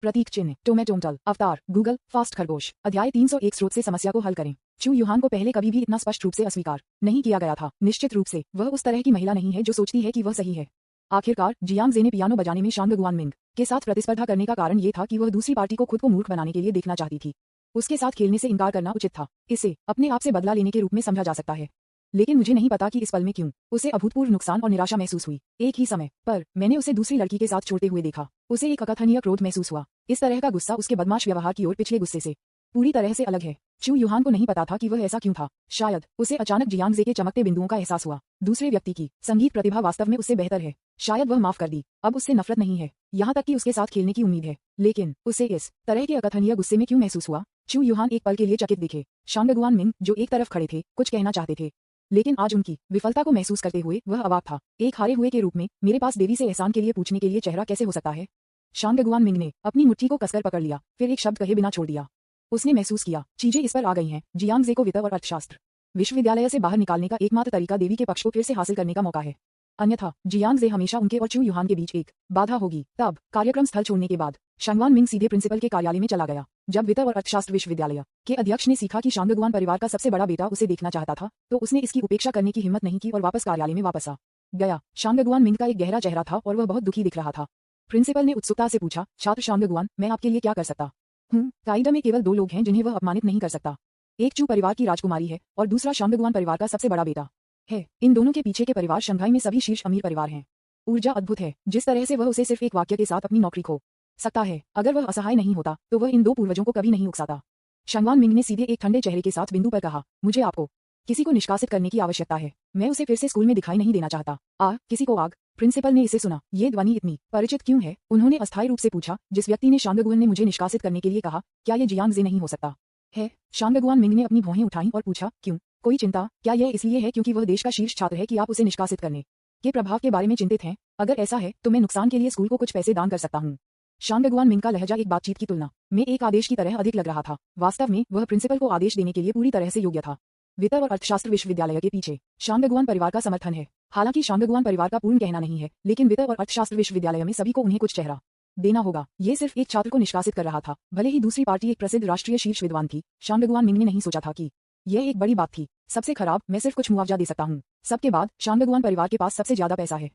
प्रतीक चिन्ह टोमेटोमटल अवतार Google fast खरगोश अध्याय 301 स्रोत से समस्या को हल करें। चू यूहान को पहले कभी भी इतना स्पष्ट रूप से अस्वीकार नहीं किया गया था। निश्चित रूप से वह उस तरह की महिला नहीं है जो सोचती है कि वह सही है। आखिरकार जियांग जे ने पियानो बजाने में शांग गुआनमिंग के साथ प्रतिस्पर्धा करने का कारण ये था कि वह दूसरी पार्टी को खुद को मूर्ख बनाने के लिए देखना चाहती थी। उसके साथ खेलने से इनकार करना उचित था। इसे अपने आप से बदला लेने के रूप में समझा जा सकता है। लेकिन मुझे नहीं पता कि इस पल में क्यों उसे अभूतपूर्व नुकसान और निराशा महसूस हुई। एक ही समय पर मैंने उसे दूसरी लड़की के साथ छोड़ते हुए देखा। उसे एक अकथनीय क्रोध महसूस हुआ। इस तरह का गुस्सा उसके बदमाश व्यवहार की ओर पिछले गुस्से से पूरी तरह से अलग है। चू यूहान को नहीं पता था कि वह ऐसा क्यों था। शायद उसे अचानक जियांग जे के चमकते बिंदुओं का एहसास हुआ। दूसरे व्यक्ति की संगीत प्रतिभा वास्तव में उससे बेहतर है। शायद वह माफ कर दी। अब उससे नफरत नहीं है, यहाँ तक कि उसके साथ खेलने की उम्मीद है। लेकिन उसे इस तरह के अकथनीय गुस्से में क्यों महसूस हुआ? चू यूहान एक पल के लिए चकित दिखे। शांग गुआनमिंग जो एक तरफ खड़े थे कुछ कहना चाहते थे, लेकिन आज उनकी विफलता को महसूस करते हुए वह अवाक था। एक हारे हुए के रूप में मेरे पास देवी से एहसान के लिए पूछने के लिए चेहरा कैसे हो सकता है? शांग गुआनमिंग ने अपनी मुट्ठी को कसकर पकड़ लिया, फिर एक शब्द कहे बिना छोड़ दिया। उसने महसूस किया चीजें इस पर आ गई हैं। जियांग जे को वित्त और अर्थशास्त्र विश्वविद्यालय से बाहर निकालने का एकमात्र तरीका देवी के पक्ष को फिर से हासिल करने का मौका है। अन्यथा जियांग जे हमेशा उनके और चू यूहान के बीच एक बाधा होगी। तब कार्यक्रम स्थल छोड़ने के बाद शांगवान मिंग सीधे प्रिंसिपल के कार्यालय में चला गया। जब वित्त और अर्थशास्त्र विश्वविद्यालय के अध्यक्ष ने सीखा कि शांगगुआन परिवार का सबसे बड़ा बेटा उसे देखना चाहता था, तो उसने इसकी उपेक्षा करने की हिम्मत नहीं की और वापस कार्यालय में वापस आ गया। शांगगुआन मिंग का एक गहरा चेहरा था और वह बहुत दुखी दिख रहा था। प्रिंसिपल ने उत्सुकता से पूछा, छात्र शांगगुआन, मैं आपके लिए क्या कर सकता हूँ? काइडा में केवल 2 लोग हैं जिन्हें वह अपमानित नहीं कर सकता। एक चू परिवार की राजकुमारी है और दूसरा शांगगुआन परिवार का सबसे बड़ा बेटा है। इन दोनों के पीछे के परिवार शंघाई में सभी शीर्ष अमीर परिवार हैं। ऊर्जा अद्भुत है जिस तरह से वह उसे सिर्फ एक वाक्य के साथ अपनी नौकरी खो सकता है। अगर वह असहाय नहीं होता तो वह इन 2 पूर्वजों को कभी नहीं उकसाता। शांगवान मिंग ने सीधे एक ठंडे चेहरे के साथ बिंदु पर कहा, मुझे आपको किसी को निष्कासित करने की आवश्यकता है। मैं उसे फिर से स्कूल में दिखाई नहीं देना चाहता। किसी को आग। प्रिंसिपल ने इसे सुना। ये ध्वनि इतनी परिचित क्यों है? उन्होंने अस्थायी रूप से पूछा। जिस व्यक्ति ने शांगगुआन ने मुझे निष्कासित करने के लिए कहा, क्या ये जियांग जे नहीं हो सकता है? शांगगुआन मिंग ने अपनी भौहें उठाई और पूछा, क्यों? कोई चिंता? क्या यह इसलिए है क्योंकि वह देश का शीर्ष छात्र है कि आप उसे निष्कासित करने के प्रभाव के बारे में चिंतित हैं? अगर ऐसा है तो मैं नुकसान के लिए स्कूल को कुछ पैसे दान कर सकता हूँ। शांगगुआन मिंग का लहजा एक बातचीत की तुलना में एक आदेश की तरह अधिक लग रहा था। वास्तव में वह प्रिंसिपल को आदेश देने के लिए पूरी तरह से योग्य था। वित्त और अर्थशास्त्र विश्वविद्यालय के पीछे शांगगुआन परिवार का समर्थन है। हालांकि शांगगुआन परिवार का पूर्ण कहना नहीं है, लेकिन वित्त और अर्थशास्त्र विश्वविद्यालय में सभी को उन्हें कुछ चेहरा देना होगा। ये सिर्फ एक छात्र को निष्कासित कर रहा था, भले ही दूसरी पार्टी एक प्रसिद्ध राष्ट्रीय शीर्ष विद्वान थी। शांगगुआन मिंग ने नहीं सोचा था कि यह एक बड़ी बात थी। सबसे खराब, मैं सिर्फ कुछ मुआवजा दे सकता हूँ। सबके बाद शांगगुआन परिवार के पास सबसे ज्यादा पैसा है।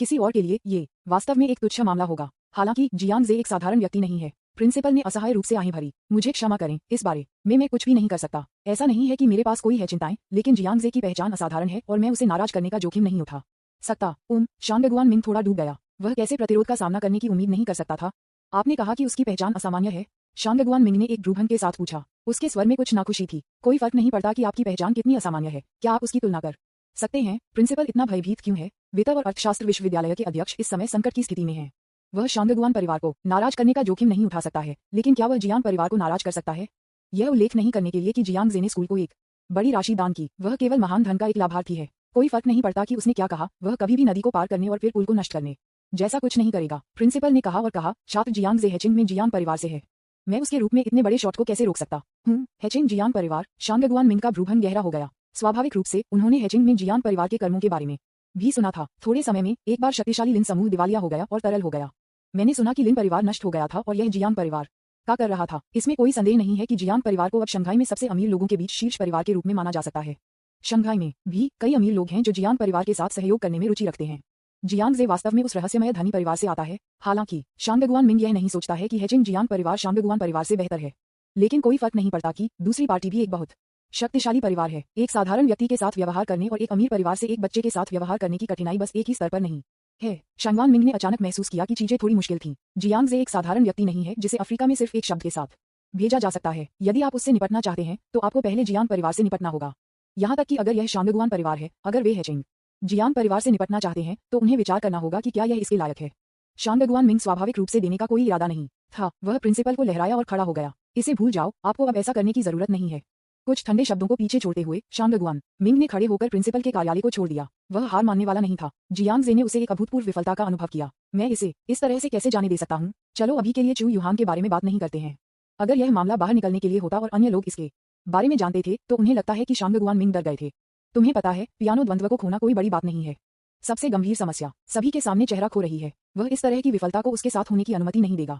किसी और के लिए ये वास्तव में एक तुच्छ मामला होगा। हालांकि जियांग जे एक साधारण व्यक्ति नहीं है। प्रिंसिपल ने असहाय रूप से आंखें भरी। मुझे क्षमा करें, इस बारे में मैं कुछ भी नहीं कर सकता। ऐसा नहीं है कि मेरे पास कोई है चिंताएं, लेकिन जियांग जे की पहचान असाधारण है और मैं उसे नाराज करने का जोखिम नहीं उठा सकता। शांगगुआन मिंग थोड़ा डूब गया। वह कैसे प्रतिरोध का सामना करने की उम्मीद नहीं कर सकता था। आपने कहा कि उसकी पहचान असामान्य है? शांगगुआन मिंग ने एक ध्रुवभंग के साथ पूछा। उसके स्वर में कुछ नाखुशी थी। कोई फर्क नहीं पड़ता कि आपकी पहचान कितनी असामान्य है। क्या आप उसकी तुलना कर सकते हैं? प्रिंसिपल इतना भयभीत क्यों है? वित्त और अर्थशास्त्र विश्वविद्यालय के अध्यक्ष इस समय संकट की स्थिति में हैं। वह शांगगुआन परिवार को नाराज करने का जोखिम नहीं उठा सकता है, लेकिन क्या वह जियांग परिवार को नाराज कर सकता है? यह उल्लेख नहीं करने के लिए कि जियांग जे ने स्कूल को एक बड़ी राशि दान की। वह केवल महान धन का एक लाभार्थी है। कोई फर्क नहीं पड़ता कि उसने क्या कहा। वह कभी भी नदी को पार करने और फिर पुल को नष्ट करने जैसा कुछ नहीं करेगा। प्रिंसिपल ने कहा और कहा, छात्र जियांग जे हेचिंग में जियांग परिवार से है। मैं उसके रूप में इतने बड़े शॉट को कैसे रोक सकता हूँ? हेचिंग जियांग परिवार। शांगगुआन मिंग का भ्रूभंग गहरा हो गया। स्वाभाविक रूप से उन्होंने हेचिंग में जियांग परिवार के कर्मों के बारे में भी सुना था। थोड़े समय में एक बार शक्तिशाली लिन समूह दिवालिया हो गया और तरल हो गया। मैंने सुना कि लिन परिवार नष्ट हो गया था और यह जियांग परिवार का कर रहा था। इसमें कोई संदेह नहीं है कि जियांग परिवार को अब शंघाई में सबसे अमीर लोगों के बीच शीर्ष परिवार के रूप में माना जा सकता है। शंघाई में भी कई अमीर लोग हैं जो जियांग परिवार के साथ सहयोग करने में रुचि रखते हैं। जियांग जे वास्तव में उस रहस्यमय धनी परिवार से आता है। हालांकि शांगगुआन मिंग यह नहीं सोचता है कि हेचिंग जियांग परिवार शांगगुआन परिवार से बेहतर है, लेकिन कोई फर्क नहीं पड़ता कि दूसरी पार्टी भी एक बहुत शक्तिशाली परिवार है। एक साधारण व्यक्ति के साथ व्यवहार करने और एक अमीर परिवार से एक बच्चे के साथ व्यवहार करने की कठिनाई बस एक ही स्तर पर नहीं है। शांगवान मिंग ने अचानक महसूस किया कि चीजें थोड़ी मुश्किल थीं। जियांग जे एक साधारण व्यक्ति नहीं है जिसे अफ्रीका में सिर्फ एक शब्द के साथ भेजा जा सकता है। यदि आप उससे निपटना चाहते हैं तो आपको पहले जियांग परिवार से निपटना होगा। यहाँ तक कि अगर यह शांगगुआन परिवार है, अगर वे हेचिंग जियांग परिवार से निपटना चाहते हैं तो उन्हें विचार करना होगा कि क्या यह इसके लायक है। शांगगुआन मिंग स्वाभाविक रूप से देने का कोई इरादा नहीं था। वह प्रिंसिपल को लहराया और खड़ा हो गया। इसे भूल जाओ, आपको अब ऐसा करने की जरूरत नहीं है। कुछ ठंडे शब्दों को पीछे छोड़ते हुए शांगगुआन मिंग ने खड़े होकर प्रिंसिपल के कार्यालय को छोड़ दिया। वह हार मानने वाला नहीं था। जियांग जे ने उसे एक अभूतपूर्व विफलता का अनुभव किया। मैं इसे इस तरह से कैसे जाने दे सकता हूँ? चलो अभी के लिए चू यूहान के बारे में बात नहीं करते हैं। अगर यह मामला बाहर निकलने के लिए होता और अन्य लोग इसके बारे में जानते थे तो उन्हें लगता है कि शांगगुआन मिंग डर गए थे। तुम्हें पता है, पियानो द्वंद्व को खोना कोई बड़ी बात नहीं है। सबसे गंभीर समस्या सभी के सामने चेहरा खो रही है। वह इस तरह की विफलता को उसके साथ होने की अनुमति नहीं देगा।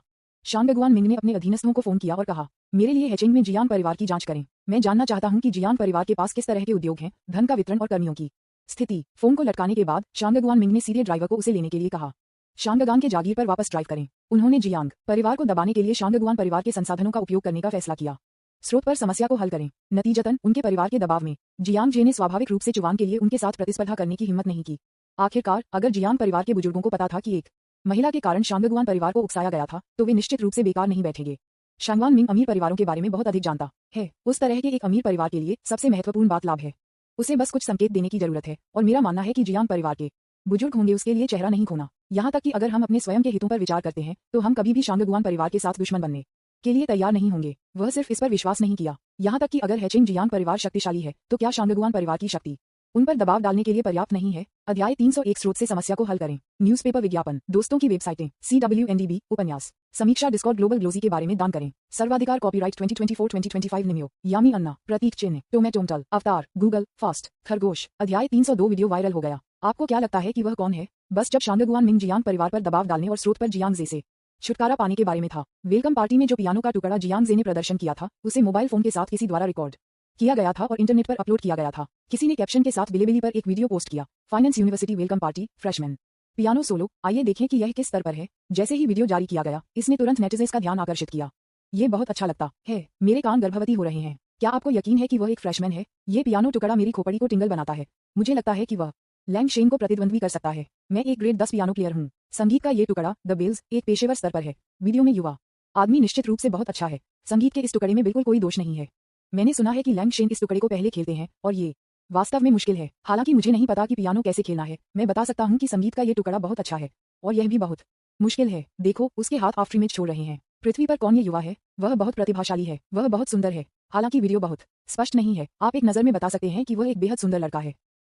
शांगगुआन मिंग ने अपने अधीनस्थों को फोन किया और कहा, मेरे लिए हेचिंग में जियांग परिवार की जांच करें। मैं जानना चाहता हूं कि जियांग परिवार के पास किस तरह के उद्योग हैं, धन का वितरण और कर्मियों की स्थिति। फोन को लटकाने के बाद शांगगुआन मिंग ने सीधे ड्राइवर को उसे लेने के लिए कहा। शांगगान के जागीर पर वापस ड्राइव करें। उन्होंने जियांग परिवार को दबाने के लिए शांगगुआन परिवार के संसाधनों का उपयोग करने का फैसला किया। स्रोत पर समस्या को हल करें। नतीजतन उनके परिवार के दबाव में जियांग जे ने स्वाभाविक रूप से चुवान के लिए उनके साथ प्रतिस्पर्धा करने की हिम्मत नहीं की। आखिरकार अगर जियांग परिवार के बुजुर्गों को पता था कि एक महिला के कारण शांगगुआन परिवार को उकसाया गया था, तो वे निश्चित रूप से बेकार नहीं बैठेंगे। शांगवान मिंग अमीर परिवारों के बारे में बहुत अधिक जानता है। उस तरह के एक अमीर परिवार के लिए सबसे महत्वपूर्ण बात लाभ है। उसे बस कुछ संकेत देने की जरूरत है, और मेरा मानना है कि जियांग परिवार के बुजुर्ग होंगे उसके लिए चेहरा नहीं खोना। यहाँ तक कि अगर हम अपने स्वयं के हितों पर विचार करते हैं तो हम कभी भी शांगगुआन परिवार के साथ दुश्मन बनने के लिए तैयार नहीं होंगे। वह सिर्फ इस पर विश्वास नहीं किया, यहाँ तक कि अगर हेचिंग जियांग परिवार शक्तिशाली है तो क्या शांगगुआन परिवार की शक्ति उन पर दबाव डालने के लिए पर्याप्त नहीं है। अध्याय 301 स्रोत से समस्या को हल करें। न्यूज़पेपर विज्ञापन, दोस्तों की वेबसाइटें, CWNDB, उपन्यास, समीक्षा, डिस्कॉर्ड, ग्लोबल ग्लोजी के बारे में दान करें। सर्वाधिकार, कॉपीराइट 2024-2025 निमियो, यामी अन्ना, प्रतीक चिन्ह, टोमेटोमटल, अवतार, गूगल, फास्ट, खरगोश। अध्याय 302 वीडियो वायरल हो गया। आपको क्या लगता है कि वह कौन है? बस जब शांगगुआन मिंग जियांग परिवार पर दबाव डालने और स्रोत पर जियांग जे से छुटकारा पाने के बारे में था। वेलकम पार्टी में जो पियानो का टुकड़ा जियांग जे ने प्रदर्शन किया था, उसे मोबाइल फोन के साथ किसी द्वारा रिकॉर्ड किया गया था और इंटरनेट पर अपलोड किया गया था। किसी ने कैप्शन के साथ बिलिबिली पर एक वीडियो पोस्ट किया, finance university welcome party, freshman piano solo. आइए देखें कि यह किस स्तर पर है। जैसे ही वीडियो जारी किया गया, इसने तुरंत नेटिजन्स का ध्यान आकर्षित किया। ये बहुत अच्छा लगता है। मेरे कान गर्भवती हो रहे हैं। क्या आपको यकीन है कि वह एक फ्रेशमैन है? ये पियानो टुकड़ा मेरी खोपड़ी को टिंगल बनाता है। मुझे लगता है कि वह लैंग शेन को प्रतिद्वंद्वी कर सकता है। मैं एक ग्रेड 10 पियानो प्लेयर हूँ। संगीत का ये टुकड़ा द बेल्स एक पेशेवर स्तर पर है। वीडियो में युवा आदमी निश्चित रूप से बहुत अच्छा है। संगीत के इस टुकड़े में बिल्कुल कोई दोष नहीं है। मैंने सुना है कि लैंग शेन इस टुकड़े को पहले खेलते हैं और ये वास्तव में मुश्किल है। हालांकि मुझे नहीं पता कि पियानो कैसे खेलना है। मैं बता सकता हूँ कि संगीत का ये टुकड़ा बहुत अच्छा है और यह भी बहुत मुश्किल है। देखो, उसके हाथ आफ्टर इमेज छोड़ रहे हैं। पृथ्वी पर कौन ये युवा है? वह बहुत प्रतिभाशाली है। वह बहुत सुंदर है। हालांकि वीडियो बहुत स्पष्ट नहीं है। आप एक नजर में बता सकते हैं कि वह एक बेहद सुंदर लड़का है।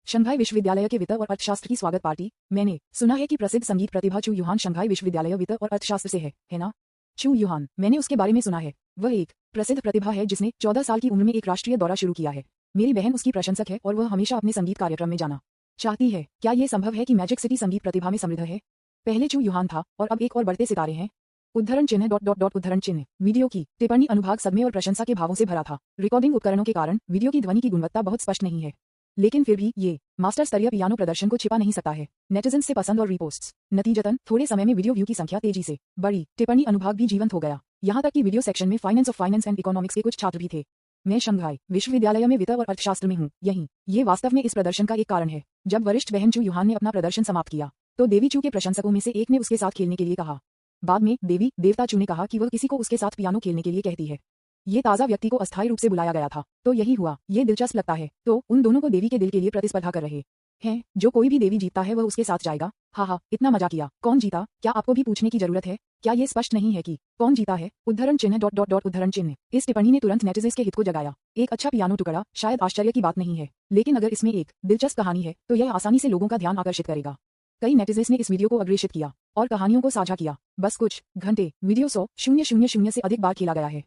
शंघाई विश्वविद्यालय के वित्त और अर्थशास्त्र की स्वागत पार्टी। मैंने सुना है कि प्रसिद्ध संगीत प्रतिभा चू युहान शंघाई विश्वविद्यालय वित्त और अर्थशास्त्र से है ना? चू युहान, मैंने उसके बारे में सुना है। वह एक प्रसिद्ध प्रतिभा है जिसने 14 साल की उम्र में एक राष्ट्रीय दौरा शुरू किया है। मेरी बहन उसकी प्रशंसक है और वह हमेशा अपने संगीत कार्यक्रम में जाना चाहती है। क्या यह संभव है कि मैजिक सिटी संगीत प्रतिभा में समृद्ध है? पहले चू युहान था और अब एक और बढ़ते सितारे हैं। उद्धरण चिन्ह उद्धरण चिन्ह। वीडियो की टिप्पणी अनुभाग सदमे और प्रशंसा के भावों से भरा था। रिकॉर्डिंग उपकरणों के कारण वीडियो की ध्वनि की गुणवत्ता बहुत स्पष्ट नहीं है, लेकिन फिर भी ये मास्टर स्तरीय पियानो प्रदर्शन को छिपा नहीं सकता है। नेटिजन्स से पसंद और रिपोस्ट्स। नतीजतन थोड़े समय में वीडियो व्यू की संख्या तेजी से बढ़ी। टिप्पणी अनुभाग भी जीवंत हो गया। यहाँ तक कि वीडियो सेक्शन में फाइनेंस एंड इकोनॉमिक्स के कुछ छात्र भी थे। मैं शंघाई विश्वविद्यालय में वित्त और अर्थशास्त्र में हूँ। ये वास्तव में इस प्रदर्शन का एक कारण है। जब वरिष्ठ बहन चू युहान ने अपना प्रदर्शन समाप्त किया तो देवी चू के प्रशंसकों में से एक ने उसके साथ खेलने के लिए कहा। बाद में देवी देवता चू ने कहा कि वह किसी को उसके साथ पियानो खेलने के लिए कहती है। ये ताज़ा व्यक्ति को अस्थायी रूप से बुलाया गया था, तो यही हुआ। ये दिलचस्प लगता है। तो उन दोनों को देवी के दिल के लिए प्रतिस्पर्धा कर रहे हैं। जो कोई भी देवी जीतता है वह उसके साथ जाएगा। हाँ, इतना मजा किया। कौन जीता? क्या आपको भी पूछने की जरूरत है? क्या ये स्पष्ट नहीं है कि कौन जीता है? उद्धरण चिन्ह उद्धरण चिन्ह। इस टिप्पणी ने तुरंत नेटिजन्स के हित को जगाया। एक अच्छा पियानो टुकड़ा शायद आश्चर्य की बात नहीं है, लेकिन अगर इसमें एक दिलचस्प कहानी है तो यह आसानी से लोगों का ध्यान आकर्षित करेगा। कई नेटिजन्स ने इस वीडियो को अग्रेषित किया और कहानियों को साझा किया। बस कुछ घंटे वीडियो 100,000 से अधिक बार खेला गया है।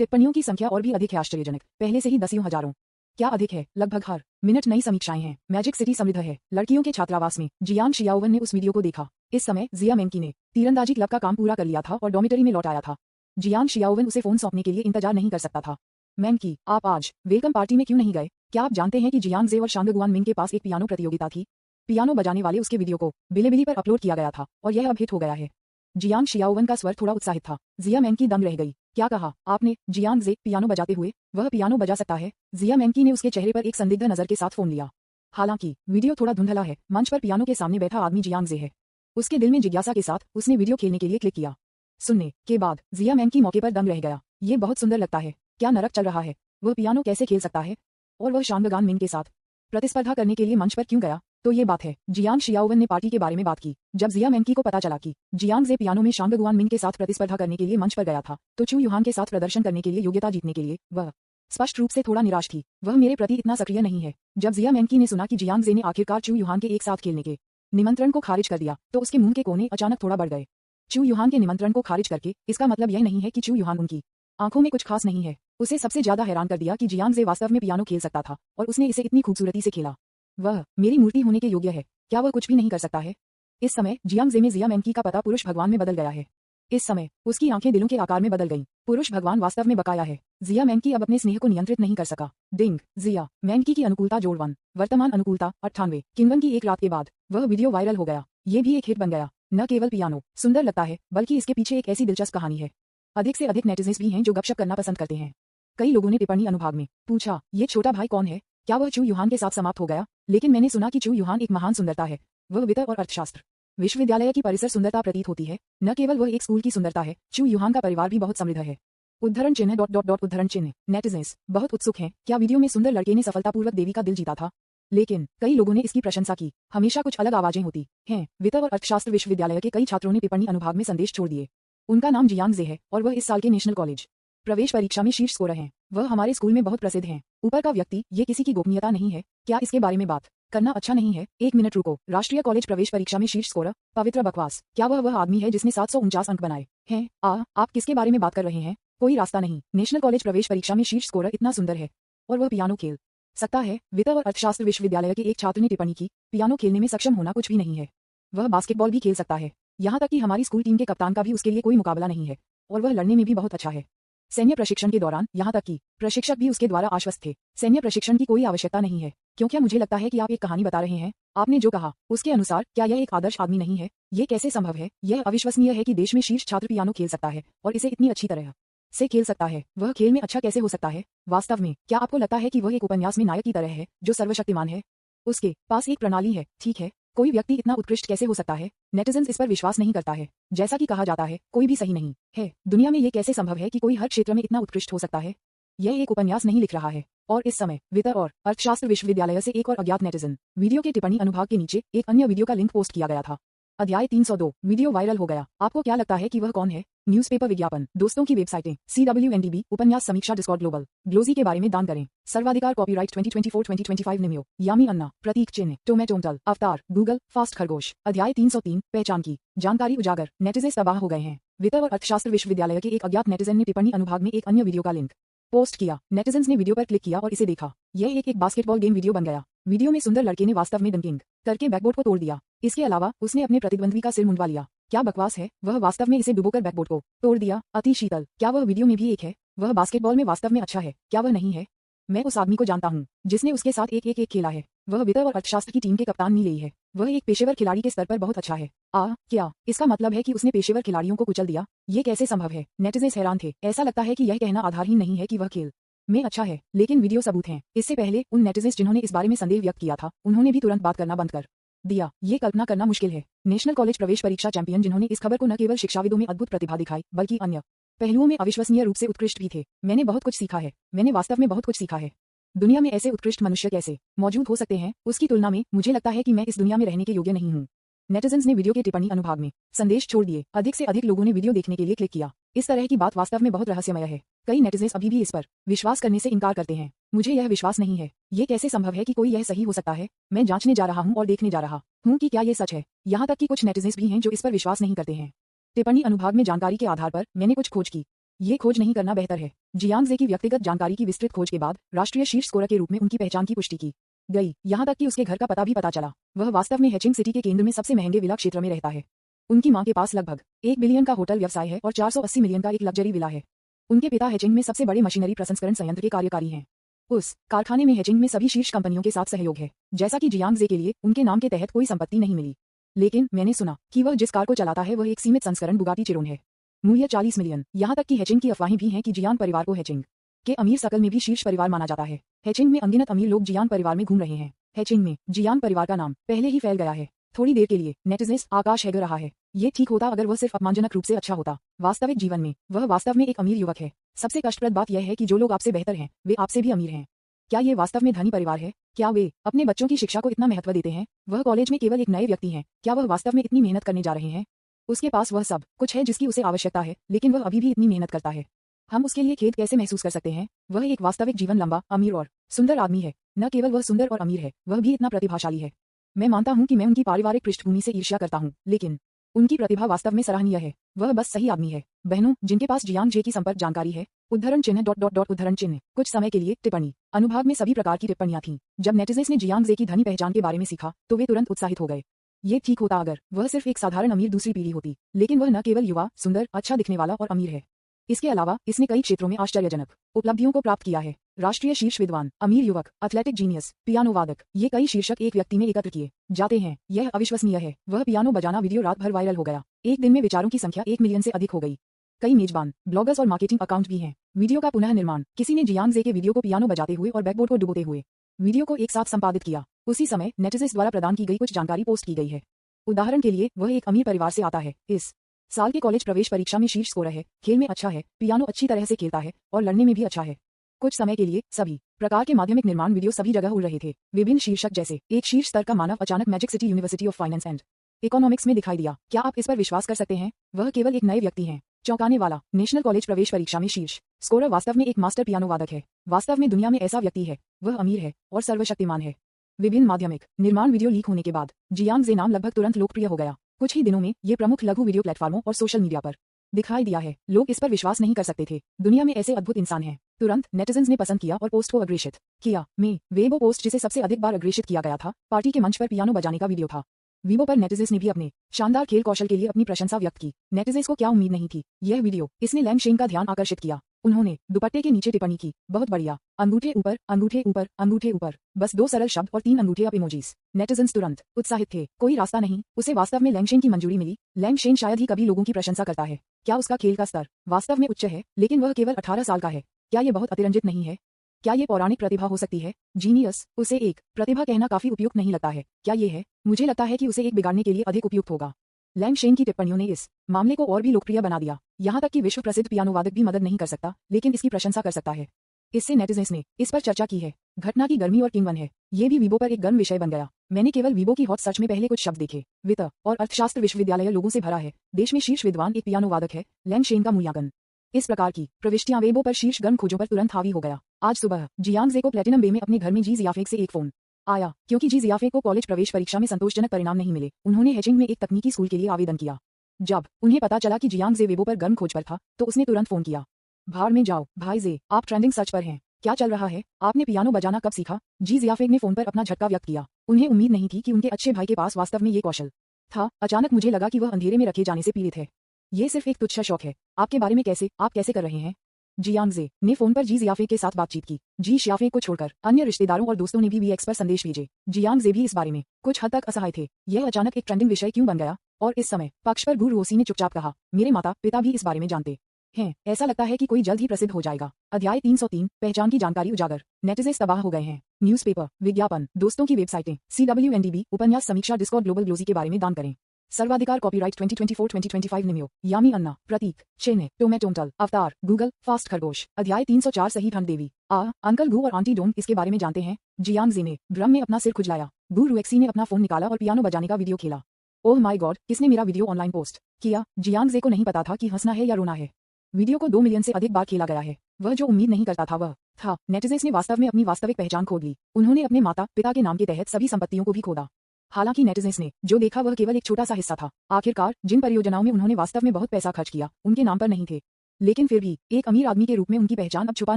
टिप्पणियों की संख्या और भी अधिक है। आश्चर्यजनक। पहले से ही 10 हजारों। क्या अधिक है? लगभग हर मिनट नई समीक्षाएं हैं। मैजिक सिटी समृद्ध है। लड़कियों के छात्रावास में जियांग शियाओवन ने उस वीडियो को देखा। इस समय जिया मेंकी ने तीरंदाजी क्लब का काम पूरा कर लिया था और डॉमिटरी में लौट आया था। जियांग शियाओवन उसे फोन सौंपने के लिए इंतजार नहीं कर सकता था। मेंकी, आप आज वेलकम पार्टी में क्यों नहीं गए? क्या आप जानते हैं कि जियांग जे और शांगगुआन मिंग के पास एक पियानो प्रतियोगिता थी? पियानो बजाने वाले उसके वीडियो को बिलिबिली पर अपलोड किया गया था और यह अब हिट हो गया है। जियांग शियाओवन का स्वर थोड़ा उत्साहित था। जिया मेंकी दंग रह गई। क्या कहा आपने? जियांग जे पियानो बजाते हुए? वह पियानो बजा सकता है? जिया मेंकी ने उसके चेहरे पर एक संदिग्ध नजर के साथ फोन लिया। हालांकि वीडियो थोड़ा धुंधला है। मंच पर पियानो के सामने बैठा आदमी जियांग जे है। उसके दिल में जिज्ञासा के साथ उसने वीडियो खेलने के लिए क्लिक किया। सुनने के बाद जिया मेंकी मौके पर दंग रह गया। ये बहुत सुंदर लगता है। क्या नरक चल रहा है? वह पियानो कैसे खेल सकता है? और वह शांगगान मिंग के साथ प्रतिस्पर्धा करने के लिए मंच पर क्यों गया? तो ये बात है। जियांग शियाओवन ने पार्टी के बारे में बात की। जब जिया मेंकी को पता चला कि जियांग जे पियानो में शांगगुआन मिंग के साथ प्रतिस्पर्धा करने के लिए मंच पर गया था, तो चू युहान के साथ प्रदर्शन करने के लिए योग्यता जीतने के लिए वह स्पष्ट रूप से थोड़ा निराश थी। वह मेरे प्रति इतना सक्रिय नहीं है। जब जिया मेंकी ने सुना कि जियांग जे ने आखिरकार चू युहान के एक साथ खेलने के निमंत्रण को खारिज कर दिया, तो उसके मुंह के कोने अचानक थोड़ा बढ़ गए। चू युहान के निमंत्रण को खारिज करके इसका मतलब यह नहीं है कि चू युहान उनकी आंखों में कुछ खास नहीं है। उसे सबसे ज्यादा हैरान कर दिया कि जियांग जे वास्तव में पियानो खेल सकता था और उसने इसे इतनी खूबसूरती से खेला। वह मेरी मूर्ति होने के योग्य है। क्या वह कुछ भी नहीं कर सकता है? इस समय जियांग जे में जिया मेंकी का पता पुरुष भगवान में बदल गया है। इस समय उसकी आंखें दिलों के आकार में बदल गईं। पुरुष भगवान वास्तव में बकाया है। जिया मैंकी अब अपने स्नेह को नियंत्रित नहीं कर सका। डिंग, जिया मैंकी की अनुकूलता जोड़ 1। वर्तमान अनुकूलता 98। किन्वन की एक रात के बाद वह वीडियो वायरल हो गया। ये भी एक हिट बन गया। न केवल पियानो सुंदर लगता है, बल्कि इसके पीछे एक ऐसी दिलचस्प कहानी है। अधिक से अधिक नेटिजन्स भी हैं जो गपशप करना पसंद करते हैं। कई लोगों ने टिप्पणी अनुभाग में पूछा, ये छोटा भाई कौन है? क्या वह चू यूहान के साथ समाप्त हो गया? लेकिन मैंने सुना कि चू यूहान एक महान सुंदरता है। वह वित्त और अर्थशास्त्र विश्वविद्यालय की परिसर सुंदरता प्रतीत होती है। न केवल वह एक स्कूल की सुंदरता है, चू यूहान का परिवार भी बहुत समृद्ध है। उद्धरण चिन्ह डॉट डॉट डॉट उद्धरण चिन्ह। नेटिजन्स बहुत उत्सुक हैं, क्या वीडियो में सुंदर लड़के ने सफलतापूर्वक देवी का दिल जीता था? लेकिन कई लोगों ने इसकी प्रशंसा की। हमेशा कुछ अलग आवाजें होती हैं। वित्त और अर्थशास्त्र विश्वविद्यालय के कई छात्रों ने टिप्पणी अनुभाग में संदेश छोड़ दिए। उनका नाम जियांग जे है और वह इस साल के नेशनल कॉलेज प्रवेश परीक्षा में शीर्ष स्कोरर हैं। वह हमारे स्कूल में बहुत प्रसिद्ध हैं। ऊपर का व्यक्ति, ये किसी की गोपनीयता नहीं है। क्या इसके बारे में बात करना अच्छा नहीं है? एक मिनट रुको। राष्ट्रीय कॉलेज प्रवेश परीक्षा में शीर्ष स्कोरर, पवित्र बकवास। क्या वह आदमी है जिसने 749 अंक बनाए हैं? आप किसके बारे में बात कर रहे हैं? कोई रास्ता नहीं। नेशनल कॉलेज प्रवेश परीक्षा में शीर्ष स्कोरर इतना सुंदर है और वह पियानो खेल सकता है। वित्त और अर्थशास्त्र विश्वविद्यालय के एक छात्र ने टिप्पणी की, पियानो खेलने में सक्षम होना कुछ भी नहीं है। वह बास्केटबॉल भी खेल सकता है। यहाँ तक कि हमारी स्कूल टीम के कप्तान का भी उसके लिए कोई मुकाबला नहीं है और वह लड़ने में भी बहुत अच्छा है। सैन्य प्रशिक्षण के दौरान यहाँ तक कि प्रशिक्षक भी उसके द्वारा आश्वस्त थे। सैन्य प्रशिक्षण की कोई आवश्यकता नहीं है। क्योंकि मुझे लगता है कि आप एक कहानी बता रहे हैं। आपने जो कहा उसके अनुसार क्या यह एक आदर्श आदमी नहीं है? ये कैसे संभव है? यह अविश्वसनीय है कि देश में शीर्ष छात्र पियानो खेल सकता है और इसे इतनी अच्छी तरह से खेल सकता है। वह खेल में अच्छा कैसे हो सकता है? वास्तव में क्या आपको लगता है कि वह एक उपन्यास में नायक की तरह है जो सर्वशक्तिमान है? उसके पास एक प्रणाली है, ठीक है। कोई व्यक्ति इतना उत्कृष्ट कैसे हो सकता है? नेटिजन्स इस पर विश्वास नहीं करता है। जैसा कि कहा जाता है, कोई भी सही नहीं है। दुनिया में ये कैसे संभव है कि कोई हर क्षेत्र में इतना उत्कृष्ट हो सकता है? यह एक उपन्यास नहीं लिख रहा है। और इस समय वित्त और अर्थशास्त्र विश्वविद्यालय से एक और अज्ञात नेटिजन वीडियो के टिप्पणी अनुभाग के नीचे एक अन्य वीडियो का लिंक पोस्ट किया गया था। अध्याय 302 वीडियो वायरल हो गया। आपको क्या लगता है कि वह कौन है? न्यूज़पेपर विज्ञापन, दोस्तों की वेबसाइटें, CWNDB, उपन्यास समीक्षा, डिस्कॉर्ड ग्लोबल, ग्लोजी के बारे में दान करें, सर्वाधिकार, कॉपीराइट 2024-2025 निम्यो, यामी अन्ना, प्रतीक चिन्ह, टोमेटोंटल, अवतार, गूगल, फास्ट खरगोश। अध्याय 303 पहचान की जानकारी उजागर। नेटिजन्स तबाह हो गए हैं। वित्त और अर्थशास्त्र विश्वविद्यालय के एक अज्ञात नेटिजन ने टिप्पणी अनुभाग में एक अन्य वीडियो का लिंक पोस्ट किया। नेटिजन्स ने वीडियो पर क्लिक किया और इसे देखा। यह एक बास्केटबॉल गेम वीडियो बन गया। वीडियो में सुंदर लड़के ने वास्तव में डंकिंग करके बैकबोर्ड को तोड़ दिया। इसके अलावा उसने अपने प्रतिद्वंद्वी का सिर मुंडवा लिया। क्या बकवास है? वह वास्तव में इसे डुबोकर बैकबोर्ड को तोड़ दिया। अति शीतल। क्या वह वीडियो में भी एक है? वह बास्केटबॉल में वास्तव में अच्छा है, क्या वह नहीं है? मैं उस आदमी को जानता हूँ जिसने उसके साथ एक खेला है। वह वित्त और अर्थशास्त्र की टीम के कप्तान नी लेई है। वह एक पेशेवर खिलाड़ी के स्तर पर बहुत अच्छा है। क्या इसका मतलब है कि उसने पेशेवर खिलाड़ियों को कुचल दिया? ये कैसे संभव है? नेटिजन्स हैरान थे। ऐसा लगता है कि यह कहना आधारहीन नहीं है कि वह खेल में अच्छा है, लेकिन वीडियो सबूत हैं। इससे पहले उन नेटिजन्स जिन्होंने इस बारे में संदेह व्यक्त किया था, उन्होंने भी तुरंत बात करना बंद कर दिया। ये कल्पना करना मुश्किल है। नेशनल कॉलेज प्रवेश परीक्षा चैंपियन जिन्होंने इस खबर को न केवल शिक्षाविदों में अद्भुत प्रतिभा दिखाई, बल्कि अन्य पहलुओं में अविश्वसनीय रूप से उत्कृष्ट भी थे। मैंने बहुत कुछ सीखा है। मैंने वास्तव में बहुत कुछ सीखा है। दुनिया में ऐसे उत्कृष्ट मनुष्य कैसे मौजूद हो सकते हैं? उसकी तुलना में मुझे लगता है कि मैं इस दुनिया में रहने के योग्य नहीं हूँ। नेटिजन्स ने वीडियो के टिप्पणी अनुभाग में संदेश छोड़ दिए। अधिक से अधिक लोगों ने वीडियो देखने के लिए क्लिक किया। इस तरह की बात वास्तव में बहुत रहस्यमय है। कई नेटिजन्स अभी भी इस पर विश्वास करने से इनकार करते हैं। मुझे यह विश्वास नहीं है। ये कैसे संभव है कि कोई यह सही हो सकता है? मैं जांचने जा रहा हूँ और देखने जा रहा हूँ कि क्या ये सच है। यहाँ तक कि कुछ नेटिजन्स भी हैं जो इस पर विश्वास नहीं करते हैं। टिप्पणी अनुभाग में जानकारी के आधार पर मैंने कुछ खोज की। ये खोज नहीं करना बेहतर है। जियांग जे की व्यक्तिगत जानकारी की विस्तृत खोज के बाद राष्ट्रीय शीर्ष स्कोरर के रूप में उनकी पहचान की पुष्टि की गई। यहाँ तक कि उसके घर का पता भी पता चला। वह वास्तव में हेचिंग सिटी के केंद्र में सबसे महंगे विला क्षेत्र में रहता है। उनकी मां के पास लगभग 1 बिलियन का होटल व्यवसाय है और 480 मिलियन का एक लग्जरी विला है। उनके पिता हेचिंग में सबसे बड़े मशीनरी प्रसंस्करण संयंत्र के कार्यकारी हैं। उस कारखाने में हेचिंग में सभी शीर्ष कंपनियों के साथ सहयोग है। जैसा कि जियांग जे के लिए उनके नाम के तहत कोई संपत्ति नहीं मिली, लेकिन मैंने सुना कि वह जिस कार को चलाता है वह एक सीमित संस्करण बुगाटी चिरोन है। मूल्य 40 मिलियन। यहाँ तक कि हेचिंग की अफवाहें भी हैं कि जियांग परिवार को हेचिंग के अमीर शकल में भी शीर्ष परिवार माना जाता है। हेचिंग में अनगिनत अमीर लोग जियांग परिवार में घूम रहे हैं। हेचिंग में जियांग परिवार का नाम पहले ही फैल गया है। थोड़ी देर के लिए नेटिजन्स आकाश हैग रहा है। ये ठीक होता अगर वह सिर्फ अपमानजनक रूप से अच्छा होता। वास्तविक जीवन में वह वास्तव में एक अमीर युवक है। सबसे कष्टप्रद बात यह है कि जो लोग आपसे बेहतर हैं वे आपसे भी अमीर हैं। क्या ये वास्तव में धनी परिवार है? क्या वे अपने बच्चों की शिक्षा को इतना महत्व देते हैं? वह कॉलेज में केवल एक नए व्यक्ति हैं। क्या वह वास्तव में इतनी मेहनत करने जा रहे हैं? उसके पास वह सब कुछ है जिसकी उसे आवश्यकता है, लेकिन वह अभी भी इतनी मेहनत करता है। हम उसके लिए खेद कैसे महसूस कर सकते हैं? वह एक वास्तविक जीवन लंबा, अमीर और सुंदर आदमी है। न केवल वह सुंदर और अमीर है, वह भी इतना प्रतिभाशाली है। मैं मानता हूं कि मैं उनकी पारिवारिक पृष्ठभूमि से ईर्ष्या करता हूं, लेकिन उनकी प्रतिभा वास्तव में सराहनीय है। वह बस सही आदमी है। बहनों जिनके पास जियांग जे की संपर्क जानकारी है, उद्धरण चिन्ह डॉट डॉट डॉट उद्धरण चिन्ह। कुछ समय के लिए टिप्पणी अनुभाग में सभी प्रकार की टिप्पणियां थीं। जब नेटिजन्स ने जियांग जे की धनी पहचान के बारे में सीखा तो वे तुरंत उत्साहित हो गए। ये ठीक होता अगर वह सिर्फ एक साधारण अमीर दूसरी पीढ़ी होती, लेकिन वह न केवल युवा, सुंदर, अच्छा दिखने वाला और अमीर है। इसके अलावा इसने कई क्षेत्रों में आश्चर्यजनक उपलब्धियों को प्राप्त किया है। राष्ट्रीय शीर्ष विद्वान, अमीर युवक, एथलेटिक जीनियस, पियानो वादक, ये कई शीर्षक एक व्यक्ति में एकत्र किए जाते हैं। यह अविश्वसनीय है। वह पियानो बजाना वीडियो रात भर वायरल हो गया। एक दिन में विचारों की संख्या 1 मिलियन से अधिक हो गई। कई मेजबान, ब्लॉगर्स और मार्केटिंग अकाउंट भी हैं। वीडियो का पुनः निर्माण, किसी ने जियांग जे के वीडियो को पियानो बजाते हुए और बैकबोर्ड को डुबोते हुए वीडियो को एक साथ संपादित किया। उसी समय नेटिजन्स द्वारा प्रदान की गई कुछ जानकारी पोस्ट की गई है। उदाहरण के लिए, वह एक अमीर परिवार से आता है, इस साल के कॉलेज प्रवेश परीक्षा में शीर्ष स्कोर है, खेल में अच्छा है, पियानो अच्छी तरह से खेलता है और लड़ने में भी अच्छा है। कुछ समय के लिए सभी प्रकार के माध्यमिक निर्माण वीडियो सभी जगह उड़ रहे थे। विभिन्न शीर्षक जैसे एक शीर्ष स्तर का मानव अचानक magic city university of finance and economics में दिखाई दिया। क्या आप इस पर विश्वास कर सकते हैं? वह केवल एक नए व्यक्ति हैं। चौंकाने वाला, नेशनल कॉलेज प्रवेश परीक्षा में शीर्ष स्कोरर वास्तव में एक मास्टर पियानो वादक है। वास्तव में दुनिया में ऐसा व्यक्ति है। वह अमीर है और सर्वशक्तिमान है। विभिन्न माध्यमिक निर्माण वीडियो लीक होने के बाद जियांग जे नाम लगभग तुरंत लोकप्रिय हो गया। कुछ ही दिनों में ये प्रमुख लघु वीडियो प्लेटफॉर्मों और सोशल मीडिया पर दिखाई दिया है। लोग इस पर विश्वास नहीं कर सकते थे। दुनिया में ऐसे अद्भुत इंसान हैं। तुरंत नेटिजन्स ने पसंद किया और पोस्ट को अग्रेषित किया। में वेबो पोस्ट, जिसे सबसे अधिक बार अग्रेषित किया गया था, पार्टी के मंच पर पियानो बजाने का वीडियो था। वीबो पर नेटिजन्स ने भी अपने शानदार खेल कौशल के लिए अपनी प्रशंसा व्यक्त की। नेटिजन्स को क्या उम्मीद नहीं थी यह वीडियो, इसने लैंग शेन का ध्यान आकर्षित किया। उन्होंने दुपट्टे के नीचे टिप्पणी की, बहुत बढ़िया, अंगूठे ऊपर, अंगूठे ऊपर, अंगूठे ऊपर, बस 2 सरल शब्द और 3 अंगूठे अप इमोजीज। नेटिजन्स तुरंत उत्साहित थे। कोई रास्ता नहीं, उसे वास्तव में लैंग शेन की मंजूरी मिली। लैंग शेन शायद ही कभी लोगों की प्रशंसा करता है। क्या उसका खेल का स्तर वास्तव में उच्च है? लेकिन वह केवल 18 साल का है। क्या ये बहुत अतिरंजित नहीं है? क्या ये पौराणिक प्रतिभा हो सकती है? जीनियस, उसे एक प्रतिभा कहना काफी उपयुक्त नहीं लगता है। क्या ये है? मुझे लगता है कि उसे एक बिगाड़ने के लिए अधिक उपयुक्त होगा। लैंग शेन की टिप्पणियों ने इस मामले को और भी लोकप्रिय बना दिया। यहाँ तक कि विश्व प्रसिद्ध पियानो वादक भी मदद नहीं कर सकता, लेकिन इसकी प्रशंसा कर सकता है। इससे नेटिजन्स ने इस पर चर्चा की है। घटना की गर्मी और किंगवन है। ये भी वीबो पर एक गर्म विषय बन गया। मैंने केवल वीबो की हॉट सर्च में पहले कुछ शब्द देखे। वित्त और अर्थशास्त्र विश्वविद्यालय लोगों से भरा है। देश में शीर्ष विद्वान एक पियानो वादक है। लैंग शेन का मूल्यांकन। इस प्रकार की प्रविष्टियां वेबो पर शीर्ष गर्म खोजों पर तुरंत हावी हो गया। आज सुबह जियांग जे को प्लेटिनम बे में अपने घर में जी जियाफेक से एक फोन आया। क्योंकि जी जियाफेक को कॉलेज प्रवेश परीक्षा में संतोषजनक परिणाम नहीं मिले, उन्होंने हेचिंग में एक तकनीकी स्कूल के लिए आवेदन किया। जब उन्हें पता चला कि जियांग जे वेबो पर गर्म खोज पर था, तो उसने तुरंत फोन किया। भाड़ में जाओ भाई जे, आप ट्रेंडिंग सर्च पर हैं। क्या चल रहा है? आपने पियानो बजाना कब सीखा? जी जियाफेक ने फोन पर अपना झटका व्यक्त किया। उन्हें उम्मीद नहीं थी कि उनके अच्छे भाई के पास वास्तव में ये कौशल था। अचानक मुझे लगा कि वह अंधेरे में रखे जाने से पीड़ित है। ये सिर्फ एक तुच्छ शौक है। आपके बारे में आप कैसे कर रहे हैं? जियांग जे ने फोन पर जी जियाफेक के साथ बातचीत की। जी जियाफेक को छोड़कर अन्य रिश्तेदारों और दोस्तों ने भी वीएक्स पर संदेश भेजे। जियांग जे भी इस बारे में कुछ हद तक असहाय थे। यह अचानक एक ट्रेंडिंग विषय क्यों बन गया? और इस समय पक्ष पर गु रोसी ने चुपचाप कहा, मेरे माता पिता भी इस बारे में जानते हैं। ऐसा लगता है कि कोई जल्द ही प्रसिद्ध हो जाएगा। अध्याय 303, पहचान की जानकारी उजागर। नेटिजन्स तबाह हो गए हैं। न्यूज़पेपर, विज्ञापन, दोस्तों की वेबसाइटें, CWNDB, उपन्यास समीक्षा, डिस्कॉर्ड, ग्लोबल ग्लोजी के बारे में दान करें। सर्वाधिकार, कॉपीराइट 2024-2025 निम्यो, यामी अन्ना, प्रतीक, चेन्नई, टोमेटोमटल, अवतार, गूगल, फास्ट खरगोश। अध्याय 304, सही ठंड देवी। अंकल गू और आंटी डोंग इसके बारे में जानते हैं? जियांग जे ने ड्रम में अपना सिर खुजलाया। गू रुएक्सी ने अपना फोन निकाला और पियानो बजाने का वीडियो खेला। ओह माय गॉड, किसने मेरा वीडियो ऑनलाइन पोस्ट किया? जियांग जे को नहीं पता था कि हंसना है या रोना है। वीडियो को 2 मिलियन से अधिक बार खेला गया है। वह जो उम्मीद नहीं करता था वह था, नेटिजन्स ने वास्तव में अपनी वास्तविक पहचान खो ली। उन्होंने अपने माता पिता के नाम के तहत सभी संपत्तियों को भी खोदा। हालांकि नेटिजन्स ने जो देखा वह केवल एक छोटा सा हिस्सा था। आखिरकार जिन परियोजनाओं में उन्होंने वास्तव में बहुत पैसा खर्च किया, उनके नाम पर नहीं थे। लेकिन फिर भी एक अमीर आदमी के रूप में उनकी पहचान अब छुपा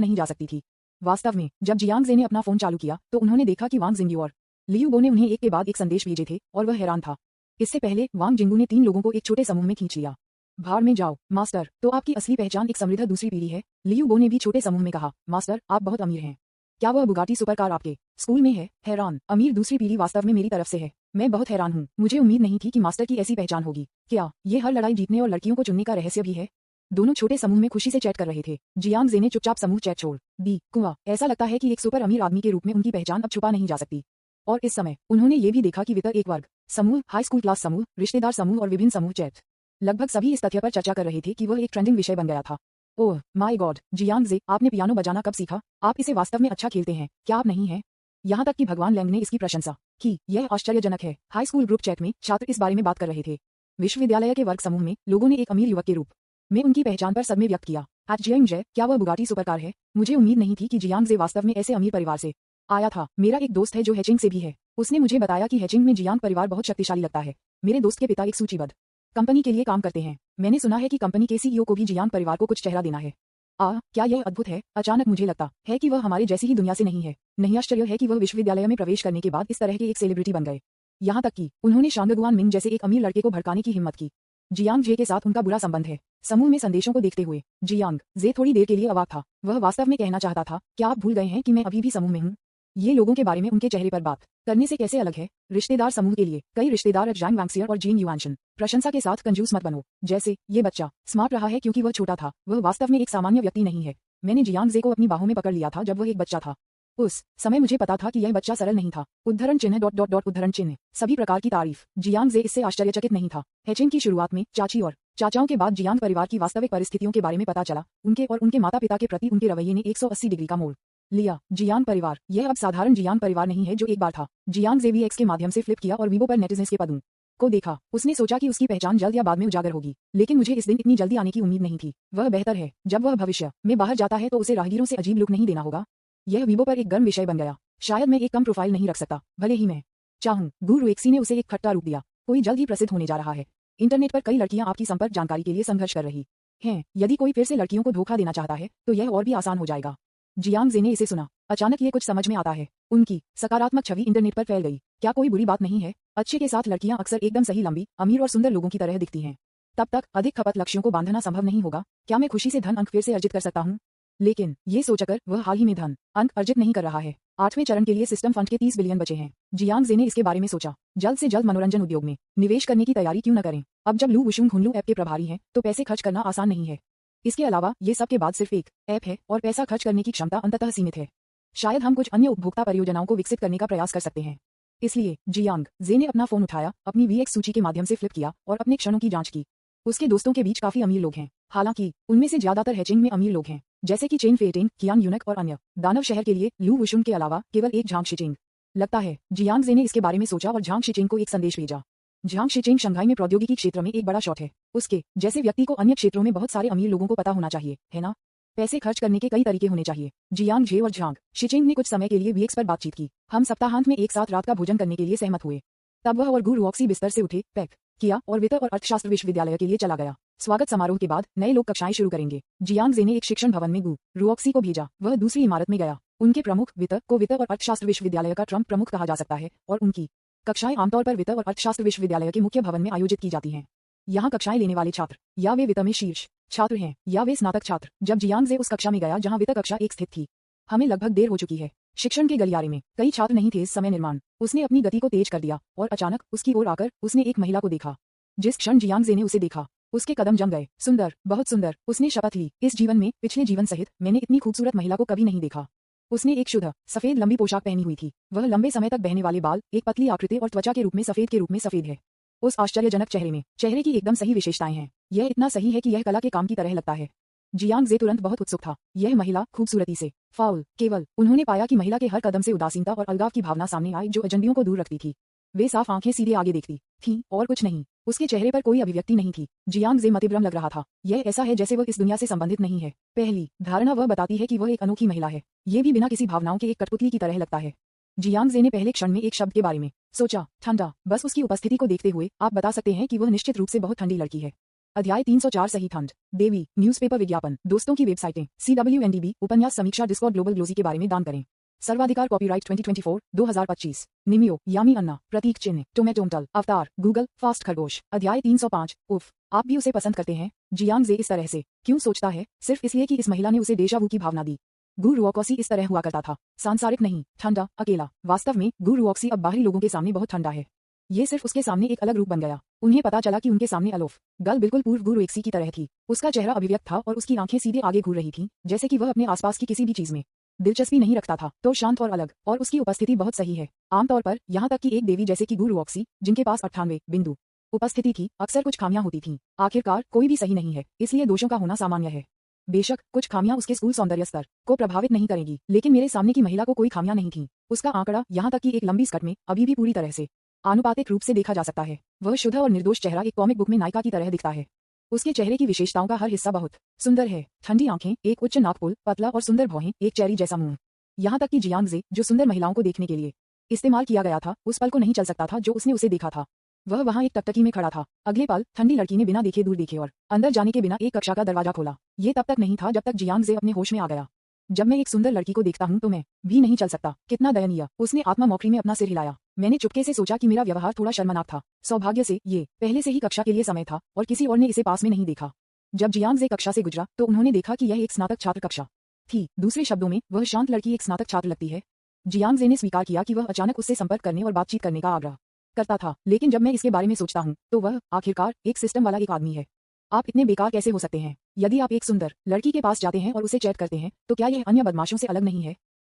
नहीं जा सकती थी। वास्तव में जब जियांग जे ने अपना फोन चालू किया तो उन्होंने देखा कि वांग जिंगू और लियू बो ने उन्हें एक के बाद एक संदेश भेजे थे और वह हैरान था। इससे पहले वांग जिंगू ने 3 लोगों को एक छोटे समूह में खींच लिया। भाड़ में जाओ मास्टर, तो आपकी असली पहचान एक समृद्ध दूसरी पीढ़ी है। लियू बो ने भी छोटे समूह में कहा, मास्टर आप बहुत अमीर हैं। क्या वह बुगाटी सुपरकार आपके स्कूल में है? हैरान, अमीर दूसरी पीढ़ी वास्तव में मेरी तरफ से है। मैं बहुत हैरान हूँ। मुझे उम्मीद नहीं थी कि मास्टर की ऐसी पहचान होगी। क्या ये हर लड़ाई जीतने और लड़कियों को चुनने का रहस्य भी है? दोनों छोटे समूह में खुशी से चैट कर रहे थे। जियांग जे ने चुपचाप समूह चैट छोड़ दी। कुआ, ऐसा लगता है कि एक सुपर अमीर आदमी के रूप में उनकी पहचान अब छुपा नहीं जा सकती। और इस समय उन्होंने ये भी देखा कि वितर एक वर्ग समूह, हाई स्कूल क्लास समूह, रिश्तेदार समूह और विभिन्न समूह चैट, लगभग सभी इस तथ्य पर चर्चा कर रहे थे कि वह एक ट्रेंडिंग विषय बन गया था। ओह माय गॉड, जियांग जे, आपने पियानो बजाना कब सीखा? आप इसे वास्तव में अच्छा खेलते हैं, क्या आप नहीं हैं? यहाँ तक कि भगवान लैंग ने इसकी प्रशंसा की। यह आश्चर्यजनक है। हाई स्कूल ग्रुप चैट में छात्र इस बारे में बात कर रहे थे। विश्वविद्यालय के वर्ग समूह में लोगों ने एक अमीर युवक के रूप में उनकी पहचान पर सदमे व्यक्त किया। जियांग जे, क्या वह बुगाटी सुपरकार है? मुझे उम्मीद नहीं थी कि जियांग जे वास्तव में ऐसे अमीर परिवार से आया था। मेरा एक दोस्त है जो हेचिंग से भी है। उसने मुझे बताया कि हेचिंग में जियांग परिवार बहुत शक्तिशाली लगता है। मेरे दोस्त के पिता एक सूचीबद्ध कंपनी के लिए काम करते हैं। मैंने सुना है कि कंपनी के CEO को भी जियांग परिवार को कुछ चेहरा देना है। क्या यह अद्भुत है? अचानक मुझे लगता है कि वह हमारे जैसी ही दुनिया से नहीं है। नहीं आश्चर्य है कि वह विश्वविद्यालय में प्रवेश करने के बाद इस तरह के एक सेलिब्रिटी बन गए। यहाँ तक कि उन्होंने शांगगुआन मिंग जैसे एक अमीर लड़के को भड़काने की हिम्मत की। जियांग जे के साथ उनका बुरा संबंध है। समूह में संदेशों को देखते हुए जियांग जे थोड़ी देर के लिए अवाक था। वह वास्तव में कहना चाहता था, क्या आप भूल गए हैं कि मैं अभी भी समूह में हूँ? ये लोगों के बारे में उनके चेहरे पर बात करने से कैसे अलग है? रिश्तेदार समूह के लिए कई रिश्तेदार जैंग वैंगसियर और जीन युआनशन। प्रशंसा के साथ कंजूस मत बनो। जैसे ये बच्चा स्मार्ट रहा है क्योंकि वह छोटा था। वह वास्तव में एक सामान्य व्यक्ति नहीं है। मैंने जियांग जे को अपनी बाहों में पकड़ लिया था जब वह एक बच्चा था। उस समय मुझे पता था कि यह बच्चा सरल नहीं था। उद्धरण चिन्ह डॉट डॉट डॉट उद्धरण चिन्ह सभी प्रकार की तारीफ। जियांग जे इससे आश्चर्यचकित नहीं था। हेचिंग की शुरुआत में चाची और चाचाओं के बाद जियांग परिवार की वास्तविक परिस्थितियों के बारे में पता चला। उनके और उनके माता पिता के प्रति उनके रवैये ने 180 डिग्री का मोड़ लिया। जियांग परिवार यह अब साधारण जियांग परिवार नहीं है जो एक बार था। जियांग जे वीएक्स के माध्यम से फ्लिप किया और वीबो पर नेटिजन्स के पदों को देखा। उसने सोचा कि उसकी पहचान जल्द या बाद में उजागर होगी, लेकिन मुझे इस दिन इतनी जल्दी आने की उम्मीद नहीं थी। वह बेहतर है जब वह भविष्य में बाहर जाता है तो उसे राहगीरों से अजीब लुक नहीं देना होगा। यह वीबो पर एक गर्म विषय बन गया। शायद मैं एक कम प्रोफाइल नहीं रख सकता, भले ही मैं चाहूं। गु रुएक्सी ने उसे एक खट्टा रूप दिया। कोई जल्द ही प्रसिद्ध होने जा रहा है। इंटरनेट पर कई लड़कियां आपकी संपर्क जानकारी के लिए संघर्ष कर रही हैं। यदि कोई फिर से लड़कियों को धोखा देना चाहता है तो यह और भी आसान हो जाएगा। जियांग जे ने इसे सुना। अचानक ये कुछ समझ में आता है। उनकी सकारात्मक छवि इंटरनेट पर फैल गई। क्या कोई बुरी बात नहीं है? अच्छे के साथ लड़कियां अक्सर एकदम सही लंबी, अमीर और सुंदर लोगों की तरह दिखती हैं। तब तक अधिक खपत लक्ष्यों को बांधना संभव नहीं होगा। क्या मैं खुशी से धन अंक फिर से अर्जित कर सकता हूँ? लेकिन ये सोचकर वह हाल ही में धन अंक अर्जित नहीं कर रहा है। 8वें चरण के लिए सिस्टम फंड के 30 बिलियन बचे हैं। जियांग जे ने इसके बारे में सोचा। जल्द से जल्द मनोरंजन उद्योग में निवेश करने की तैयारी क्यों न करें? अब जब लू वुशुंग हुनलू ऐप के प्रभारी हैं तो पैसे खर्च करना आसान नहीं है। इसके अलावा ये सब के बाद सिर्फ एक ऐप है और पैसा खर्च करने की क्षमता अंततः सीमित है। शायद हम कुछ अन्य उपभोक्ता परियोजनाओं को विकसित करने का प्रयास कर सकते हैं। इसलिए जियांग जे ने अपना फोन उठाया, अपनी वीएक्स सूची के माध्यम से फ्लिप किया और अपने क्षणों की जांच की। उसके दोस्तों के बीच काफी अमीर लोग हैं। हालांकि उनमें से ज्यादातर हेचिंग में अमीर लोग हैं, जैसे कि चेन फेटिंग, कियान यूनक और अन्य। दानव शहर के लिए लू वुशुंग के अलावा केवल एक झांग शिचिंग लगता है। जियांग जे ने इसके बारे में सोचा और झांग शिचिंग को एक संदेश भेजा। झांग शिचिंग शंघाई में प्रौद्योगिकी क्षेत्र में एक बड़ा शॉट है। उसके जैसे व्यक्ति को अन्य क्षेत्रों में बहुत सारे अमीर लोगों को पता होना चाहिए, है ना? पैसे खर्च करने के कई तरीके होने चाहिए। जियांग जे और झांग शिचिंग ने कुछ समय के लिए वीएक्स पर बातचीत की। हम सप्ताहांत में एक साथ रात का भोजन करने के लिए सहमत हुए। तब वह और गु रुओक्सी बिस्तर से उठे, पैक किया और वित्त और अर्थशास्त्र विश्वविद्यालय के लिए चला गया। स्वागत समारोह के बाद नए लोग कक्षाएं शुरू करेंगे। जियांग जे ने एक शिक्षण भवन में गु रुओक्सी को भेजा। वह दूसरी इमारत में गया। उनके प्रमुख वित्त को वित्त और अर्थशास्त्र विश्वविद्यालय का ट्रम्प प्रमुख कहा जा सकता है और उनकी कक्षाएं आमतौर पर वित्त और अर्थशास्त्र विश्वविद्यालय के मुख्य भवन में आयोजित की जाती हैं। यहाँ कक्षाएं लेने वाले छात्र या वे वित्त में शीर्ष छात्र हैं या वे स्नातक छात्र। जब जियांग जे उस कक्षा में गया जहाँ वित्त कक्षा एक स्थित थी, हमें लगभग देर हो चुकी है। शिक्षण के गलियारे में कई छात्र नहीं थे इस समय। निर्माण उसने अपनी गति को तेज कर दिया और अचानक उसकी ओर आकर उसने एक महिला को देखा। जिस क्षण जियांग जे ने उसे देखा उसके कदम जम गए। सुंदर, बहुत सुंदर। उसने शपथ ली, इस जीवन में, पिछले जीवन सहित, मैंने इतनी खूबसूरत महिला को कभी नहीं देखा। उसने एक शुद्ध सफेद लंबी पोशाक पहनी हुई थी। वह लंबे समय तक बहने वाले बाल, एक पतली आकृति और त्वचा के रूप में सफेद है। उस आश्चर्यजनक चेहरे में चेहरे की एकदम सही विशेषताएं हैं। यह इतना सही है कि यह कला के काम की तरह लगता है। जियांग जे तुरंत बहुत उत्सुक था। यह महिला खूबसूरती से फाउल केवल उन्होंने पाया कि महिला के हर कदम से उदासीनता और अलगाव की भावना सामने आई जो अजनबियों को दूर रखती थी। वे साफ आंखें सीधे आगे देखती थीं और कुछ नहीं। उसके चेहरे पर कोई अभिव्यक्ति नहीं थी। जियांग जे मतिभ्रम लग रहा था। यह ऐसा है जैसे वह इस दुनिया से संबंधित नहीं है। पहली धारणा वह बताती है कि वह एक अनोखी महिला है। ये भी बिना किसी भावनाओं के एक कठपुतली की तरह लगता है। जियांग जे ने पहले क्षण में एक शब्द के बारे में सोचा, ठंडा। बस उसकी उपस्थिति को देखते हुए आप बता सकते हैं कि वह निश्चित रूप से बहुत ठंडी लड़की है। अध्याय 304 सही ठंड। देवी, न्यूज़पेपर विज्ञापन, दोस्तों की वेबसाइटें, CWNDB, उपन्यास समीक्षा, डिस्कॉर्ड, ग्लोबल ग्लोजी के बारे में दान करें। सर्वाधिकार कॉपीराइट 2024, 2025। निमियो, यामी अन्ना, प्रतीक चिन्ह, टोमेटोमटल, अवतार, गूगल, फास्ट खरगोश। अध्याय 305। उफ, आप भी उसे पसंद करते हैं? जियांग जे इस तरह से क्यों सोचता है? सिर्फ इसलिए कि इस महिला ने उसे डेजा वू की भावना दी। गु रुओक्सी इस तरह हुआ करता था, सांसारिक नहीं, ठंडा, अकेला। वास्तव में गु रुओक्सी अब बाहरी लोगों के सामने बहुत ठंडा है। ये सिर्फ उसके सामने एक अलग रूप बन गया। उन्हें पता चला कि उनके सामने अलोफ गल बिल्कुल पूर्व गु रुएक्सी की तरह थी। उसका चेहरा अभिव्यक्त था और उसकी आंखें सीधे आगे घूर रही थीं, जैसे कि वह अपने आसपास की किसी भी चीज में दिलचस्पी नहीं रखता था। तो शांत और अलग, और उसकी उपस्थिति बहुत सही है। आमतौर पर यहाँ तक कि एक देवी जैसे कि गु रुओक्सी, जिनके पास 98 बिंदु उपस्थिति थी, अक्सर कुछ खामियां होती थीं। आखिरकार कोई भी सही नहीं है, इसलिए दोषों का होना सामान्य है। बेशक कुछ खामियां उसके स्थूल सौंदर्य स्तर को प्रभावित नहीं करेगी, लेकिन मेरे सामने की महिला को कोई खामियां नहीं थीं। उसका आंकड़ा, यहाँ तक कि एक लंबी स्कर्ट में, अभी भी पूरी तरह से आनुपातिक रूप से देखा जा सकता है। वह शुद्ध और निर्दोष चेहरा एक कॉमिक बुक में नायिका की तरह दिखता है। उसके चेहरे की विशेषताओं का हर हिस्सा बहुत सुंदर है। ठंडी आंखें, एक उच्च नाकपुल, पतला और सुंदर भौहें, एक चेरी जैसा मुंह। यहाँ तक कि जियांग जे, जो सुंदर महिलाओं को देखने के लिए इस्तेमाल किया गया था, उस पल को नहीं चल सकता था जो उसने उसे देखा था। वह वहाँ एक टकटकी में खड़ा था। अगले पल ठंडी लड़की ने बिना देखे दूर देखे और अंदर जाने के बिना एक कक्षा का दरवाजा खोला। ये तब तक नहीं था जब तक जियांग जे अपने होश में आ गया। जब मैं एक सुंदर लड़की को देखता हूँ तो मैं भी नहीं चल सकता। कितना दयनीय। उसने आत्मा मौखरी में अपना सिर हिलाया। मैंने चुपके से सोचा कि मेरा व्यवहार थोड़ा शर्मनाक था। सौभाग्य से ये पहले से ही कक्षा के लिए समय था और किसी और ने इसे पास में नहीं देखा। जब जियांग जे कक्षा से गुजरा तो उन्होंने देखा कि यह एक स्नातक छात्र कक्षा थी। दूसरे शब्दों में वह शांत लड़की एक स्नातक छात्र लगती है। जियांग जे ने स्वीकार किया कि वह अचानक उससे संपर्क करने और बातचीत करने का आग्रह करता था, लेकिन जब मैं इसके बारे में सोचता हूँ तो वह आखिरकार एक सिस्टम वाला एक आदमी है। आप इतने बेकार कैसे हो सकते हैं? यदि आप एक सुंदर लड़की के पास जाते हैं और उसे चैट करते हैं तो क्या यह अन्य बदमाशों से अलग नहीं है?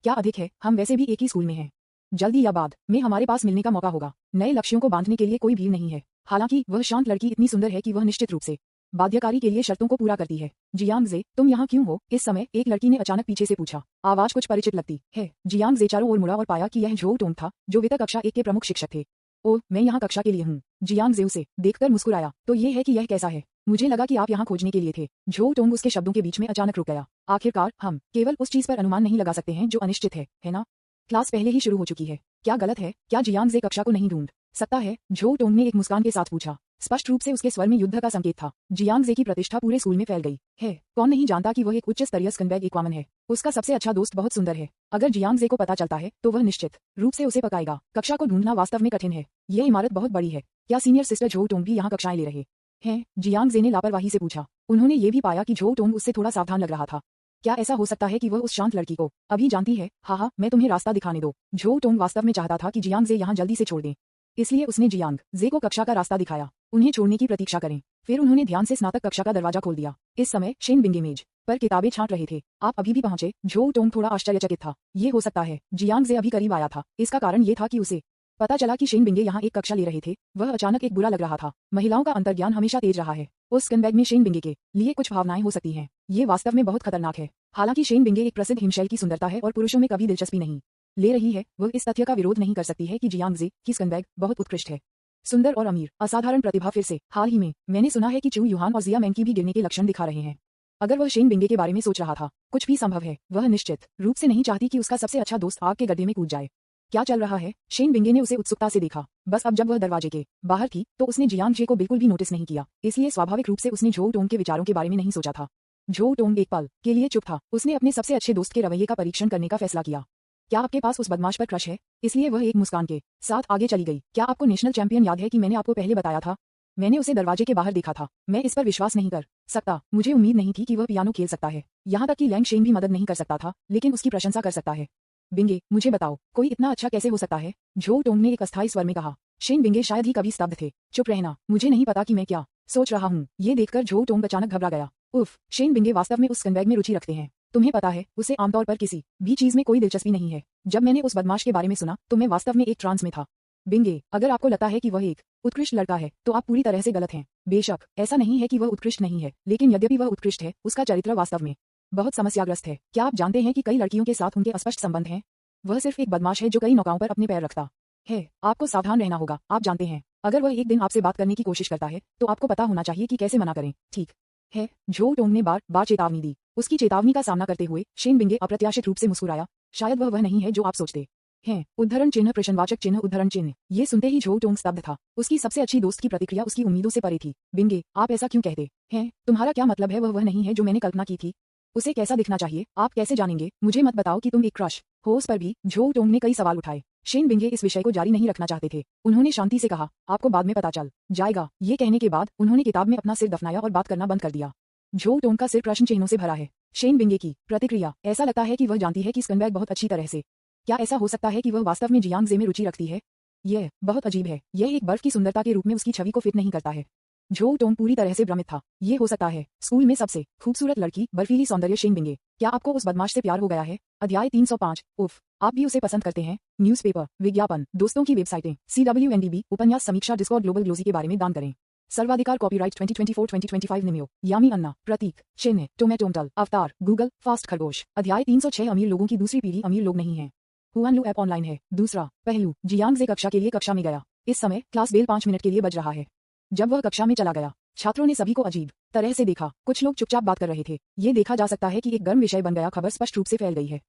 क्या अधिक है, हम वैसे भी एक ही स्कूल में हैं। जल्दी या बाद में हमारे पास मिलने का मौका होगा। नए लक्ष्यों को बांधने के लिए कोई भीड़ नहीं है। हालांकि वह शांत लड़की इतनी सुंदर है कि वह निश्चित रूप से बाध्यकारी के लिए शर्तों को पूरा करती है। जियांग जे, तुम यहाँ क्यों हो? इस समय एक लड़की ने अचानक पीछे से पूछा। आवाज कुछ परिचित लगती है। जियांग जे चारों ओर मुड़ा और पाया कि यह झो टोंग था, जो वित्त कक्षा 1 के प्रमुख शिक्षक थे। ओह, मैं यहाँ कक्षा के लिए हूँ। जियांग जे उसे देखकर मुस्कुराया। तो ये है कि यह कैसा है? मुझे लगा कि आप यहाँ खोजने के लिए थे। झो टोंग उसके शब्दों के बीच में अचानक रुक गया। आखिरकार हम केवल उस चीज पर अनुमान नहीं लगा सकते हैं जो अनिश्चित है ना? क्लास पहले ही शुरू हो चुकी है। क्या गलत है? क्या जियांग जे कक्षा को नहीं ढूंढ सकता है? झो टोंग ने एक मुस्कान के साथ पूछा। स्पष्ट रूप से उसके स्वर में युद्ध का संकेत था। जियांग जे की प्रतिष्ठा पूरे स्कूल में फैल गई है। कौन नहीं जानता कि वह एक उच्च स्तरीय स्कंबैग एकवामन है। उसका सबसे अच्छा दोस्त बहुत सुंदर है। अगर जियांग जे को पता चलता है तो वह निश्चित रूप से उसे पकाएगा। कक्षा को ढूंढना वास्तव में कठिन है। यह इमारत बहुत बड़ी है। क्या सीनियर सिस्टर झो टोंग भी यहाँ कक्षाएं ले रहे हैं? जियांग जे ने लापरवाही से पूछा। उन्होंने ये भी पाया कि झो टोंग उससे थोड़ा सावधान लग रहा था। क्या ऐसा हो सकता है कि वह उस शांत लड़की को अभी जानती है? हाँ, मैं तुम्हें रास्ता दिखाने दो। झो टोंग वास्तव में चाहता था कि जियांग जे यहाँ जल्दी से छोड़ दें, इसलिए उसने जियांग जे को कक्षा का रास्ता दिखाया। उन्हें छोड़ने की प्रतीक्षा करें। फिर उन्होंने ध्यान से स्नातक कक्षा का दरवाजा खोल दिया। इस समय शेन बिंगे मेज पर किताबें छांट रहे थे। आप अभी भी पहुंचे? झो टोंग थोड़ा आश्चर्यचकित था। ये हो सकता है। जियांग जे अभी करीब आया था। इसका कारण ये था कि उसे पता चला कि शेन बिंगे यहाँ एक कक्षा ले रहे थे। वह अचानक एक बुरा लग रहा था। महिलाओं का अंतर्ज्ञान हमेशा तेज रहा है। उस स्कंबैग में शेन बिंगे के लिए कुछ भावनाएं हो सकती हैं। ये वास्तव में बहुत खतरनाक है। हालांकि शेन बिंगे एक प्रसिद्ध हिमशैल की सुंदरता है और पुरुषों में कभी दिलचस्पी नहीं ले रही है। वह इस तथ्य का विरोध नहीं कर सकती है कि जियांग जे की स्कंबैग बहुत उत्कृष्ट है, सुंदर और अमीर। असाधारण प्रतिभा। फिर से हाल ही में मैंने सुना है कि चू युहान और जिया मैंग की भी गिरने के लक्षण दिखा रहे हैं। अगर वह शेन बिंगे के बारे में सोच रहा था, कुछ भी संभव है। वह निश्चित रूप से नहीं चाहती कि उसका सबसे अच्छा दोस्त आग के गड्ढे में कूद जाए। क्या चल रहा है? शेन बिंगे ने उसे उत्सुकता से देखा। बस अब जब वह दरवाजे के बाहर थी तो उसने जियांग जे को बिल्कुल भी नोटिस नहीं किया, इसलिए स्वाभाविक रूप से उसने झो टोंग के विचारों के बारे में नहीं सोचा था। झो टोंग एक पल के लिए चुप था। उसने अपने सबसे अच्छे दोस्त के रवैये का परीक्षण करने का फैसला किया। क्या आपके पास उस बदमाश पर क्रश है? इसलिए वह एक मुस्कान के साथ आगे चली गई। क्या आपको नेशनल चैंपियन याद है कि मैंने आपको पहले बताया था? मैंने उसे दरवाजे के बाहर देखा था। मैं इस पर विश्वास नहीं कर सकता। मुझे उम्मीद नहीं थी कि वह पियानो खेल सकता है। यहाँ तक कि लैंग शेन भी मदद नहीं कर सकता था, लेकिन उसकी प्रशंसा कर सकता है। बिंगे, मुझे बताओ, कोई इतना अच्छा कैसे हो सकता है? झो टोंग ने एक अस्थायी स्वर में कहा। शेन बिंगे शायद ही कभी स्तब्ध थे। चुप रहना, मुझे नहीं पता कि मैं क्या सोच रहा हूँ। ये देखकर झो टोंग अचानक घबरा गया। उफ, शेन बिंगे वास्तव में उस स्कंबैग में रुचि रखते हैं। तुम्हें पता है, उसे आमतौर पर किसी भी चीज में कोई दिलचस्पी नहीं है। जब मैंने उस बदमाश के बारे में सुना तो मैं वास्तव में एक ट्रांस में था। बिंगे, अगर आपको लगता है कि वह एक उत्कृष्ट लड़का है तो आप पूरी तरह से गलत हैं। बेशक ऐसा नहीं है कि वह उत्कृष्ट नहीं है, लेकिन यद्यपि वह उत्कृष्ट है, उसका चरित्र वास्तव में बहुत समस्याग्रस्त है। क्या आप जानते हैं कि कई लड़कियों के साथ उनके अस्पष्ट संबंध हैं? वह सिर्फ एक बदमाश है जो कई नौकाओं पर अपने पैर रखता है। आपको सावधान रहना होगा। आप जानते हैं, अगर वह एक दिन आपसे बात करने की कोशिश करता है तो आपको पता होना चाहिए कि कैसे मना करें। ठीक है? झो टोंग ने बार बार चेतावनी दी। उसकी चेतावनी का सामना करते हुए शेन बिंगे अप्रत्याशित रूप से मुस्कुराया। शायद वह नहीं है जो आप सोचते हैं। उद्धरण चिन्ह, प्रश्नवाचक चिन्ह, उद्धरण चिन्ह। ये सुनते ही झो टोंग स्तब्ध था। उसकी सबसे अच्छी दोस्त की प्रतिक्रिया उसकी उम्मीदों से परे थी। बिंगे, आप ऐसा क्यों कहते हैं? तुम्हारा क्या मतलब है? वह नहीं है जो मैंने कल्पना की थी। उसे कैसा दिखना चाहिए? आप कैसे जानेंगे? मुझे मत बताओ कि तुम एक क्रश हो उस पर भी। झो टोंग ने कई सवाल उठाए। शेन बिंगे इस विषय को जारी नहीं रखना चाहते थे। उन्होंने शांति से कहा, आपको बाद में पता चल जाएगा। ये कहने के बाद उन्होंने किताब में अपना सिर दफनाया और बात करना बंद कर दिया। झो टोंग का सिर प्रश्न चिन्हों से भरा है। शेन बिंगे की प्रतिक्रिया, ऐसा लगता है कि वह जानती है कि स्कंबैग बहुत अच्छी तरह से। क्या ऐसा हो सकता है कि वह वास्तव में जियांग जे में रुचि रखती है? यह बहुत अजीब है। यह एक बर्फ की सुंदरता के रूप में उसकी छवि को फिट नहीं करता है। झो टोंग पूरी तरह से भ्रमित था। ये हो सकता है स्कूल में सबसे खूबसूरत लड़की, बर्फीली सौंदर्य शेन बिंगे। क्या आपको उस बदमाश से प्यार हो गया है? अध्याय 305। उफ, आप भी उसे पसंद करते हैं? न्यूज़पेपर, विज्ञापन, दोस्तों की वेबसाइटें, CWNDB, उपन्यास समीक्षा, डिस्कॉर्ड, ग्लोबल ग्लोजी के बारे में दान करें। सर्वाधिकार कॉपीराइट 2024-2025 निम्यो, यामी अन्ना, प्रतीक, चिन्ह, टोमेटोमटल, अवतार, गूगल, फास्ट खरगोश। अध्याय 306। अमीर लोगों की दूसरी पीढ़ी अमीर लोग नहीं है। हुआनलू ऐप ऑनलाइन है। दूसरा पहलू, जियांग जे कक्षा के लिए कक्षा में गया। इस समय क्लास बेल 5 मिनट के लिए बज रहा है। जब वह कक्षा में चला गया, छात्रों ने सभी को अजीब तरह से देखा। कुछ लोग चुपचाप बात कर रहे थे। ये देखा जा सकता है कि एक गर्म विषय बन गया। खबर स्पष्ट रूप से फैल गई है।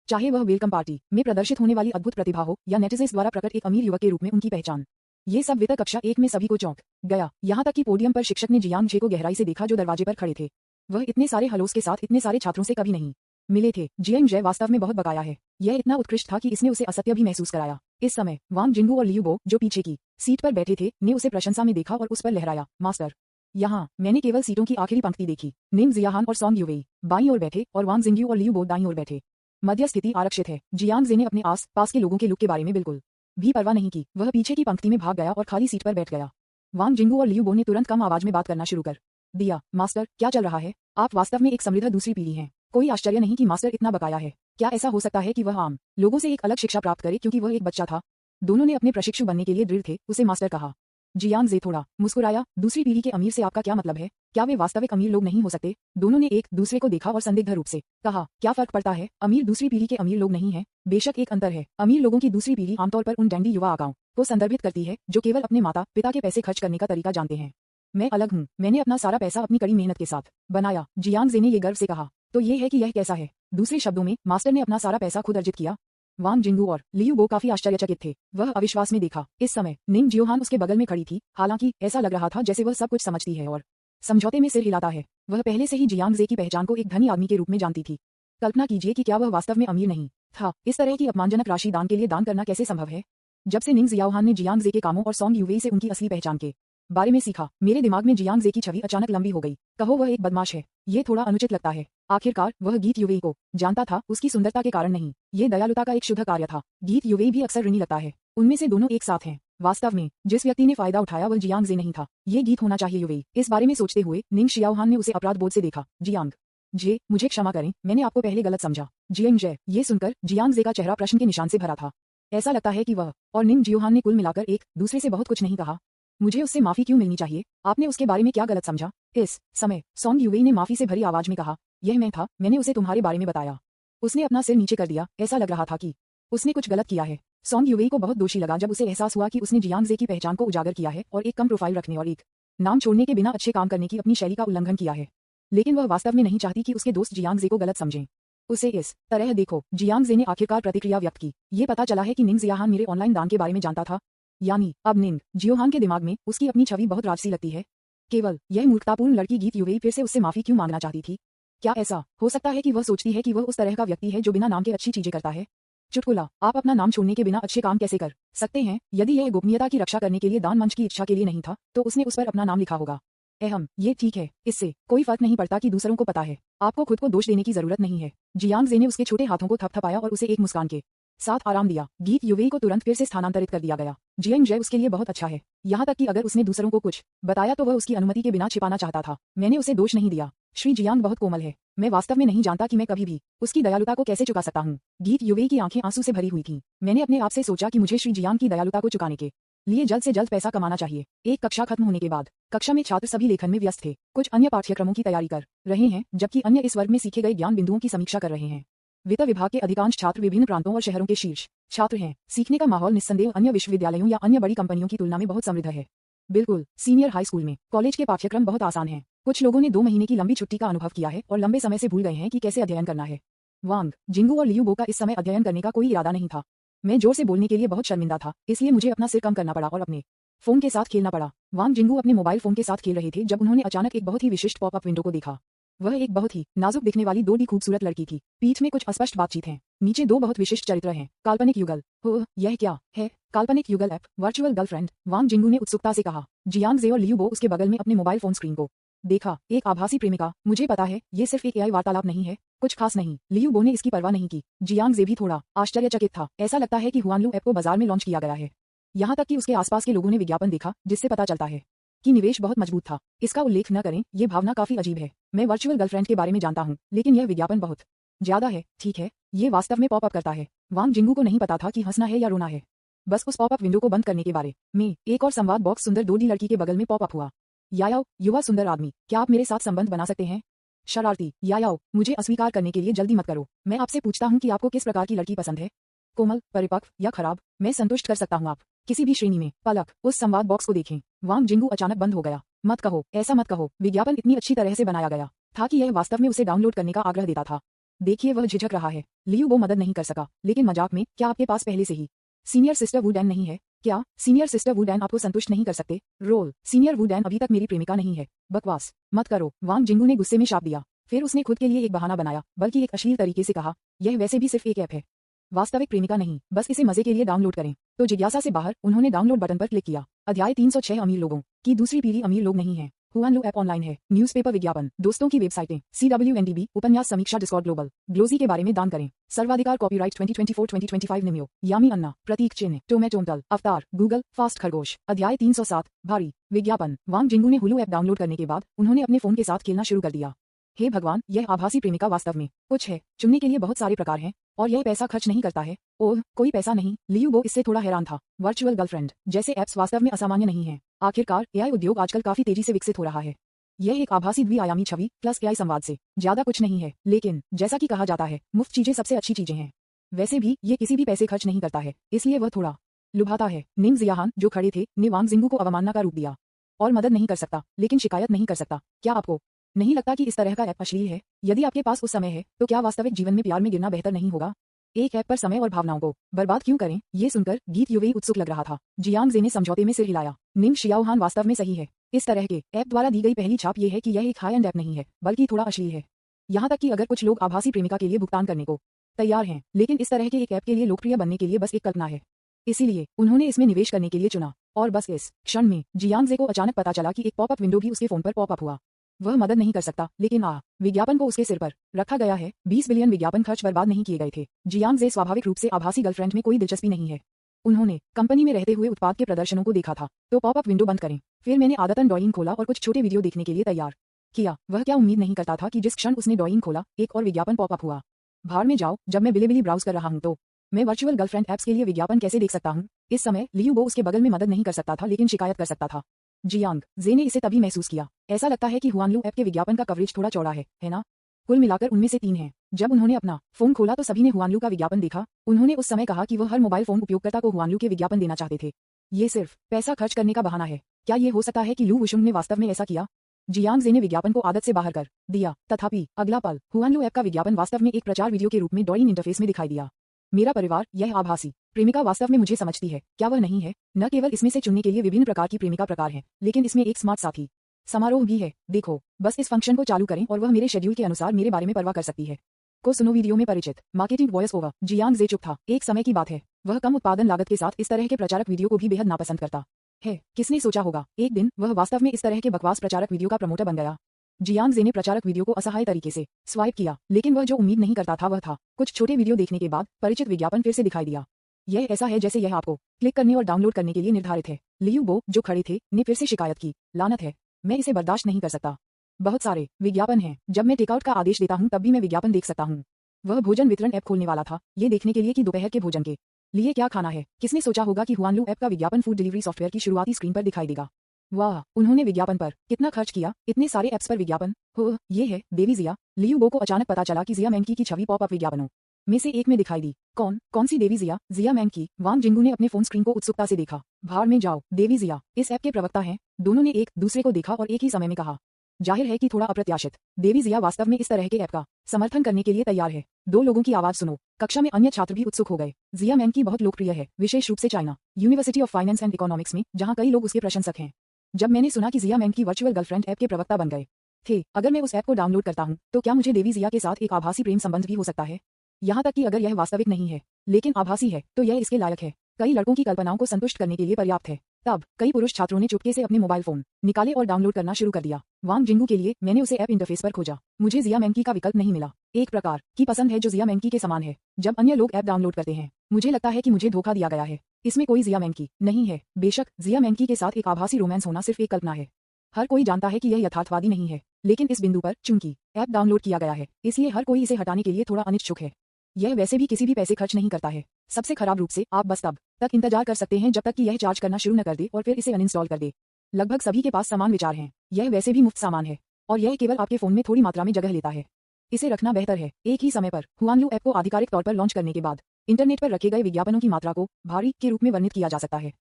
चाहे वह वेलकम पार्टी में प्रदर्शित होने वाली अद्भुत प्रतिभा हो या नेटिजन्स द्वारा प्रकट एक अमीर युवक के रूप में उनकी पहचान, ये सब वित्त कक्षा 1 में सभी को चौंक गया। यहाँ तक कि पोडियम पर शिक्षक ने जियांग जे को गहराई से देखा जो दरवाजे पर खड़े थे। वह इतने सारे हलोस के साथ इतने सारे छात्रों से कभी नहीं मिले थे। जियांग जय वास्तव में बहुत बकाया है। यह इतना उत्कृष्ट था कि इसने उसे असत्य भी महसूस कराया। इस समय वांग जिंगू और लियू बो, जो पीछे की सीट पर बैठे थे, ने उसे प्रशंसा में देखा और उस पर लहराया, मास्टर। यहाँ मैंने केवल सीटों की आखिरी पंक्ति देखी। निंग जियाहान और सॉन्ग यूवेई बाईं ओर बैठे और वांग जिंगू और लियू बो दाईं ओर बैठे। मध्य स्थिति आरक्षित है। जियांग जे ने अपने आस पास के लोगों के लुक के बारे में बिल्कुल भी परवाह नहीं की। वह पीछे की पंक्ति में भाग गया और खाली सीट पर बैठ गया। वांग जिंगू और लियू बो ने तुरंत कम आवाज में बात करना शुरू कर दिया। मास्टर, क्या चल रहा है? आप वास्तव में एक समृद्ध दूसरी पीढ़ी हैं। कोई आश्चर्य नहीं कि मास्टर इतना बकाया है। क्या ऐसा हो सकता है कि वह आम लोगों से एक अलग शिक्षा प्राप्त करे क्योंकि वह एक बच्चा था? दोनों ने अपने प्रशिक्षु बनने के लिए दृढ़ थे, उसे मास्टर कहा। जियांग जे थोड़ा मुस्कुराया। दूसरी पीढ़ी के अमीर से आपका क्या मतलब है? क्या वे वास्तविक अमीर लोग नहीं हो सकते? दोनों ने एक दूसरे को देखा और संदिग्ध रूप से कहा, क्या फर्क पड़ता है? अमीर दूसरी पीढ़ी के अमीर लोग नहीं हैं। बेशक एक अंतर है। अमीर लोगों की दूसरी पीढ़ी आमतौर पर उन डैंडी युवा आकाओं को संदर्भित करती है जो केवल अपने माता पिता के पैसे खर्च करने का तरीका जानते हैं। मैं अलग हूँ। मैंने अपना सारा पैसा अपनी कड़ी मेहनत के साथ बनाया। जियांग जे ने ये गर्व से कहा। तो ये है कि यह कैसा है? दूसरे शब्दों में, मास्टर ने अपना सारा पैसा खुद अर्जित किया। वांग जिंगू और लियू बो काफी आश्चर्यचकित थे। वह अविश्वास में देखा। इस समय निंग जियोहान उसके बगल में खड़ी थी। हालांकि ऐसा लग रहा था जैसे वह सब कुछ समझती है और समझौते में सिर हिलाता है। वह पहले से ही जियांग जे की पहचान को एक धनी आदमी के रूप में जानती थी। कल्पना कीजिए कि क्या वह वास्तव में अमीर नहीं था। इस तरह की अपमानजनक राशि दान के लिए दान करना कैसे संभव है? जब से निंग जियाओहान ने जियांग जे के कामों और सॉन्ग यूवेई से उनकी असली पहचान के बारे में सीखा, मेरे दिमाग में जियांग जे की छवि अचानक लंबी हो गई। कहो वह एक बदमाश है, ये थोड़ा अनुचित लगता है। आखिरकार वह गीत युवेई को जानता था, उसकी सुंदरता के कारण नहीं। ये दयालुता का एक शुद्ध कार्य था। गीत युवेई भी अक्सर ऋणी लगता है। उनमें से दोनों एक साथ हैं। वास्तव में जिस व्यक्ति ने फायदा उठाया वह जियांग जे नहीं था। ये गीत होना चाहिए युवेई। इस बारे में सोचते हुए निंग शियाओहान ने उसे अपराध बोध से देखा। जियांग जे, मुझे क्षमा करें, मैंने आपको पहले गलत समझा। जियांग जे, ये सुनकर जियांग जे का चेहरा प्रश्न के निशान से भरा था। ऐसा लगता है कि वह और निंग जियोहान ने कुल मिलाकर एक दूसरे से बहुत कुछ नहीं कहा। मुझे उससे माफी क्यों मिलनी चाहिए? आपने उसके बारे में क्या गलत समझा? इस समय सॉन्ग यूवेई ने माफी से भरी आवाज में कहा, यह मैं था, मैंने उसे तुम्हारे बारे में बताया। उसने अपना सिर नीचे कर दिया। ऐसा लग रहा था कि उसने कुछ गलत किया है। सॉन्ग यूवेई को बहुत दोषी लगा जब उसे एहसास हुआ कि उसने जियांग जे की पहचान को उजागर किया है और एक कम प्रोफाइल रखने और एक नाम छोड़ने के बिना अच्छे काम करने की अपनी शैली का उल्लंघन किया है। लेकिन वह वास्तव में नहीं चाहती कि उसके दोस्त जियांग जे को गलत समझें। उसे इस तरह देखो। जियांग जे ने आखिरकार प्रतिक्रिया व्यक्त की। ये पता चला है कि निंग जियाहान मेरे ऑनलाइन दान के बारे में जानता था। यानी अब निंग जियोहान के दिमाग में उसकी अपनी छवि बहुत राजसी लगती है। केवल यह मूर्खतापूर्ण लड़की गीत युवेई फिर से उससे माफी क्यों मांगना चाहती थी? क्या ऐसा हो सकता है कि वह सोचती है कि वह उस तरह का व्यक्ति है जो बिना नाम के अच्छी चीजें करता है? चुटकुला, आप अपना नाम छोड़ने के बिना अच्छे काम कैसे कर सकते हैं? यदि यह गोपनीयता की रक्षा करने के लिए दान मंच की इच्छा के लिए नहीं था तो उसने उस पर अपना नाम लिखा होगा। अहम, ये ठीक है। इससे कोई फर्क नहीं पड़ता कि दूसरों को पता है। आपको खुद को दोष देने की जरूरत नहीं है। जियांग जे ने उसके छोटे हाथों को थपथपाया और उसे एक मुस्कान के साथ आराम दिया। गीत युवेई को तुरंत फिर से स्थानांतरित कर दिया गया। जियांग जे उसके लिए बहुत अच्छा है। यहाँ तक कि अगर उसने दूसरों को कुछ बताया तो वह उसकी अनुमति के बिना छिपाना चाहता था। मैंने उसे दोष नहीं दिया। श्री जियांग बहुत कोमल है। मैं वास्तव में नहीं जानता कि मैं कभी भी उसकी दयालुता को कैसे चुका सकता हूँ। गीत युवेई की आंखें आंसू से भरी हुई थीं। मैंने अपने आप से सोचा कि मुझे श्री जियांग की दयालुता को चुकाने के लिए जल्द से जल्द पैसा कमाना चाहिए। एक कक्षा खत्म होने के बाद कक्षा में छात्र सभी लेखन में व्यस्त थे। कुछ अन्य पाठ्यक्रमों की तैयारी कर रहे हैं जबकि अन्य इस वर्ग में सीखे गए ज्ञान बिंदुओं की समीक्षा कर रहे हैं। वित्त विभाग के अधिकांश छात्र विभिन्न प्रांतों और शहरों के शीर्ष छात्र हैं। सीखने का माहौल निस्संदेह अन्य विश्वविद्यालयों या अन्य बड़ी कंपनियों की तुलना में बहुत समृद्ध है। बिल्कुल सीनियर हाई स्कूल में कॉलेज के पाठ्यक्रम बहुत आसान हैं। कुछ लोगों ने 2 महीने की लंबी छुट्टी का अनुभव किया है और लंबे समय से भूल गए हैं कि कैसे अध्ययन करना है। वांग जिंगू और लियू बो का इस समय अध्ययन करने का कोई इरादा नहीं था। मैं जोर से बोलने के लिए बहुत शर्मिंदा था, इसलिए मुझे अपना सिर कम करना पड़ा और अपने फोन के साथ खेलना पड़ा। वांग जिंगू अपने मोबाइल फोन के साथ खेल रहे थे जब उन्होंने अचानक एक बहुत ही विशिष्ट पॉपअप विंडो को देखा। वह एक बहुत ही नाजुक दिखने वाली 2D खूबसूरत लड़की थी। पीठ में कुछ अस्पष्ट बातचीत है। नीचे 2 बहुत विशिष्ट चरित्र हैं। काल्पनिक युगल। हो, यह क्या है? काल्पनिक युगल ऐप, वर्चुअल गर्लफ्रेंड, वांग जिंगू ने उत्सुकता से कहा। जियांग जे और लियू बो उसके बगल में अपने मोबाइल फोन स्क्रीन को देखा। एक आभासी प्रेमिका, मुझे पता है ये सिर्फ एक एआई वार्तालाप नहीं है, कुछ खास नहीं। लियू बो ने इसकी परवाह नहीं की। जियांग जे भी थोड़ा आश्चर्यचकित था। ऐसा लगता है कि हुआनलू ऐप को बाजार में लॉन्च किया गया है। यहाँ तक कि उसके आसपास के लोगों ने विज्ञापन देखा जिससे पता चलता है कि निवेश बहुत मजबूत था। इसका उल्लेख न करें, ये भावना काफी अजीब है। मैं वर्चुअल गर्लफ्रेंड के बारे में जानता हूँ, लेकिन यह विज्ञापन बहुत ज्यादा है। ठीक है, ये वास्तव में पॉपअप करता है। वांग जिंगू को नहीं पता था कि हंसना है या रोना है। बस उस पॉपअप विंडो को बंद करने के बारे में एक और संवाद बॉक्स सुंदर 2D लड़की के बगल में पॉपअप हुआ। यायाओ, युवा सुंदर आदमी, क्या आप मेरे साथ संबंध बना सकते हैं? शरारती, यायाओ, मुझे अस्वीकार करने के लिए जल्दी मत करो। मैं आपसे पूछता हूँ कि आपको किस प्रकार की लड़की पसंद है? कोमल, परिपक्व या खराब? मैं संतुष्ट कर सकता हूँ आप किसी भी श्रेणी में। पलक उस संवाद बॉक्स को देखें। वांग जिंगू अचानक बंद हो गया। मत कहो, ऐसा मत कहो। विज्ञापन इतनी अच्छी तरह से बनाया गया था कि यह वास्तव में उसे डाउनलोड करने का आग्रह देता था। देखिए, वह झिझक रहा है। लियू वो मदद नहीं कर सका, लेकिन मजाक में, क्या आपके पास पहले से ही सीनियर सिस्टर वुडैन नहीं है? क्या सीनियर सिस्टर वुडैन आपको संतुष्ट नहीं कर सकते? रोल, सीनियर वुडैन अभी तक मेरी प्रेमिका नहीं है। बकवास मत करो, वांग जिंगू ने गुस्से में शाप दिया। फिर उसने खुद के लिए एक बहाना बनाया, बल्कि एक अश्लील तरीके से कहा, यह वैसे भी सिर्फ एक ऐप है, वास्तविक प्रेमिका नहीं, बस इसे मजे के लिए डाउनलोड करें। तो जिज्ञासा से बाहर उन्होंने डाउनलोड बटन पर क्लिक किया। अध्याय 306 अमीर लोगों की दूसरी पीढ़ी अमीर लोग नहीं है। हुआनलू ऐप ऑनलाइन है, न्यूज़पेपर विज्ञापन, दोस्तों की वेबसाइटें, CWNDB, उपन्यास समीक्षा, डिस्कॉर्ड ग्लोबल, ग्लोजी के बारे में दान करें, सर्वाधिकार, कॉपीराइट 2024-2025 निम्यो, यामी अन्ना, प्रतीक चिन्ह, टोमेटोमटल, अवतार, गूगल, फास्ट खरगोश। अध्याय 307 भारी विज्ञापन। वांग जिंगू ने हुलू ऐप डाउनलोड करने के बाद उन्होंने अपने फोन के साथ खेलना शुरू कर दिया। हे भगवान, यह आभासी प्रेमिका वास्तव में कुछ है। चुनने के लिए बहुत सारे प्रकार हैं और यह पैसा खर्च नहीं करता है। ओह, कोई पैसा नहीं। लियू बो इससे थोड़ा हैरान था। वर्चुअल गर्लफ्रेंड जैसे ऐप्स वास्तव में असामान्य नहीं है। आखिरकार एआई उद्योग आजकल काफी तेजी से विकसित हो रहा है। यह एक आभासी द्विआयामी छवि प्लस एआई संवाद से ज्यादा कुछ नहीं है। लेकिन जैसा कि कहा जाता है, मुफ्त चीजें सबसे अच्छी चीजें हैं। वैसे भी ये किसी भी पैसे खर्च नहीं करता है, इसलिए वह थोड़ा लुभाता है। निंग जियाहान जो खड़े थे ने वांग जिंगू को अवमानना का रूप दिया। और मदद नहीं कर सकता, लेकिन शिकायत नहीं कर सकता। क्या आपको नहीं लगता कि इस तरह का ऐप अश्लील है? यदि आपके पास उस समय है, तो क्या वास्तविक जीवन में प्यार में गिरना बेहतर नहीं होगा? एक ऐप पर समय और भावनाओं को बर्बाद क्यों करें? ये सुनकर गीत युवेई उत्सुक लग रहा था। जियांग जे ने समझौते में सिर हिलाया। निंग शियाओहान वास्तव में सही है। इस तरह के ऐप द्वारा दी गई पहली छाप ये है कि यह एक हाई एंड ऐप नहीं है, बल्कि थोड़ा अश्लील है। यहाँ तक कि अगर कुछ लोग आभासी प्रेमिका के लिए भुगतान करने को तैयार हैं, लेकिन इस तरह के एक ऐप के लिए लोकप्रिय बनने के लिए बस एक कल्पना है। इसीलिए उन्होंने इसमें निवेश करने के लिए चुना। और बस इस क्षण में जियांग जे को अचानक पता चला कि एक पॉपअप विंडो भी उसके फोन पर पॉपअप हुआ। वह मदद नहीं कर सकता, लेकिन विज्ञापन को उसके सिर पर रखा गया है। 20 बिलियन विज्ञापन खर्च बर्बाद नहीं किए गए थे। जियांग जे स्वाभाविक रूप से आभासी गर्लफ्रेंड में कोई दिलचस्पी नहीं है। उन्होंने कंपनी में रहते हुए उत्पाद के प्रदर्शनों को देखा था। तो पॉपअप विंडो बंद करें। फिर मैंने आदतन डॉइंग खोला और कुछ छोटे वीडियो देखने के लिए तैयार किया। वह क्या उम्मीद नहीं करता था कि जिस क्षण उसने डॉइंग खोला, एक और विज्ञापन पॉपअप हुआ। भाड़ में जाओ, जब मैं बिलिबिली ब्राउज कर रहा हूं तो मैं वर्चुअल गर्लफ्रेंड ऐप्स के लिए विज्ञापन कैसे देख सकता हूं? इस समय लियू बो उसके बगल में मदद नहीं कर सकता था, लेकिन शिकायत कर सकता था। जियांग जे ने इसे तभी महसूस किया। ऐसा लगता है कि हुआनलू ऐप के विज्ञापन का कवरेज थोड़ा चौड़ा है ना? कुल मिलाकर उनमें से 3 हैं। जब उन्होंने अपना फोन खोला तो सभी ने हुआनलू का विज्ञापन देखा। उन्होंने उस समय कहा कि वह हर मोबाइल फोन उपयोगकर्ता को हुआनलू के विज्ञापन देना चाहते थे। ये सिर्फ पैसा खर्च करने का बहाना है। क्या ये हो सकता है कि लू वुशुंग ने वास्तव में ऐसा किया? जियांग जे ने विज्ञापन को आदत से बाहर कर दिया। तथापि अगला पल हुआनलू ऐप का विज्ञापन वास्तव में एक प्रचार वीडियो के रूप में डॉइन इंटरफेस में दिखाई दिया। मेरा परिवार, यह आभासी प्रेमिका वास्तव में मुझे समझती है। क्या वह नहीं है? न केवल इसमें से चुनने के लिए विभिन्न प्रकार की प्रेमिका प्रकार हैं, लेकिन इसमें एक स्मार्ट साथी समारोह भी है। देखो, बस इस फंक्शन को चालू करें और वह मेरे शेड्यूल के अनुसार मेरे बारे में परवाह कर सकती है। को सुनो वीडियो में परिचित मार्केटिंग वॉइस ओवर। जियांग जे चुप था। एक समय की बात है, वह कम उत्पादन लागत के साथ इस तरह के प्रचारक वीडियो को भी बेहद नापसंद करता है। किसने सोचा होगा एक दिन वह वास्तव में इस तरह के बकवास प्रचारक वीडियो का प्रमोटर बन गया। जियांग जे ने प्रचारक वीडियो को असहाय तरीके से स्वाइप किया, लेकिन वह जो उम्मीद नहीं करता था वह था। कुछ छोटे वीडियो देखने के बाद परिचित विज्ञापन फिर से दिखाई दिया। यह ऐसा है जैसे यह आपको क्लिक करने और डाउनलोड करने के लिए निर्धारित है। लियू बो जो खड़े थे ने फिर से शिकायत की। लानत है, मैं इसे बर्दाश्त नहीं कर सकता। बहुत सारे विज्ञापन हैं। जब मैं टेकआउट का आदेश देता हूं तब भी मैं विज्ञापन देख सकता हूं। वह भोजन वितरण ऐप खोलने वाला था, ये देखने के लिए कि दोपहर के भोजन के लिए क्या खाना है। किसने सोचा होगा कि हुआनलू ऐप का विज्ञापन फूड डिलीवरी सॉफ्टवेयर की शुरुआती स्क्रीन पर दिखाई देगा? वाह, उन्होंने विज्ञापन पर कितना खर्च किया। इतने सारे ऐप्स पर विज्ञापन। हो, ये है देवी जिया। लियू बो को अचानक पता चला कि जिया मैंकी की छवि पॉपअप विज्ञापनों में से एक में दिखाई दी। कौन सी देवी जिया? जिया मैंकी। वांग जिंगू ने अपने फोन स्क्रीन को उत्सुकता से देखा। भाड़ में जाओ, देवी जिया इस ऐप के प्रवक्ता हैं। दोनों ने एक दूसरे को देखा और एक ही समय में कहा। जाहिर है कि थोड़ा अप्रत्याशित। देवी जिया वास्तव में इस तरह के ऐप का समर्थन करने के लिए तैयार है। 2 लोगों की आवाज सुनो। कक्षा में अन्य छात्र भी उत्सुक हो गए। जिया मैंकी बहुत लोकप्रिय है, विशेष रूप से China university of finance and economics में, जहां कई लोग उसके प्रशंसक हैं। जब मैंने सुना कि जिया मैंकी वर्चुअल गर्लफ्रेंड ऐप के प्रवक्ता बन गए थे, अगर मैं उस ऐप को डाउनलोड करता हूं, तो क्या मुझे देवी जिया के साथ एक आभासी प्रेम संबंध भी हो सकता है? यहाँ तक कि अगर यह वास्तविक नहीं है, लेकिन आभासी है, तो यह इसके लायक है। कई लड़कों की कल्पनाओं को संतुष्ट करने के लिए पर्याप्त है। तब कई पुरुष छात्रों ने चुपके से अपने मोबाइल फोन निकाले और डाउनलोड करना शुरू कर दिया। वांग जिंगू के लिए मैंने उसे ऐप इंटरफेस पर खोजा। मुझे जिया मैंकी का विकल्प नहीं मिला। एक प्रकार की पसंद है जो जिया मैंकी के समान है। जब अन्य लोग ऐप डाउनलोड करते हैं, मुझे लगता है कि मुझे धोखा दिया गया है। इसमें कोई जिया मैंकी नहीं है। बेशक जिया मैंकी के साथ एक आभासी रोमांस होना सिर्फ एक कल्पना है। हर कोई जानता है कि यह यथार्थवादी नहीं है, लेकिन इस बिंदु पर चूंकि ऐप डाउनलोड किया गया है, इसलिए हर कोई इसे हटाने के लिए थोड़ा अनिच्छुक है। यह वैसे भी किसी भी पैसे खर्च नहीं करता है। सबसे खराब रूप से आप बस तब तक इंतजार कर सकते हैं जब तक कि यह चार्ज करना शुरू न कर दे और फिर इसे अनइंस्टॉल कर दे। लगभग सभी के पास समान विचार हैं। यह वैसे भी मुफ्त सामान है और यह केवल आपके फोन में थोड़ी मात्रा में जगह लेता है। इसे रखना बेहतर है। एक ही समय पर हुआनलू ऐप को आधिकारिक तौर पर लॉन्च करने के बाद इंटरनेट पर रखे गए विज्ञापनों की मात्रा को भारी के रूप में वर्णित किया जा सकता है।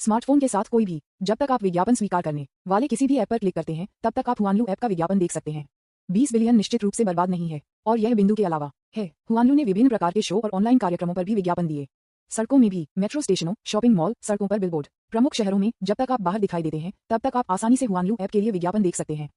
स्मार्टफोन के साथ कोई भी, जब तक आप विज्ञापन स्वीकार करने वाले किसी भी ऐप पर क्लिक करते हैं, तब तक आप हुआनलू ऐप का विज्ञापन देख सकते हैं। 20 बिलियन निश्चित रूप से बर्बाद नहीं है, और यह बिंदु के अलावा है। हुआनलू ने विभिन्न प्रकार के शो और ऑनलाइन कार्यक्रमों पर भी विज्ञापन दिए। सड़कों में भी, मेट्रो स्टेशनों, शॉपिंग मॉल, सड़कों पर बिलबोर्ड, प्रमुख शहरों में जब तक आप बाहर दिखाई देते हैं, तब तक आप आसानी से हुआनलू ऐप के लिए विज्ञापन देख सकते हैं।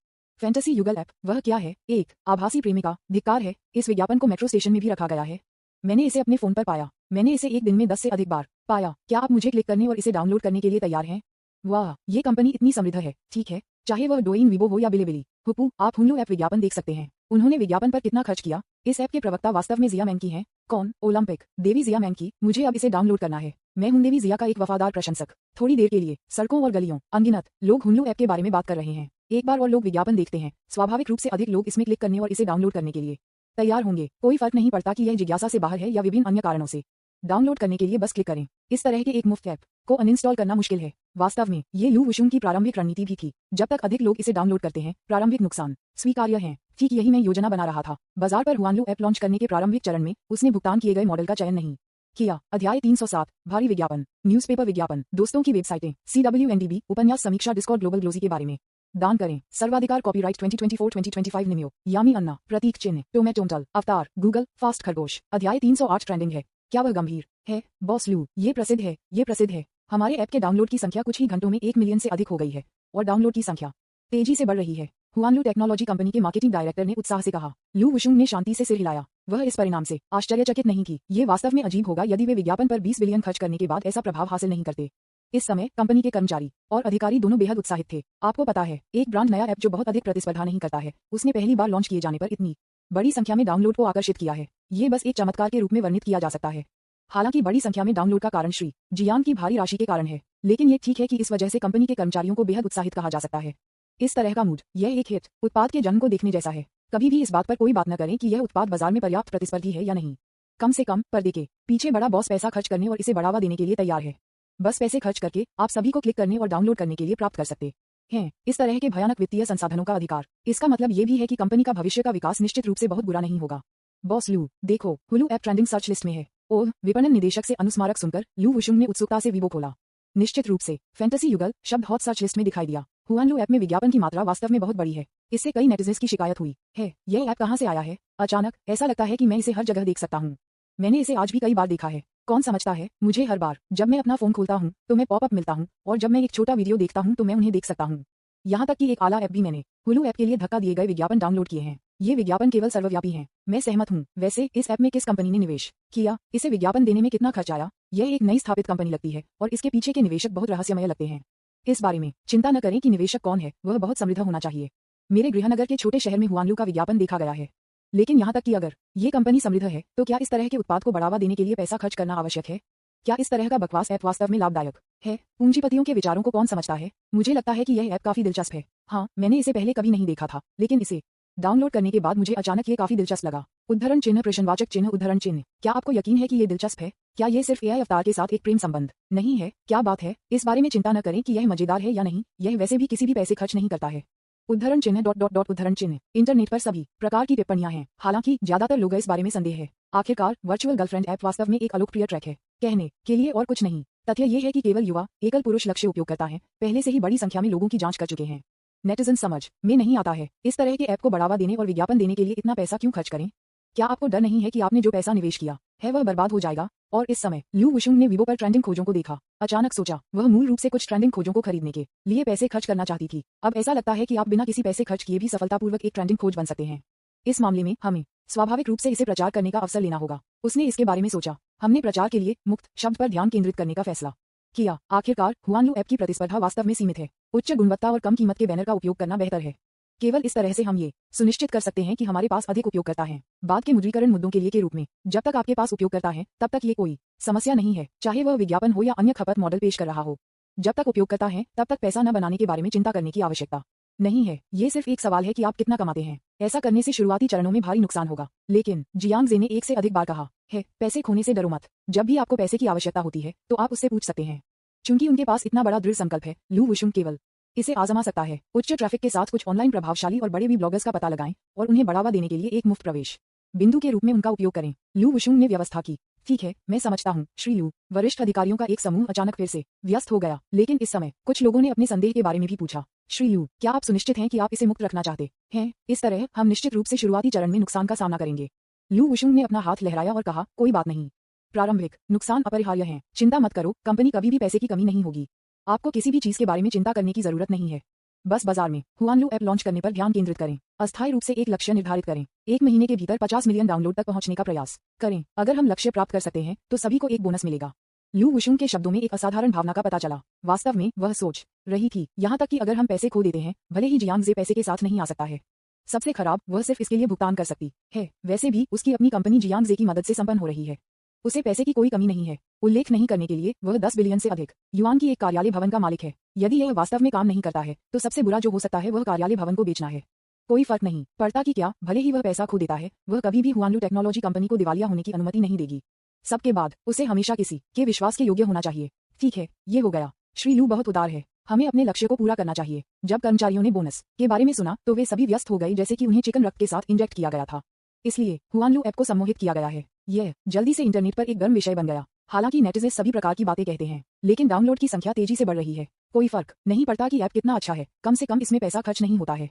फैंटेसी युगल ऐप वह क्या है? एक आभासी प्रेमिका धिक्कार है। इस विज्ञापन को मेट्रो स्टेशन में भी रखा गया है। मैंने इसे अपने फोन पर पाया। मैंने इसे एक दिन में 10 से अधिक बार पाया। क्या आप मुझे क्लिक करने और इसे डाउनलोड करने के लिए तैयार हैं? वाह, ये कंपनी इतनी समृद्ध है। ठीक है, चाहे वह डोइन वीबो हो या बिलीबिली। हुपू, आप हुलू ऐप विज्ञापन देख सकते हैं। उन्होंने विज्ञापन पर कितना खर्च किया? इस ऐप के प्रवक्ता वास्तव में जिया मैंकी हैं। कौन? ओलंपिक देवी जिया मैंकी। मुझे अब इसे डाउनलोड करना है। मैं हूं देवी जिया का एक वफादार प्रशंसक। थोड़ी देर के लिए सड़कों और गलियों अनगिनत लोग हुलू ऐप के बारे में बात कर रहे हैं। एक बार और लोग विज्ञापन देखते हैं, स्वाभाविक रूप से अधिक लोग इसमें क्लिक करने और इसे डाउनलोड करने के लिए तैयार होंगे। कोई फर्क नहीं पड़ता कि यह जिज्ञासा से बाहर है या विभिन्न अन्य कारणों से। डाउनलोड करने के लिए बस क्लिक करें। इस तरह के एक मुफ्त ऐप को अनइंस्टॉल करना मुश्किल है। वास्तव में ये लू वुशुंग की प्रारंभिक रणनीति भी थी। जब तक अधिक लोग इसे डाउनलोड करते हैं, प्रारंभिक नुकसान स्वीकार्य हैं। ठीक यही मैं योजना बना रहा था। बाजार पर हुआनलू ऐप लॉन्च करने के प्रारंभिक चरण में उसने भुगतान किए गए मॉडल का चयन नहीं किया। अध्याय 307 भारी विज्ञापन, न्यूज़पेपर विज्ञापन, दोस्तों की वेबसाइटें, CWNDB, उपन्यास समीक्षा, डिस्कॉर्ड ग्लोबल ग्लोजी के बारे में। दान करें। सर्वाधिकार कॉपीराइट 2024-2025 निम्यो यामी अन्ना प्रतीक चिन्ह टोमेटोमटल अवतार गूगल फास्ट खरगोश। अध्याय 308 ट्रेंडिंग है। क्या वह गंभीर है? बॉस लू, ये प्रसिद्ध है, ये प्रसिद्ध है। हमारे ऐप के डाउनलोड की संख्या कुछ ही घंटों में 1 मिलियन से अधिक हो गई है और डाउनलोड की संख्या तेजी से बढ़ रही है। हुआनलू टेक्नोलॉजी कंपनी के मार्केटिंग डायरेक्टर ने उत्साह से कहा। लू वुशुंग ने शांति से सिर हिलाया। वह इस परिणाम से आश्चर्यचकित नहीं की। ये वास्तव में अजीब होगा यदि वे विज्ञापन पर 20 बिलियन खर्च करने के बाद ऐसा प्रभाव हासिल नहीं करते। इस समय कंपनी के कर्मचारी और अधिकारी दोनों बेहद उत्साहित थे। आपको पता है, एक ब्रांड नया ऐप जो बहुत अधिक प्रतिस्पर्धा नहीं करता है, उसने पहली बार लॉन्च किए जाने पर इतनी बड़ी संख्या में डाउनलोड को आकर्षित किया है। ये बस एक चमत्कार के रूप में वर्णित किया जा सकता है। हालांकि बड़ी संख्या में डाउनलोड का कारण श्री जियांग की भारी राशि के कारण है, लेकिन ये ठीक है कि इस वजह से कंपनी के कर्मचारियों को बेहद उत्साहित कहा जा सकता है। इस तरह का मूड, यह एक हिट उत्पाद के जन्म को देखने जैसा है। कभी भी इस बात पर कोई बात न करें कि यह उत्पाद बाजार में पर्याप्त प्रतिस्पर्धी है या नहीं। कम से कम पर्दे के पीछे बड़ा बॉस पैसा खर्च करने और इसे बढ़ावा देने के लिए तैयार है। बस पैसे खर्च करके आप सभी को क्लिक करने और डाउनलोड करने के लिए प्राप्त कर सकते हैं। इस तरह के भयानक वित्तीय संसाधनों का अधिकार। इसका मतलब ये भी है कि कंपनी का भविष्य का विकास निश्चित रूप से बहुत बुरा नहीं होगा। बॉस लू, देखो, Hulu app trending search list में है। ओह, विपणन निदेशक से अनुस्मारक सुनकर लू वुशुंग ने उत्सुकता से वीबो खोला। निश्चित रूप से फैंटेसी युगल शब्द हॉट सर्च लिस्ट में दिखाई दिया। हुआनलू ऐप में विज्ञापन की मात्रा वास्तव में बहुत बड़ी है। इससे कई नेटिजन्स की शिकायत हुई है। यह ऐप कहां से आया है? अचानक ऐसा लगता है कि मैं इसे हर जगह देख सकता हूं। मैंने इसे आज भी कई बार देखा है। कौन समझता है, मुझे हर बार जब मैं अपना फोन खोलता हूं तो मैं पॉपअप मिलता हूं, और जब मैं एक छोटा वीडियो देखता हूं तो मैं उन्हें देख सकता हूं। यहाँ तक कि एक आला ऐप भी मैंने हुलू ऐप के लिए धक्का दिए गए विज्ञापन डाउनलोड किए हैं। ये विज्ञापन केवल सर्वव्यापी हैं। मैं सहमत हूँ। वैसे इस ऐप में किस कंपनी ने निवेश किया? इसे विज्ञापन देने में कितना खर्च आया? यह एक नई स्थापित कंपनी लगती है और इसके पीछे के निवेशक बहुत रहस्यमय लगते हैं। इस बारे में चिंता न करें कि निवेशक कौन है, वह बहुत समृद्ध होना चाहिए। मेरे गृहनगर के छोटे शहर में हुआनलू का विज्ञापन देखा गया है। लेकिन यहाँ तक कि अगर ये कंपनी समृद्ध है, तो क्या इस तरह के उत्पाद को बढ़ावा देने के लिए पैसा खर्च करना आवश्यक है? क्या इस तरह का बकवास ऐप वास्तव में लाभदायक है? पूंजीपतियों के विचारों को कौन समझता है? मुझे लगता है कि यह ऐप काफी दिलचस्प है। हाँ, मैंने इसे पहले कभी नहीं देखा था, लेकिन इसे डाउनलोड करने के बाद मुझे अचानक ये काफी दिलचस्प लगा। उद्धरण चिन्ह प्रश्नवाचक चिन्ह उद्धरण चिन्ह। क्या आपको यकीन है कि ये दिलचस्प है? क्या ये सिर्फ एआई अवतार के साथ एक प्रेम संबंध नहीं है? क्या बात है? इस बारे में चिंता न करें कि यह मजेदार है या नहीं। यह वैसे भी किसी भी पैसे खर्च नहीं करता है। उद्धरण चिन्ह डॉट डॉट डॉट उद्धरण चिन्ह। इंटरनेट पर सभी प्रकार की टिप्पणियां हैं। हालांकि ज्यादातर लोगों इस बारे में संदेह है। आखिरकार वर्चुअल गर्लफ्रेंड ऐप वास्तव में एक अलोकप्रिय ट्रैक है, कहने के लिए और कुछ नहीं। तथ्य ये है कि केवल युवा एकल पुरुष लक्ष्य उपयोगकर्ता हैं पहले से ही बड़ी संख्या में लोगों की जांच कर चुके हैं। नेटिजन समझ में नहीं आता है, इस तरह के ऐप को बढ़ावा देने और विज्ञापन देने के लिए इतना पैसा क्यों खर्च करें? क्या आपको डर नहीं है कि आपने जो पैसा निवेश किया है वह बर्बाद हो जाएगा? और इस समय लू वुशुंग ने वीबो पर ट्रेंडिंग खोजों को देखा। अचानक सोचा, वह मूल रूप से कुछ ट्रेंडिंग खोजों को खरीदने के लिए पैसे खर्च करना चाहती थी। अब ऐसा लगता है कि आप बिना किसी पैसे खर्च किए भी सफलतापूर्वक एक ट्रेंडिंग खोज बन सकते हैं। इस मामले में हमें स्वाभाविक रूप से इसे प्रचार करने का अवसर लेना होगा। उसने इसके बारे में सोचा। हमने प्रचार के लिए मुक्त शब्द पर ध्यान केंद्रित करने का फैसला किया। आखिरकार हुआनलू ऐप की प्रतिस्पर्धा वास्तव में सीमित है। उच्च गुणवत्ता और कम कीमत के बैनर का उपयोग करना बेहतर है। केवल इस तरह से हम ये सुनिश्चित कर सकते हैं कि हमारे पास अधिक उपयोगकर्ता हैं। बाद के मुद्रीकरण मुद्दों के लिए के रूप में, जब तक आपके पास उपयोगकर्ता हैं, तब तक ये कोई समस्या नहीं है, चाहे वह विज्ञापन हो या अन्य खपत मॉडल पेश कर रहा हो। जब तक उपयोगकर्ता हैं, तब तक पैसा न बनाने के बारे में चिंता करने की आवश्यकता नहीं है। ये सिर्फ एक सवाल है कि आप कितना कमाते हैं। ऐसा करने से शुरुआती चरणों में भारी नुकसान होगा, लेकिन जियांग जे ने एक से अधिक बार कहा है, पैसे खोने से डरो मत। जब भी आपको पैसे की आवश्यकता होती है तो आप उससे पूछ सकते हैं। चूंकि उनके पास इतना बड़ा दृढ़ संकल्प है, लू वुशुंग केवल इसे आजमा सकता है। उच्च ट्रैफिक के साथ कुछ ऑनलाइन प्रभावशाली और बड़े भी ब्लॉगर्स का पता लगाएं और उन्हें बढ़ावा देने के लिए एक मुफ्त प्रवेश बिंदु के रूप में उनका उपयोग करें। लू वुशुंग ने व्यवस्था की। ठीक है, मैं समझता हूँ, श्री लू। वरिष्ठ अधिकारियों का एक समूह अचानक फिर से व्यस्त हो गया, लेकिन इस समय कुछ लोगों ने अपने संदेह के बारे में भी पूछा। श्री लू, क्या आप सुनिश्चित हैं कि आप इसे मुक्त रखना चाहते हैं? इस तरह हम निश्चित रूप से शुरुआती चरण में नुकसान का सामना करेंगे। लू वुशुंग ने अपना हाथ लहराया और कहा, कोई बात नहीं। प्रारंभिक नुकसान अपरिहार्य हैं। चिंता मत करो, कंपनी कभी भी पैसे की कमी नहीं होगी। आपको किसी भी चीज के बारे में चिंता करने की जरूरत नहीं है। बस बाजार में हुआनलू ऐप लॉन्च करने पर ध्यान केंद्रित करें। अस्थायी रूप से एक लक्ष्य निर्धारित करें। 1 महीने के भीतर 50 मिलियन डाउनलोड तक पहुंचने का प्रयास करें। अगर हम लक्ष्य प्राप्त कर सकते हैं तो सभी को एक बोनस मिलेगा। लू वुशुंग के शब्दों में एक असाधारण भावना का पता चला। वास्तव में वह सोच रही थी, यहाँ तक कि अगर हम पैसे खो देते हैं, भले ही जियांग जे पैसे के साथ नहीं आ सकता है। सबसे खराब, वह सिर्फ इसके लिए भुगतान कर सकती है। वैसे भी उसकी अपनी कंपनी जियांग जे की मदद से संपन्न हो रही है। उसे पैसे की कोई कमी नहीं है। उल्लेख नहीं करने के लिए वह 10 बिलियन से अधिक युआन की एक कार्यालय भवन का मालिक है। यदि यह वास्तव में काम नहीं करता है तो सबसे बुरा जो हो सकता है वह कार्यालय भवन को बेचना है। कोई फर्क नहीं पड़ता कि क्या, भले ही वह पैसा खो देता है, वह कभी भी हुआनलू टेक्नोलॉजी कंपनी को दिवालिया होने की अनुमति नहीं देगी। सबके बाद उसे हमेशा किसी के विश्वास के योग्य होना चाहिए। ठीक है, ये हो गया। श्री लू बहुत उदार है। हमें अपने लक्ष्य को पूरा करना चाहिए। जब कर्मचारियों ने बोनस के बारे में सुना तो वे सभी व्यस्त हो गए, जैसे कि उन्हें चिकन रक्त के साथ इंजेक्ट किया गया था। इसलिए हुआनलू ऐप को सम्मोहित किया गया है। यह जल्दी से इंटरनेट पर एक गर्म विषय बन गया। हालांकि नेटिज़न्स सभी प्रकार की बातें कहते हैं, लेकिन डाउनलोड की संख्या तेजी से बढ़ रही है। कोई फर्क नहीं पड़ता कि ऐप कितना अच्छा है, कम से कम इसमें पैसा खर्च नहीं होता है।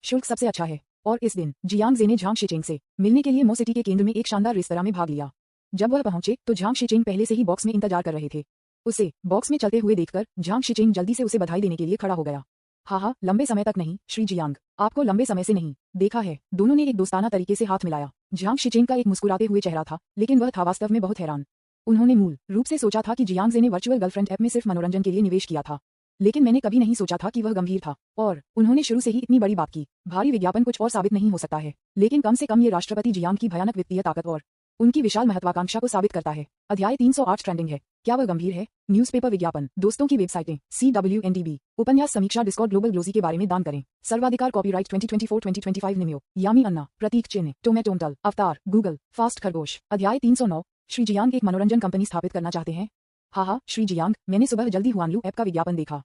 शुल्क सबसे अच्छा है। और इस दिन जियांग जे ने झांग शिचिंग से मिलने के लिए मो सिटी के केंद्र में एक शानदार रेस्तरां में भाग लिया। जब वह पहुंचे तो झांग शिचिंग पहले से ही बॉक्स में इंतजार कर रहे थे। उसे बॉक्स में चलते हुए देखकर झांग शिचिंग जल्दी से उसे बधाई देने के लिए खड़ा हो गया। हाँ, लंबे समय तक नहीं श्री जियांग, आपको लंबे समय से नहीं देखा है। दोनों ने एक दोस्ताना तरीके से हाथ मिलाया। झांग शिचिंग का एक मुस्कुराते हुए चेहरा था, लेकिन वह था वास्तव में बहुत हैरान। उन्होंने मूल रूप से सोचा था कि जियांग जे ने वर्चुअल गर्लफ्रेंड ऐप में सिर्फ मनोरंजन के लिए निवेश किया था, लेकिन मैंने कभी नहीं सोचा था कि वह गंभीर था। और उन्होंने शुरू से ही इतनी बड़ी बात की। भारी विज्ञापन कुछ और साबित नहीं हो सकता है, लेकिन कम से कम ये राष्ट्रपति जियांग की भयानक वित्तीय ताकत और उनकी विशाल महत्वाकांक्षा को साबित करता है। अध्याय 308 ट्रेंडिंग है। क्या वह गंभीर है? न्यूज़पेपर विज्ञापन, दोस्तों की वेबसाइटें, CWNDB, उपन्यास समीक्षा, डिस्कॉर्ड, ग्लोबल ग्लोजी के बारे में दान करें। सर्वाधिकार, कॉपीराइट 2024-2025 निमियो, यामी अन्ना, प्रतीक चिन्ह, टोमेटोमटल, अवतार, गूगल, फास्ट खरगोश। अध्याय 309। श्री जियांग एक मनोरंजन कंपनी स्थापित करना चाहते हैं। हाँ, श्री जियांग, मैंने सुबह जल्दी हुआनलू ऐप का विज्ञापन देखा।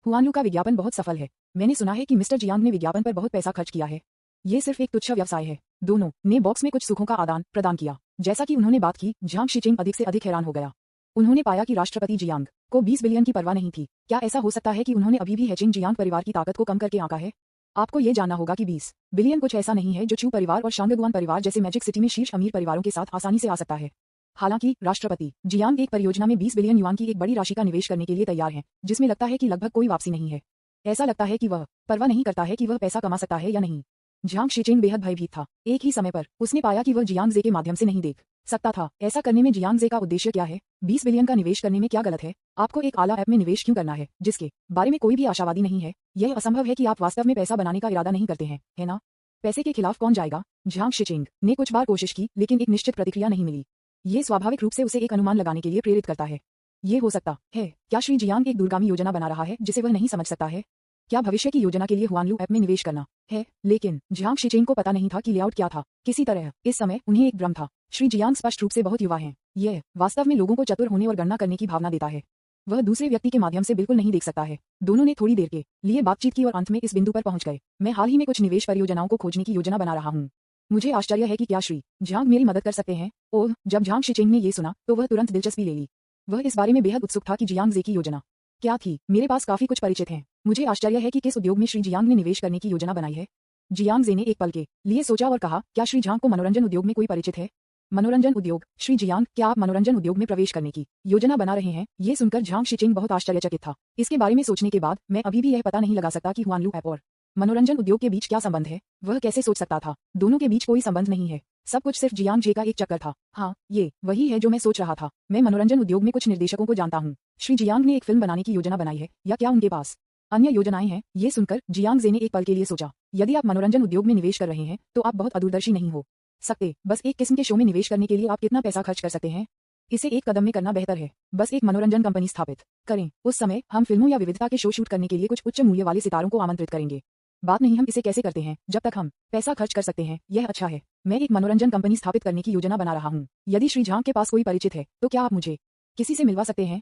हुआनलू का विज्ञापन बहुत सफल है। मैंने सुना है कि मिस्टर जियांग ने विज्ञापन पर बहुत पैसा खर्च किया है। ये सिर्फ एक तुच्छ व्यवसाय है। दोनों ने बॉक्स में कुछ सुखों का आदान प्रदान किया। जैसा कि उन्होंने बात की, झांग शिचिंग अधिक से अधिक हैरान हो गया। उन्होंने पाया कि राष्ट्रपति जियांग को 20 बिलियन की परवाह नहीं थी। क्या ऐसा हो सकता है कि उन्होंने अभी भी हेचिंग जियांग परिवार की ताकत को कम करके आंका है? आपको ये जानना होगा कि 20 बिलियन कुछ ऐसा नहीं है जो चू परिवार और शांगगुआन परिवार जैसे मैजिक सिटी में शीर्ष अमीर परिवारों के साथ आसानी से आ सकता है। हालांकि राष्ट्रपति जियांग एक परियोजना में 20 बिलियन युआन की एक बड़ी राशि का निवेश करने के लिए तैयार हैं, जिसमें लगता है कि लगभग कोई वापसी नहीं है। ऐसा लगता है कि वह परवाह नहीं करता है कि वह पैसा कमा सकता है या नहीं। झांग शिचिंग बेहद भयभीत था। एक ही समय पर उसने पाया कि वह जियांग जे के माध्यम से नहीं देख सकता था। ऐसा करने में जियांग जे का उद्देश्य क्या है? 20 बिलियन का निवेश करने में क्या गलत है? आपको एक आला ऐप में निवेश क्यों करना है जिसके बारे में कोई भी आशावादी नहीं है? यह असंभव है कि आप वास्तव में पैसा बनाने का इरादा नहीं करते हैं, है ना? पैसे के खिलाफ कौन जाएगा? झांग शिचिंग ने कुछ बार कोशिश की, लेकिन एक निश्चित प्रतिक्रिया नहीं मिली। ये स्वाभाविक रूप से उसे एक अनुमान लगाने के लिए प्रेरित करता है। ये हो सकता है क्या श्री जियांग एक दूरगामी योजना बना रहा है जिसे वह नहीं समझ सकता है? क्या भविष्य की योजना के लिए हुआनलू ऐप में निवेश करना है? लेकिन झांग शिचिंग को पता नहीं था कि लेआउट क्या था। किसी तरह इस समय उन्हें एक भ्रम था। श्री जियांग स्पष्ट रूप से बहुत युवा हैं। यह वास्तव में लोगों को चतुर होने और गणना करने की भावना देता है। वह दूसरे व्यक्ति के माध्यम से बिल्कुल नहीं देख सकता है। दोनों ने थोड़ी देर के लिए बातचीत की और अंत में इस बिंदु पर पहुंच गए। मैं हाल ही में कुछ निवेश परियोजनाओं को खोजने की योजना बना रहा हूँ। मुझे आश्चर्य है कि क्या श्री झांग मेरी मदद कर सकते हैं। ओह, जब झांग शिचिंग ने ये सुना तो वह तुरंत दिलचस्पी ले ली। वह इस बारे में बेहद उत्सुक था कि जियांग जे की योजना क्या थी। मेरे पास काफी कुछ परिचित हैं। मुझे आश्चर्य है कि किस उद्योग में श्री जियांग ने निवेश करने की योजना बनाई है। जियांग जे ने एक पल के लिए सोचा और कहा, क्या श्री झांग को मनोरंजन उद्योग में कोई परिचित है? मनोरंजन उद्योग? श्री जियांग, क्या आप मनोरंजन उद्योग में प्रवेश करने की योजना बना रहे हैं? ये सुनकर झांग शिचिंग बहुत आश्चर्यचकित था। इसके बारे में सोचने के बाद मैं अभी भी यह पता नहीं लगा सकता कि हुआनलू ऐप और मनोरंजन उद्योग के बीच क्या संबंध है। वह कैसे सोच सकता था? दोनों के बीच कोई संबंध नहीं है। सब कुछ सिर्फ जियांग जे का एक चक्कर था। हाँ, ये वही है जो मैं सोच रहा था। मैं मनोरंजन उद्योग में कुछ निर्देशकों को जानता हूँ। श्री जियांग ने एक फिल्म बनाने की योजना बनाई है, या क्या उनके पास अन्य योजनाएं हैं? ये सुनकर जियांग जे ने एक पल के लिए सोचा, यदि आप मनोरंजन उद्योग में निवेश कर रहे हैं तो आप बहुत अदूरदर्शी नहीं हो सकते। बस एक किस्म के शो में निवेश करने के लिए आप कितना पैसा खर्च कर सकते हैं? इसे एक कदम में करना बेहतर है। बस एक मनोरंजन कंपनी स्थापित करें। उस समय हम फिल्मों या विविधता के शो शूट करने के लिए कुछ उच्च मूल्य वाले सितारों को आमंत्रित करेंगे। बात नहीं हम इसे कैसे करते हैं, जब तक हम पैसा खर्च कर सकते हैं, यह अच्छा है। मैं एक मनोरंजन कंपनी स्थापित करने की योजना बना रहा हूँ। यदि श्री झांग के पास कोई परिचित है तो क्या आप मुझे किसी से मिलवा सकते हैं?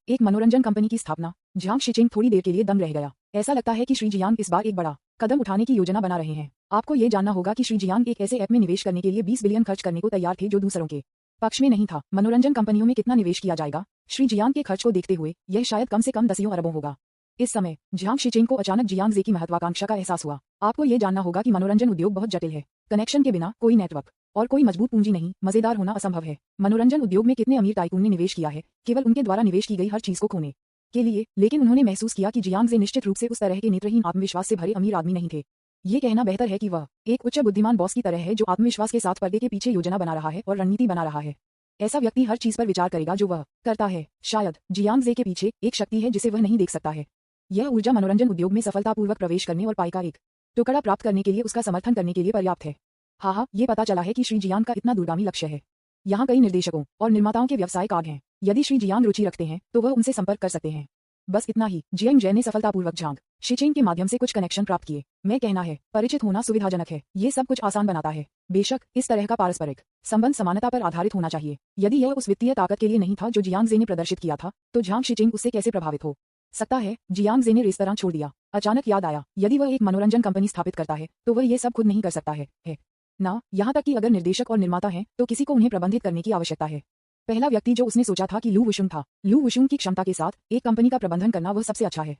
एक मनोरंजन कंपनी की स्थापना। झांग शिचिंग थोड़ी देर के लिए दंग रह गया। ऐसा लगता है कि श्री जियांग इस बार एक बड़ा कदम उठाने की योजना बना रहे हैं। आपको ये जानना होगा कि श्री जियांग एक ऐसे ऐप में निवेश करने के लिए 20 बिलियन खर्च करने को तैयार थे जो दूसरों के पक्ष में नहीं था। मनोरंजन कंपनियों में कितना निवेश किया जाएगा? श्री जियांग के खर्च को देखते हुए यह शायद कम से कम दसियों अरबों होगा। इस समय झांग शिचिंग को अचानक जियांग जे की महत्वाकांक्षा का एहसास हुआ। आपको ये जानना होगा कि मनोरंजन उद्योग बहुत जटिल है। कनेक्शन के बिना कोई नेटवर्क और कोई मजबूत पूंजी नहीं, मजेदार होना असंभव है। मनोरंजन उद्योग में कितने अमीर टाइकून ने निवेश किया है, केवल उनके द्वारा निवेश की गई हर चीज को खोने के लिए, लेकिन उन्होंने महसूस किया कि जियांग जे निश्चित रूप से उस तरह के नेत्रहीन आत्मविश्वास से भरे अमीर आदमी नहीं थे। ये कहना बेहतर है कि वह एक उच्च बुद्धिमान बॉस की तरह है जो आत्मविश्वास के साथ पर्दे के पीछे योजना बना रहा है और रणनीति बना रहा है। ऐसा व्यक्ति हर चीज पर विचार करेगा जो वह करता है। शायद जियांग जे के पीछे एक शक्ति है जिसे वह नहीं देख सकता है। यह ऊर्जा मनोरंजन उद्योग में सफलतापूर्वक प्रवेश करने और पाई का एक टुकड़ा प्राप्त करने के लिए उसका समर्थन करने के लिए पर्याप्त है। हाँ, ये पता चला है कि श्री जियांग का इतना दूरगामी लक्ष्य है। यहाँ कई निर्देशकों और निर्माताओं के व्यवसाय कार्ड हैं। यदि श्री जियांग रुचि रखते हैं तो वह उनसे संपर्क कर सकते हैं। बस इतना ही। जियांग जे ने सफलतापूर्वक झांग शिचेंग के माध्यम से कुछ कनेक्शन प्राप्त किए। मैं कहना है परिचित होना सुविधाजनक है। ये सब कुछ आसान बनाता है। बेशक इस तरह का पारस्परिक संबंध समानता पर आधारित होना चाहिए। यदि यह उस वित्तीय ताकत के लिए नहीं था जो जियांग जे ने प्रदर्शित किया था, तो झांग शिचेंग उससे कैसे प्रभावित हो सकता है। जियांग जे ने रेस्तरां छोड़ दिया। अचानक याद आया, यदि वह एक मनोरंजन कंपनी स्थापित करता है तो वह ये सब खुद नहीं कर सकता है ना। यहाँ तक कि अगर निर्देशक और निर्माता हैं तो किसी को उन्हें प्रबंधित करने की आवश्यकता है। पहला व्यक्ति जो उसने सोचा था कि लू वुशुंग था। लू वुशुंग की क्षमता के साथ एक कंपनी का प्रबंधन करना वह सबसे अच्छा है।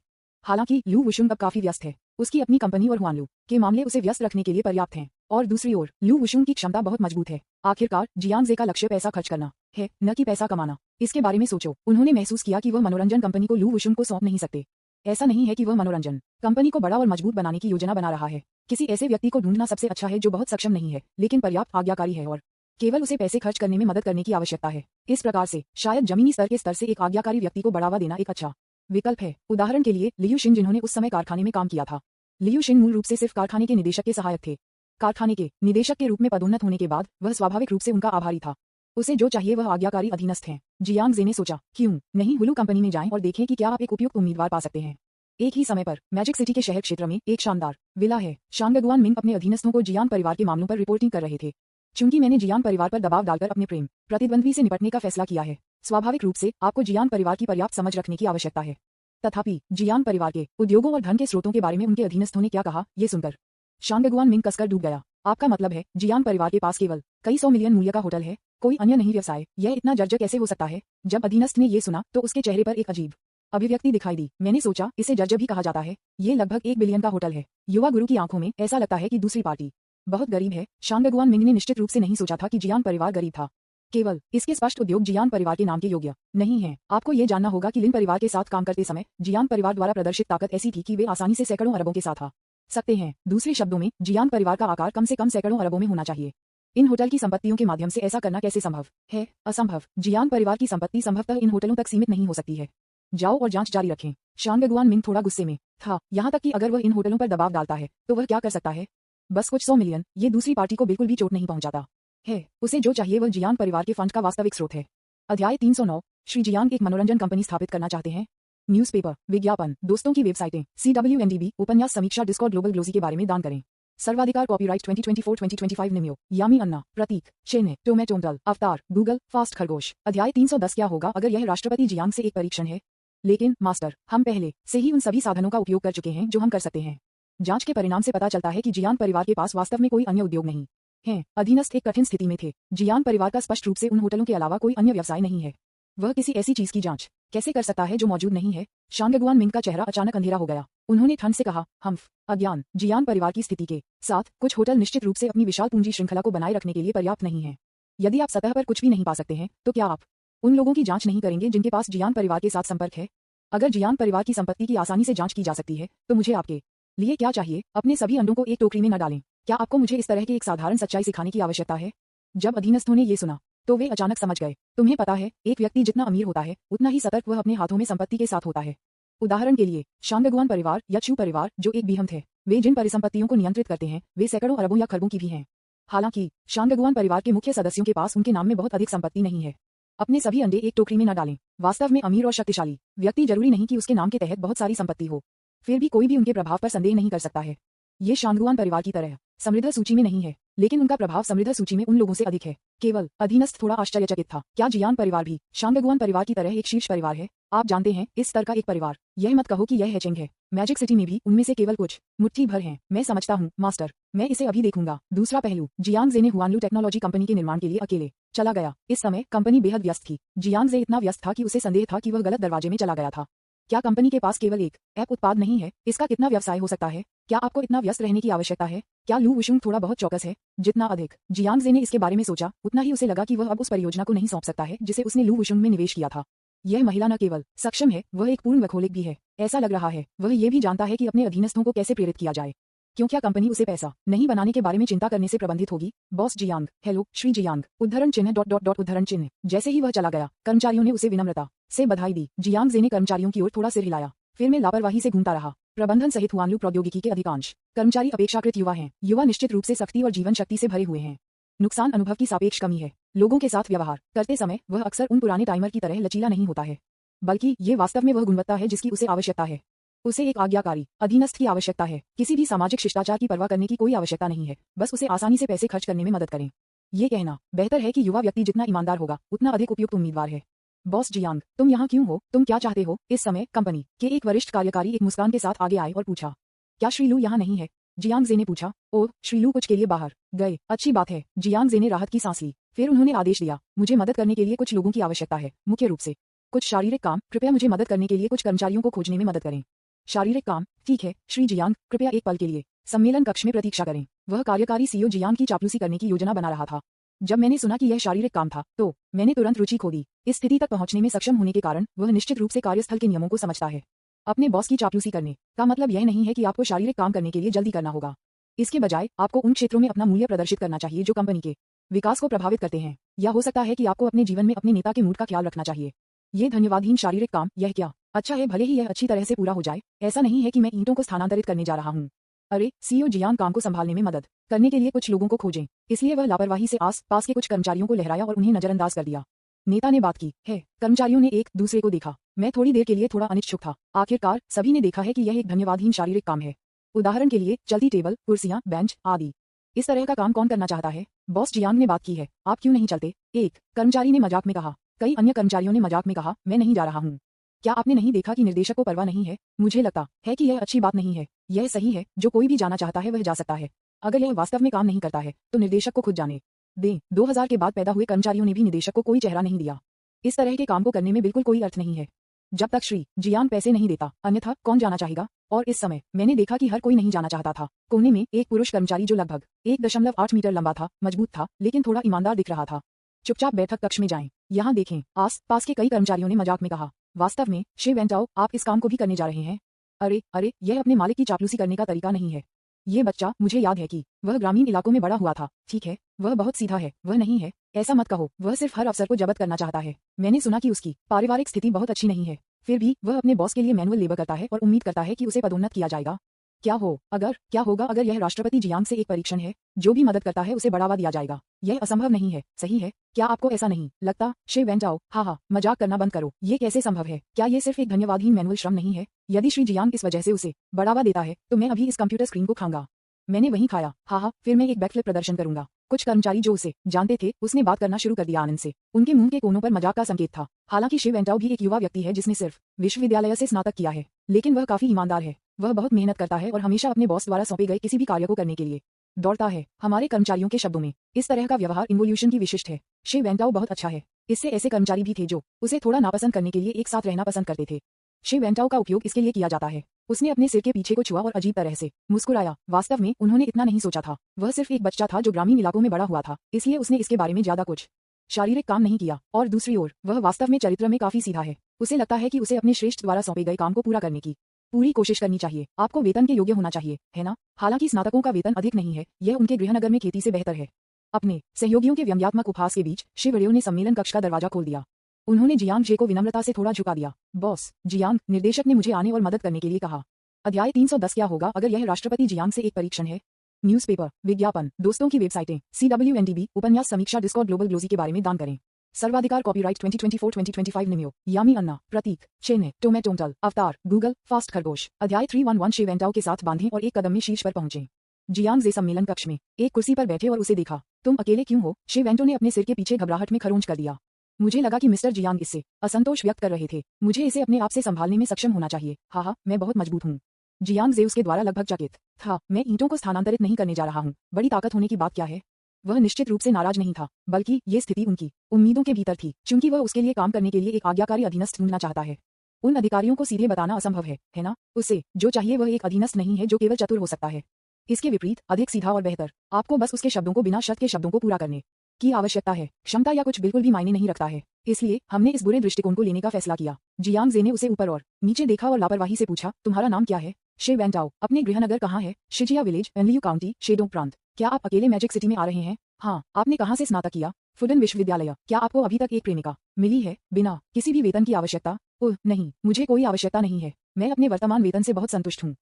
हालांकि लू वुशुंग अब काफी व्यस्त है। उसकी अपनी कंपनी और हुआनलू के मामले उसे व्यस्त रखने के लिए पर्याप्त हैं। और दूसरी ओर लू वुशुंग की क्षमता बहुत मजबूत है। आखिरकार जियांग जे का लक्ष्य पैसा खर्च करना है, न कि पैसा कमाना। इसके बारे में सोचो। उन्होंने महसूस किया कि वह मनोरंजन कंपनी को लू वुशुंग को सौंप नहीं सकते। ऐसा नहीं है कि वह मनोरंजन कंपनी को बड़ा और मजबूत बनाने की योजना बना रहा है। किसी ऐसे व्यक्ति को ढूंढना सबसे अच्छा है जो बहुत सक्षम नहीं है लेकिन पर्याप्त आज्ञाकारी है और केवल उसे पैसे खर्च करने में मदद करने की आवश्यकता है। इस प्रकार से शायद जमीनी स्तर के स्तर से एक आज्ञाकारी व्यक्ति को बढ़ावा देना एक अच्छा विकल्प है। उदाहरण के लिए लियू शिन जिन्होंने उस समय कारखाने में काम किया था। लियू शिन मूल रूप से सिर्फ कारखाने के निदेशक के सहायक थे। कारखाने के निदेशक के रूप में पदोन्नत होने के बाद वह स्वाभाविक रूप से उनका आभारी था। उसे जो चाहिए वह आज्ञाकारी अधीनस्थ हैं। जियांग जे ने सोचा, क्यों नहीं हुलू कंपनी में जाएं और देखें कि क्या आप एक उपयुक्त उम्मीदवार पा सकते हैं। एक ही समय पर मैजिक सिटी के शहर क्षेत्र में एक शानदार विला है। शांगगुआन मिंग अपने अधीनस्थों को जियांग परिवार के मामलों पर रिपोर्टिंग कर रहे थे। चूंकि मैंने जियांग परिवार पर दबाव डालकर अपने प्रेम प्रतिद्वंद्वी से निपटने का फैसला किया है, स्वाभाविक रूप से आपको जियांग परिवार की पर्याप्त समझ रखने की आवश्यकता है। तथापि जियांग परिवार के उद्योगों और धन के स्रोतों के बारे में उनके अधीनस्थों ने क्या कहा, ये सुनकर शांगगुआन मिंग कसकर डूब गया। आपका मतलब है जियांग परिवार के पास केवल कई 100 मिलियन मूल्य का होटल है, कोई अन्य नहीं व्यवसाय? यह इतना जर्जर कैसे हो सकता है? जब अधीनस्थ ने यह सुना तो उसके चेहरे पर एक अजीब अभिव्यक्ति दिखाई दी। मैंने सोचा, इसे जर्जर भी कहा जाता है। ये लगभग 1 बिलियन का होटल है। युवा गुरु की आंखों में ऐसा लगता है कि दूसरी पार्टी बहुत गरीब है। शांगगुआन मिंग ने निश्चित रूप से नहीं सोचा था कि जियांग परिवार गरीब था। केवल इसके स्पष्ट उद्योग जियांग परिवार के नाम के योग्य नहीं है। आपको ये जानना होगा कि लिन परिवार के साथ काम करते समय जियांग परिवार द्वारा प्रदर्शित ताकत ऐसी थी कि वे आसानी से सैकड़ों अरबों के साथ आ सकते हैं। दूसरे शब्दों में जियांग परिवार का आकार कम से कम सैकड़ों अरबों में होना चाहिए। इन होटल की संपत्तियों के माध्यम से ऐसा करना कैसे संभव है? असंभव। जियांग परिवार की संपत्ति संभवतः इन होटलों तक सीमित नहीं हो सकती है। जाओ और जांच जारी रखें। शांगगुआन मिंग थोड़ा गुस्से में था। यहाँ तक कि अगर वह इन होटलों पर दबाव डालता है तो वह क्या कर सकता है? बस कुछ 100 मिलियन। ये दूसरी पार्टी को बिल्कुल भी चोट नहीं पहुंचाता है। उसे जो चाहिए वह जियांग परिवार के फंड का वास्तविक स्रोत है। अध्याय 309। श्री जियांग एक मनोरंजन कंपनी स्थापित करना चाहते हैं। न्यूज़पेपर, विज्ञापन, दोस्तों की वेबसाइटें, CWNDB, उपन्यास समीक्षा, डिस्कॉर्ड, ग्लोबल ग्लोजी के बारे में दान करें। सर्वाधिकार कॉपीराइट 2024-2025 निम्यो, यामी अन्ना, प्रतीक, शेने, टोमेटोमटल, अवतार, गूगल, फास्ट खरगोश। अध्याय 310। क्या होगा अगर यह राष्ट्रपति जियांग से एक परीक्षण है? लेकिन मास्टर, हम पहले से ही उन सभी साधनों का उपयोग कर चुके हैं जो हम कर सकते हैं। जांच के परिणाम से पता चलता है कि जियांग परिवार के पास वास्तव में कोई अन्य उद्योग नहीं है। अधीनस्थ एक कठिन स्थिति में थे। जियांग परिवार का स्पष्ट रूप से उन होटलों के अलावा कोई अन्य व्यवसाय नहीं है। वह किसी ऐसी चीज की जांच कैसे कर सकता है जो मौजूद नहीं है? शांगगुआन मिंग का चेहरा अचानक अंधेरा हो गया। उन्होंने ठंड से कहा, हम्फ, अज्ञान। जियांग परिवार की स्थिति के साथ कुछ होटल निश्चित रूप से अपनी विशाल पूंजी श्रृंखला को बनाए रखने के लिए पर्याप्त नहीं है। यदि आप सतह पर कुछ भी नहीं पा सकते हैं तो क्या आप उन लोगों की जांच नहीं करेंगे जिनके पास जियांग परिवार के साथ संपर्क है? अगर जियांग परिवार की संपत्ति की आसानी से जांच की जा सकती है तो मुझे आपके लिए क्या चाहिए? अपने सभी अंडों को एक टोकरी में न डालें। क्या आपको मुझे इस तरह की एक साधारण सच्चाई सिखाने की आवश्यकता है? जब अधीनस्थों ने ये सुना तो वे अचानक समझ गए। तुम्हें पता है, एक व्यक्ति जितना अमीर होता है उतना ही सतर्क वह अपने हाथों में संपत्ति के साथ होता है। उदाहरण के लिए शांगगुआन परिवार या चू परिवार जो एक बीहम थे, वे जिन परिसंपत्तियों को नियंत्रित करते हैं वे सैकड़ों अरबों या खरबों की भी हैं। हालांकि शांगगुआन परिवार के मुख्य सदस्यों के पास उनके नाम में बहुत अधिक संपत्ति नहीं है। अपने सभी अंडे एक टोकरी में न डालें। वास्तव में अमीर और शक्तिशाली व्यक्ति जरूरी नहीं कि उसके नाम के तहत बहुत सारी संपत्ति हो। फिर भी कोई भी उनके प्रभाव पर संदेह नहीं कर सकता है। ये शांगगुआन परिवार की तरह समृद्ध सूची में नहीं है, लेकिन उनका प्रभाव समृद्ध सूची में उन लोगों से अधिक है। केवल अधीनस्थ थोड़ा आश्चर्यचकित था। क्या जियांग परिवार भी शांगगुआन परिवार की तरह एक शीर्ष परिवार है? आप जानते हैं, इस स्तर का एक परिवार। यह मत कहो कि यह हैचेंग है। मैजिक सिटी में भी उनमें से केवल कुछ मुट्ठी भर हैं। मैं समझता हूँ मास्टर, मैं इसे अभी देखूंगा। दूसरा पहलू, जियांग जे ने हुआनलू टेक्नोलॉजी कंपनी के निर्माण के लिए अकेले चला गया। इस समय कंपनी बेहद व्यस्त थी। जियांग जे इतना व्यस्त था कि उसे संदेह था कि वह गलत दरवाजे में चला गया था। क्या कंपनी के पास केवल एक ऐप उत्पाद नहीं है? इसका कितना व्यवसाय हो सकता है? क्या आपको इतना व्यस्त रहने की आवश्यकता है? क्या लू वुशुंग थोड़ा बहुत चौकस है? जितना अधिक जियांग जे ने इसके बारे में सोचा उतना ही उसे लगा कि वह अब उस परियोजना को नहीं सौंप सकता है जिसे उसने लू वुशुंग में निवेश किया था। यह महिला न केवल सक्षम है, वह एक पूर्ण वखोलिक भी है। ऐसा लग रहा है वह ये भी जानता है कि अपने अधीनस्थों को कैसे प्रेरित किया जाए। क्यों क्या कंपनी उसे पैसा नहीं बनाने के बारे में चिंता करने से प्रबंधित होगी? Boss Jiang, hello Shri Jiang, उद्धरण चिन्ह डॉट डॉट डॉट उद्धरण चिन्ह। जैसे ही वह चला गया, कर्मचारियों ने उसे विनम्रता से बधाई दी। जियांग जे ने कर्मचारियों की ओर थोड़ा सिर हिलाया, फिर मैं लापरवाही से घूमता रहा। प्रबंधन सहित हुआनलू प्रौद्योगिकी के अधिकांश कर्मचारी अपेक्षाकृत युवा हैं। युवा निश्चित रूप से शक्ति और जीवन शक्ति से भरे हुए हैं। नुकसान अनुभव की सापेक्ष कमी है। लोगों के साथ व्यवहार करते समय वह अक्सर उन पुराने टाइमर की तरह लचीला नहीं होता है, बल्कि ये वास्तव में वह गुणवत्ता है जिसकी उसे आवश्यकता है। उसे एक आज्ञाकारी अधीनस्थ की आवश्यकता है। किसी भी सामाजिक शिष्टाचार की परवाह करने की कोई आवश्यकता नहीं है, बस उसे आसानी से पैसे खर्च करने में मदद करें। ये कहना बेहतर है कि युवा व्यक्ति जितना ईमानदार होगा उतना अधिक उपयुक्त उम्मीदवार है। बॉस जियांग, तुम यहाँ क्यों हो? तुम क्या चाहते हो? इस समय कंपनी के एक वरिष्ठ कार्यकारी एक मुस्कान के साथ आगे आए और पूछा, क्या श्रीलू यहाँ नहीं है? जियांग जे ने पूछा, ओह श्रीलू कुछ के लिए बाहर गए। अच्छी बात है। जियांग जे ने राहत की सांस ली, फिर उन्होंने आदेश दिया, मुझे मदद करने के लिए कुछ लोगों की आवश्यकता है, मुख्य रूप से कुछ शारीरिक काम। कृपया मुझे मदद करने के लिए कुछ कर्मचारियों को खोजने में मदद करें। शारीरिक काम, ठीक है श्री जियांग, कृपया एक पल के लिए सम्मेलन कक्ष में प्रतीक्षा करें। वह कार्यकारी सीईओ जियांग की चापलूसी करने की योजना बना रहा था। जब मैंने सुना कि यह शारीरिक काम था तो मैंने तुरंत रुचि खो दी। इस स्थिति तक पहुंचने में सक्षम होने के कारण वह निश्चित रूप से कार्यस्थल के नियमों को समझता है। अपने बॉस की चापलूसी करने का मतलब यह नहीं है कि आपको शारीरिक काम करने के लिए जल्दी करना होगा। इसके बजाय आपको उन क्षेत्रों में अपना मूल्य प्रदर्शित करना चाहिए जो कंपनी के विकास को प्रभावित करते हैं। या हो सकता है कि आपको अपने जीवन में अपने नेता के मूड का ख्याल रखना चाहिए। ये धन्यवादहीन शारीरिक काम, यह क्या अच्छा है, भले ही यह अच्छी तरह से पूरा हो जाए। ऐसा नहीं है कि मैं ईंटों को स्थानांतरित करने जा रहा हूँ। अरे सीईओ जियांग, काम को संभालने में मदद करने के लिए कुछ लोगों को खोजें। इसलिए वह लापरवाही से आस पास के कुछ कर्मचारियों को लहराया और उन्हें नजरअंदाज कर दिया। नेता ने बात की है। कर्मचारियों ने एक दूसरे को देखा। मैं थोड़ी देर के लिए थोड़ा अनिच्छुक था। आखिरकार सभी ने देखा है कि यह एक धन्यवादहीन शारीरिक काम है। उदाहरण के लिए चलती टेबल, कुर्सियां, बेंच आदि। इस तरह का काम कौन करना चाहता है? बॉस जियांग ने बात की है। आप क्यों नहीं चलते? एक कर्मचारी ने मजाक में कहा। कई अन्य कर्मचारियों ने मजाक में कहा, मैं नहीं जा रहा हूँ। क्या आपने नहीं देखा कि निर्देशक को परवाह नहीं है? मुझे लगता है कि यह अच्छी बात नहीं है। यह सही है, जो कोई भी जाना चाहता है वह जा सकता है। अगर यह वास्तव में काम नहीं करता है तो निर्देशक को खुद जाने दें। 2000 के बाद पैदा हुए कर्मचारियों ने भी निर्देशक को कोई चेहरा नहीं दिया। इस तरह के काम को करने में बिल्कुल कोई अर्थ नहीं है जब तक श्री जियांग पैसे नहीं देता, अन्यथा कौन जाना चाहेगा? और इस समय मैंने देखा कि हर कोई नहीं जाना चाहता था। कोने में एक पुरुष कर्मचारी जो लगभग 1.8 मीटर लंबा था, मजबूत था, लेकिन थोड़ा ईमानदार दिख रहा था। चुपचाप बैठक कक्ष में जाएं। यहाँ देखें। आस पास के कई कर्मचारियों ने मजाक में कहा, वास्तव में शे वेंटाओ, आप इस काम को भी करने जा रहे हैं? अरे अरे, यह अपने मालिक की चापलूसी करने का तरीका नहीं है। ये बच्चा, मुझे याद है कि वह ग्रामीण इलाकों में बड़ा हुआ था। ठीक है, वह बहुत सीधा है। वह नहीं है, ऐसा मत कहो। वह सिर्फ हर अवसर को जब्त करना चाहता है। मैंने सुना कि उसकी पारिवारिक स्थिति बहुत अच्छी नहीं है, फिर भी वह अपने बॉस के लिए मैनुअल लेबर करता है और उम्मीद करता है कि उसे पदोन्नत किया जाएगा। क्या होगा अगर यह राष्ट्रपति जियांग से एक परीक्षण है? जो भी मदद करता है उसे बढ़ावा दिया जाएगा। यह असंभव नहीं है, सही है? क्या आपको ऐसा नहीं लगता? शे वेंटाओ, हाँ, मजाक करना बंद करो। ये कैसे संभव है? क्या ये सिर्फ एक धन्यवादहीन मैनुअल श्रम नहीं है? यदि श्री जियांग इस वजह से उसे बढ़ावा देता है तो मैं अभी इस कंप्यूटर स्क्रीन को खाऊंगा। मैंने वहीं खाया, हाँ, फिर मैं एक बैकफ्लिप प्रदर्शन करूंगा। कुछ कर्मचारी जो उसे जानते थे, उसने बात करना शुरू कर दिया आनंद से। उनके मुंह के कोनों पर मजाक का संकेत था। हालांकि शे वेंटाओ भी एक युवा व्यक्ति है जिसने सिर्फ विश्वविद्यालय से स्नातक किया है, लेकिन वह काफी ईमानदार है। वह बहुत मेहनत करता है और हमेशा अपने बॉस द्वारा सौंपे गए किसी भी कार्य को करने के लिए दौड़ता है। हमारे कर्मचारियों के शब्दों में इस तरह का व्यवहार इन्वोल्यूशन की विशिष्ट है। शे वेंटाओ बहुत अच्छा है। इससे ऐसे कर्मचारी भी थे जो उसे थोड़ा नापसंद करने के लिए एक साथ रहना पसंद करते थे। शे वेंटाओ का उपयोग इसके लिए किया जाता है। उसने अपने सिर के पीछे को छुआ और अजीब तरह से मुस्कुराया। वास्तव में उन्होंने इतना नहीं सोचा था। वह सिर्फ एक बच्चा था जो ग्रामीण इलाकों में बड़ा हुआ था, इसलिए उसने इसके बारे में ज्यादा कुछ शारीरिक काम नहीं किया। और दूसरी ओर वह वास्तव में चरित्र में काफी सीधा है। उसे लगता है कि उसे अपने श्रेष्ठ द्वारा सौंपे गए काम को पूरा करने की पूरी कोशिश करनी चाहिए। आपको वेतन के योग्य होना चाहिए, है ना? हालांकि स्नातकों का वेतन अधिक नहीं है, यह उनके गृहनगर में खेती से बेहतर है। अपने सहयोगियों के व्यंग्यात्मक उपहास के बीच शे वेंटाओ ने सम्मेलन कक्ष का दरवाजा खोल दिया। उन्होंने जियांग जे को विनम्रता से थोड़ा झुका दिया। बॉस जियांग, निर्देशक ने मुझे आने और मदद करने के लिए कहा। अध्याय 310, क्या होगा अगर यह राष्ट्रपति जियांग से एक परीक्षण है? न्यूज़पेपर, विज्ञापन, दोस्तों की वेबसाइटें, CWNDB, उपन्यास समीक्षा, डिस्कॉर्ड, ग्लोबल ग्लोजी के बारे में दान करें। सर्वाधिकार, कॉपीराइट 2024-2025 निमियो, यामी अन्ना, प्रतीक, चिन्ह, टोमेटोंटल, अवतार, गूगल, फास्ट खरगोश। अध्याय 311, शे वेंटाओ के साथ बांधें और एक कदम में शीर्ष पर पहुंचे। जियांग जे सम्मेलन कक्ष में एक कुर्सी पर बैठे और उसे देखा। तुम अकेले क्यों हो? शे वेंटाओ ने अपने सिर के पीछे घबराहट में खरोंच कर दिया। मुझे लगा कि मिस्टर जियांग इससे असंतोष व्यक्त कर रहे थे। मुझे इसे अपने आप से संभालने में सक्षम होना चाहिए। हाँ, मैं बहुत मजबूत हूँ। जियांग जे उसके द्वारा लगभग चकित था। मैं ईंटों को स्थानांतरित नहीं करने जा रहा हूँ। बड़ी ताकत होने की बात क्या है? वह निश्चित रूप से नाराज नहीं था, बल्कि ये स्थिति उनकी उम्मीदों के भीतर थी, क्योंकि वह उसके लिए काम करने के लिए एक आज्ञाकारी अधीनस्थ ढूंढना चाहता है। उन अधिकारियों को सीधे बताना असंभव है ना? उसे जो चाहिए वह एक अधीनस्थ नहीं है जो केवल चतुर हो सकता है। इसके विपरीत अधिक सीधा और बेहतर। आपको बस उसके शब्दों को बिना शर्त के शब्दों को पूरा करने की आवश्यकता है, क्षमता या कुछ बिल्कुल भी मायने नहीं रखता है। इसलिए हमने इस बुरे दृष्टिकोण को लेने का फैसला किया। जियांग जे ने उसे ऊपर और नीचे देखा और लापरवाही से पूछा, तुम्हारा नाम क्या है? शे वेंटाओ। अपने गृहनगर कहाँ है? शिजिया विलेज, एनलियू काउंटी, शेडोंग प्रांत। क्या आप अकेले मैजिक सिटी में आ रहे हैं? हाँ। आपने कहाँ से स्नातक किया? फुडन विश्वविद्यालय। क्या आपको अभी तक एक प्रेमिका मिली है? बिना किसी भी वेतन की आवश्यकता? ओह नहीं, मुझे कोई आवश्यकता नहीं है। मैं अपने वर्तमान वेतन से बहुत संतुष्ट हूँ।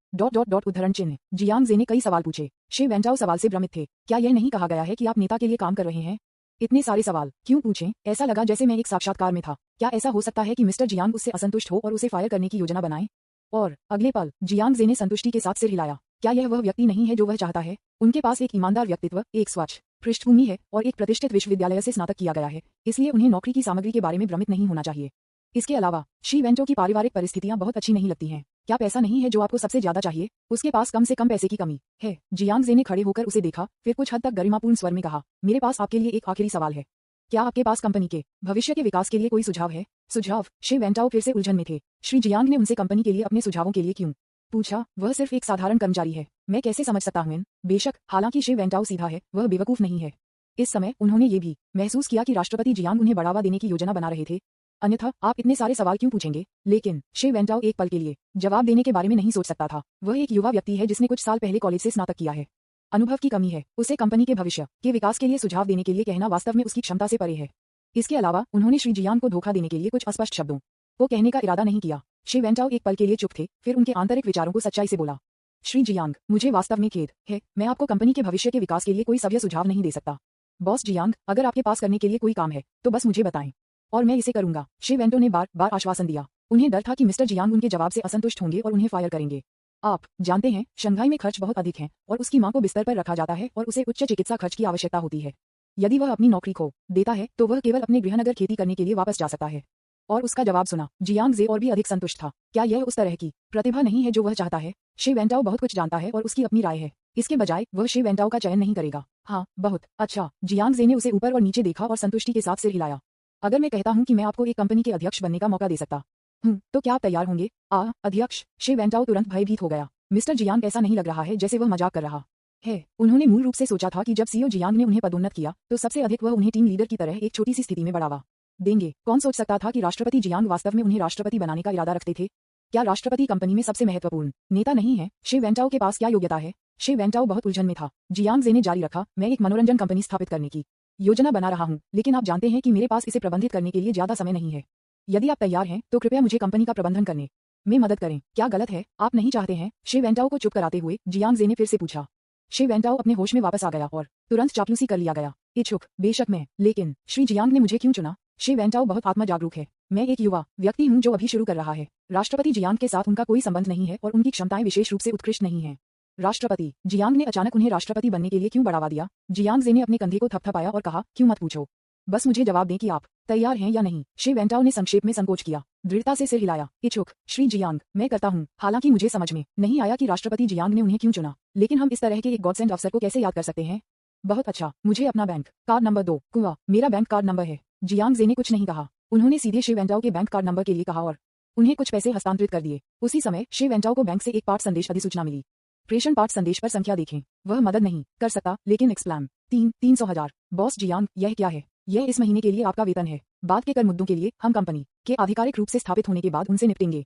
उद्धरण चिन्ह। जियांग जे ने कई सवाल पूछे। शे वेंटाओ सवाल से भ्रमित थे। क्या यह नहीं कहा गया है कि आप नेता के लिए काम कर रहे हैं? इतने सारे सवाल क्यों पूछें? ऐसा लगा जैसे मैं एक साक्षात्कार में था। क्या ऐसा हो सकता है कि मिस्टर जियांग उससे असंतुष्ट हो और उसे फायर करने की योजना बनाए? और अगले पल जियांग जे ने संतुष्टि के साथ सिर हिलाया। क्या यह वह व्यक्ति नहीं है जो वह चाहता है? उनके पास एक ईमानदार व्यक्तित्व, एक स्वच्छ पृष्ठभूमि है और एक प्रतिष्ठित विश्वविद्यालय से स्नातक किया गया है, इसलिए उन्हें नौकरी की सामग्री के बारे में भ्रमित नहीं होना चाहिए। इसके अलावा शी वेंटो की पारिवारिक परिस्थितियां बहुत अच्छी नहीं लगती हैं। क्या पैसा नहीं है जो आपको सबसे ज्यादा चाहिए? उसके पास कम से कम पैसे की कमी है। जियांग जे ने खड़े होकर उसे देखा, फिर कुछ हद तक गरिमापूर्ण स्वर में कहा, मेरे पास आपके लिए एक आखिरी सवाल है। क्या आपके पास कंपनी के भविष्य के विकास के लिए कोई सुझाव है? सुझाव? शे वेंटाओ फिर से उलझन में थे। श्री जियांग ने उनसे कंपनी के लिए अपने सुझावों के लिए क्यों पूछा? वह सिर्फ एक साधारण कर्मचारी है। मैं कैसे समझ सकता हूँ? बेशक, हालांकि शे वेंटाओ सीधा है, वह बेवकूफ नहीं है। इस समय उन्होंने ये भी महसूस किया कि राष्ट्रपति जियांग उन्हें बढ़ावा देने की योजना बना रहे थे। अन्यथा आप इतने सारे सवाल क्यों पूछेंगे? लेकिन शे वेंटाओ एक पल के लिए जवाब देने के बारे में नहीं सोच सकता था। वह एक युवा व्यक्ति है जिसने कुछ साल पहले कॉलेज से स्नातक किया है। अनुभव की कमी है। उसे कंपनी के भविष्य के विकास के लिए सुझाव देने के लिए कहना वास्तव में उसकी क्षमता से परे है। इसके अलावा उन्होंने श्री जियांग को धोखा देने के लिए कुछ अस्पष्ट शब्दों को कहने का इरादा नहीं किया। शे वेंटाओ एक पल के लिए चुप थे, फिर उनके आंतरिक विचारों को सच्चाई से बोला। श्री जियांग, मुझे वास्तव में खेद है, मैं आपको कंपनी के भविष्य के विकास के लिए कोई सभ्य सुझाव नहीं दे सकता। बॉस जियांग, अगर आपके पास करने के लिए कोई काम है तो बस मुझे बताएं और मैं इसे करूंगा। शे वेंटो ने बार बार आश्वासन दिया। उन्हें डर था कि मिस्टर जियांग उनके जवाब से असंतुष्ट होंगे और उन्हें फायर करेंगे। आप जानते हैं, शंघाई में खर्च बहुत अधिक है और उसकी मां को बिस्तर पर रखा जाता है और उसे उच्च चिकित्सा खर्च की आवश्यकता होती है। यदि वह अपनी नौकरी खो देता है तो वह केवल अपने गृहनगर खेती करने के लिए वापस जा सकता है। और उसका जवाब सुना जियांग जे और भी अधिक संतुष्ट था। क्या यह उस तरह की प्रतिभा नहीं है जो वह चाहता है? शे वेंटाओ बहुत कुछ जानता है और उसकी अपनी राय है। इसके बजाय वह शे वेंटाओ का चयन नहीं करेगा। हाँ, बहुत अच्छा। जियांग जे ने उसे ऊपर और नीचे देखा और संतुष्टि के साथ सिर हिलाया। अगर मैं कहता हूँ कि मैं आपको एक कंपनी के अध्यक्ष बनने का मौका दे सकता हूँ, तो क्या आप तैयार होंगे? अध्यक्ष? शे वेंटाओ तुरंत भयभीत हो गया। मिस्टर जियांग ऐसा नहीं लग रहा है जैसे वह मजाक कर रहा है। उन्होंने मूल रूप से सोचा था कि जब सीईओ जियांग ने उन्हें पदोन्नत किया तो सबसे अधिक वह उन्हें टीम लीडर की तरह एक छोटी सी स्थिति में बढ़ावा देंगे। कौन सोच सकता था कि राष्ट्रपति जियांग वास्तव में उन्हें राष्ट्रपति बनाने का इरादा रखते थे? क्या राष्ट्रपति कंपनी में सबसे महत्वपूर्ण नेता नहीं है? शे वेंटाओ के पास क्या योग्यता है? शे वेंटाओ बहुत उलझन में था। जियांग जे ने जारी रखा, मैं एक मनोरंजन कंपनी स्थापित करने की योजना बना रहा हूँ, लेकिन आप जानते हैं कि मेरे पास इसे प्रबंधित करने के लिए ज्यादा समय नहीं है। यदि आप तैयार हैं तो कृपया मुझे कंपनी का प्रबंधन करने में मदद करें। क्या गलत है? आप नहीं चाहते हैं? शे वेंटाओ को चुप कराते हुए जियांग जे ने फिर से पूछा। शे वेंटाओ अपने होश में वापस आ गया और तुरंत चापलूसी कर लिया गया। इच्छुक? बेशक मैं, लेकिन श्री जियांग ने मुझे क्यों चुना? शे वेंटाओ बहुत आत्म जागरूक है। मैं एक युवा व्यक्ति हूँ जो अभी शुरू कर रहा है। राष्ट्रपति जियांग के साथ उनका कोई संबंध नहीं है और उनकी क्षमताएं विशेष रूप से उत्कृष्ट नहीं है। राष्ट्रपति जियांग ने अचानक उन्हें राष्ट्रपति बनने के लिए क्यों बढ़ावा दिया? जियांग जे ने अपने कंधे को थपथपाया और कहा, क्यों मत पूछो, बस मुझे जवाब दें कि आप तैयार हैं या नहीं। शे वेंटाओ ने संक्षेप में संकोच किया, दृढ़ता से सिर हिलाया। इच्छुक? श्री जियांग, मैं करता हूँ। हालांकि मुझे समझ में नहीं आया कि राष्ट्रपति जियांग ने उन्हें क्यों चुना, लेकिन हम इस तरह के एक गॉडसेंड अफसर को कैसे याद कर सकते हैं? बहुत अच्छा, मुझे अपना बैंक कार्ड नंबर 2 कुआ मेरा बैंक कार्ड नंबर है। जियांग जे ने कुछ नहीं कहा। उन्होंने सीधे शे वेंटाओ के बैंक कार्ड नंबर के लिए कहा और उन्हें कुछ पैसे हस्तांतरित कर दिए। उसी समय शे वेंटाओ को बैंक से एक पाठ संदेश अधिसूचना मिली। प्रेषण पाठ संदेश पर संख्या देखें। वह मदद नहीं कर सकता, लेकिन एक्सप्लान 300,000। बॉस जियांग, यह क्या है? यह इस महीने के लिए आपका वेतन है। बाद के कर मुद्दों के लिए हम कंपनी के आधिकारिक रूप से स्थापित होने के बाद उनसे निपटेंगे।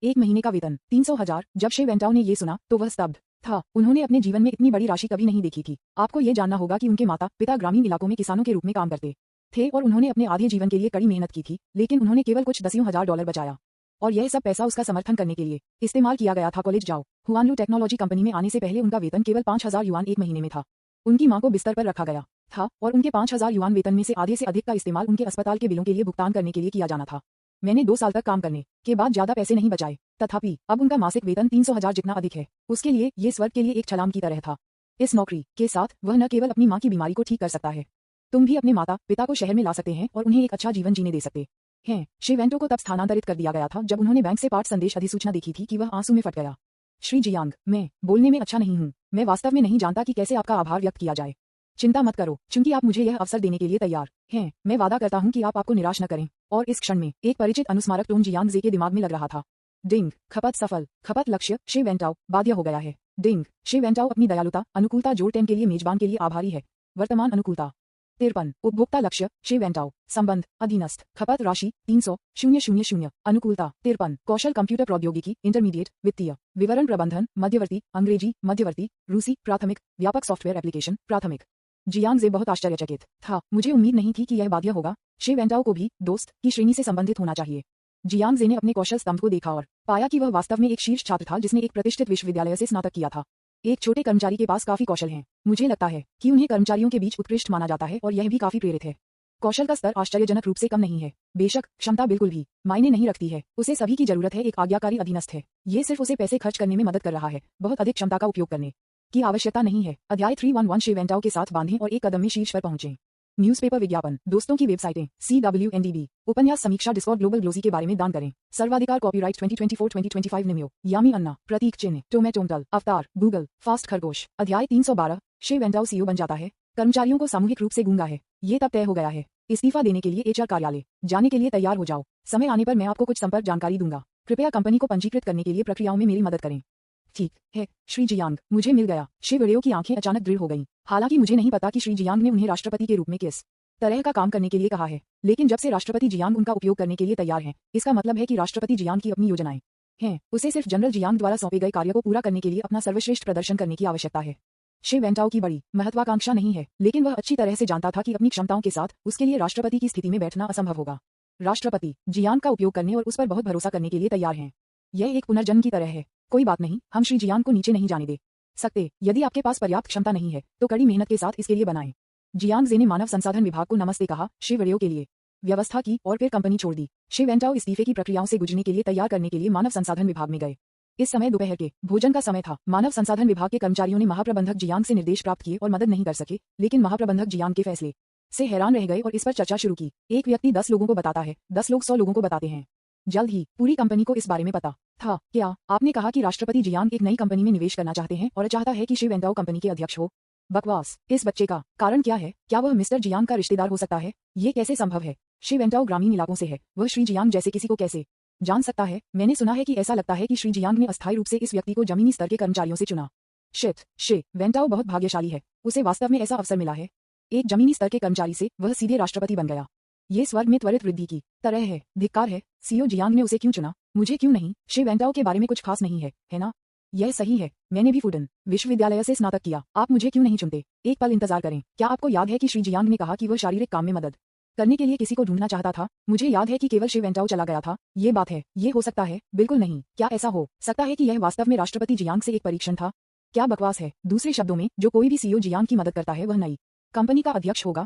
एक महीने का वेतन 300,000। जब शे वेंटाओ ने ये सुना तो वह स्तब्ध था। उन्होंने अपने जीवन में इतनी बड़ी राशि कभी नहीं देखी थी। आपको ये जानना होगा कि उनके माता पिता ग्रामीण इलाकों में किसानों के रूप में काम करते थे और उन्होंने अपने आधे जीवन के लिए कड़ी मेहनत की थी, लेकिन उन्होंने केवल कुछ दसियों हजार डॉलर बचाया और यह सब पैसा उसका समर्थन करने के लिए इस्तेमाल किया गया था। कॉलेज जाओ हुआनलू टेक्नोलॉजी कंपनी में आने से पहले उनका वेतन केवल 5,000 युआन एक महीने में था। उनकी मां को बिस्तर पर रखा गया था और उनके 5,000 युआन वेतन में से आधे से अधिक का इस्तेमाल उनके अस्पताल के बिलों के लिए भुगतान करने के लिए किया जाना था। मैंने 2 साल तक काम करने के बाद ज्यादा पैसे नहीं बचाए, तथापि अब उनका मासिक वेतन 300,000 जितना अधिक है। उसके लिए ये स्वर्ग के लिए एक छलांग की तरह था। इस नौकरी के साथ वह न केवल अपनी मां की बीमारी को ठीक कर सकता है, तुम भी अपने माता पिता को शहर में ला सकते हैं और उन्हें एक अच्छा जीवन जीने दे सकते हैं। शे वेंटो को तब स्थानांतरित कर दिया गया था जब उन्होंने बैंक से पाठ संदेश अधिसूचना देखी थी कि वह आंसू में फट गया। श्री जियांग, मैं बोलने में अच्छा नहीं हूँ। मैं वास्तव में नहीं जानता कि कैसे आपका आभार व्यक्त किया जाए। चिंता मत करो, क्योंकि आप मुझे यह अवसर देने के लिए तैयार हैं। मैं वादा करता हूँ कि आप आपको निराश न करें। और इस क्षण में एक परिचित अनुस्मारक टोन जियांग जे के दिमाग में लग रहा था। डिंग, खपत सफल, खपत लक्ष्य, शे वेंटाओ बाध्य हो गया है। डिंग, शे वेंटाओ अपनी दयालुता अनुकूलता जोड़ 10 के लिए मेजबान के लिए आभारी है। वर्तमान अनुकूलता 53 उपभोक्ता लक्ष्य शे वेंटाओ संबंध अधीनस्थ खपत राशि 300,000 अनुकूलता 53 कौशल कंप्यूटर प्रौद्योगिकी इंटरमीडिएट वित्तीय विवरण प्रबंधन मध्यवर्ती अंग्रेजी मध्यवर्ती रूसी प्राथमिक व्यापक सॉफ्टवेयर एप्लीकेशन प्राथमिक। जियांग जे बहुत आश्चर्यचकित था। मुझे उम्मीद नहीं थी कि यह बाध्य होगा। शे वेंटाओ को भी दोस्त की श्रेणी से संबंधित होना चाहिए। जियांग जे ने अपने कौशल स्तंभ को देखा और पाया कि वह वास्तव में एक शीर्ष छात्र था जिसने एक प्रतिष्ठित विश्वविद्यालय से स्नातक किया था। एक छोटे कर्मचारी के पास काफी कौशल हैं। मुझे लगता है कि उन्हें कर्मचारियों के बीच उत्कृष्ट माना जाता है और यह भी काफी प्रेरित है। कौशल का स्तर आश्चर्यजनक रूप से कम नहीं है। बेशक क्षमता बिल्कुल भी मायने नहीं रखती है। उसे सभी की जरूरत है। एक आज्ञाकारी अधीनस्थ है। ये सिर्फ उसे पैसे खर्च करने में मदद कर रहा है। बहुत अधिक क्षमता का उपयोग करने की आवश्यकता नहीं है। अध्याय 311 शे वेंटाओ के साथ बांधें और एक कदम में शीर्ष पर पहुंचे। न्यूज़पेपर विज्ञापन दोस्तों की वेबसाइटें CWNDB उपन्यास समीक्षा डिस्कॉर्ड ग्लोबल ग्लोजी के बारे में दान करें। सर्वाधिकार कॉपीराइट 2024-2025 निम्यो यामी अन्ना प्रतीक चिन्ह टोमेटोमटल अवतार गूगल फास्ट खरगोश। अध्याय 312 शे वेंटाओ CEO बन जाता है। कर्मचारियों को सामूहिक रूप से गूंगा है। ये तब तय हो गया है। इस्तीफा देने के लिए HR कार्यालय जाने के लिए तैयार हो जाओ। समय आने पर मैं आपको कुछ संपर्क जानकारी दूंगा। कृपया कंपनी को पंजीकृत करने के लिए प्रक्रियाओं में मेरी मदद करें। ठीक है श्री जियांग, मुझे मिल गया। शे वेंटाओ की आंखें अचानक दृढ़ हो गईं। हालांकि मुझे नहीं पता कि श्री जियांग ने उन्हें राष्ट्रपति के रूप में किस तरह का काम करने के लिए कहा है, लेकिन जब से राष्ट्रपति जियांग उनका उपयोग करने के लिए तैयार हैं, इसका मतलब है कि राष्ट्रपति जियांग की अपनी योजनाएं हैं। उसे सिर्फ जनरल जियांग द्वारा सौंपे गए कार्य को पूरा करने के लिए अपना सर्वश्रेष्ठ प्रदर्शन करने की आवश्यकता है। शे वेंटाओ की बड़ी महत्वाकांक्षा नहीं है, लेकिन वह अच्छी तरह से जानता था कि अपनी क्षमताओं के साथ उसके लिए राष्ट्रपति की स्थिति में बैठना असंभव होगा। राष्ट्रपति जियांग का उपयोग करने और उस पर बहुत भरोसा करने के लिए तैयार हैं। यह एक पुनर्जन्म की तरह है। कोई बात नहीं, हम श्री जियांग को नीचे नहीं जाने दे सकते। यदि आपके पास पर्याप्त क्षमता नहीं है तो कड़ी मेहनत के साथ इसके लिए बनाएं। जियांग जे ने मानव संसाधन विभाग को नमस्ते कहा, शे वेंटाओ के लिए व्यवस्था की और फिर कंपनी छोड़ दी। शे वेंटाओ इस्तीफे की प्रक्रियाओं से गुजरने के लिए तैयार करने के लिए मानव संसाधन विभाग में गए। इस समय दोपहर के भोजन का समय था। मानव संसाधन विभाग के कर्मचारियों ने महाप्रबंधक जियांग से निर्देश प्राप्त किए और मदद नहीं कर सके, लेकिन महाप्रबंधक जियांग के फैसले से हैरान रह गए और इस पर चर्चा शुरू की। एक व्यक्ति 10 लोगों को बताता है, 10 लोग 100 लोगों को बताते हैं। जल्द ही पूरी कंपनी को इस बारे में पता था। क्या आपने कहा कि राष्ट्रपति जियांग एक नई कंपनी में निवेश करना चाहते हैं और चाहता है कि शे वेंटाओ कंपनी के अध्यक्ष हो? बकवास। इस बच्चे का कारण क्या है? क्या वह मिस्टर जियांग का रिश्तेदार हो सकता है? ये कैसे संभव है? शे वेंटाओ ग्रामीण इलाकों से है। वह श्री जियांग जैसे किसी को कैसे जान सकता है? मैंने सुना है कि ऐसा लगता है कि श्री जियांग ने अस्थायी रूप से इस व्यक्ति को जमीनी स्तर के कर्मचारियों से चुना। शिट, शे वेंटाओ बहुत भाग्यशाली है। उसे वास्तव में ऐसा अवसर मिला है। एक जमीनी स्तर के कर्मचारी से वह सीधे राष्ट्रपति बन गया। ये स्वर्ग में त्वरित वृद्धि की तरह है। धिक्कार है। CEO जियांग ने उसे क्यों चुना? मुझे क्यों नहीं? शे वेंटाओ के बारे में कुछ खास नहीं है ना? यह सही है। मैंने भी फुडन विश्वविद्यालय से स्नातक किया। आप मुझे क्यों नहीं चुनते? एक पल इंतजार करें। क्या आपको याद है कि श्री जियांग ने कहा कि वह शारीरिक काम में मदद करने के लिए किसी को ढूंढना चाहता था? मुझे याद है कि केवल शे वेंटाओ चला गया था। ये बात है। ये हो सकता है? बिल्कुल नहीं। क्या ऐसा हो सकता है कि यह वास्तव में राष्ट्रपति जियांग से एक परीक्षण था? क्या बकवास है। दूसरे शब्दों में, जो कोई भी CEO जियांग की मदद करता है वह नई कंपनी का अध्यक्ष होगा।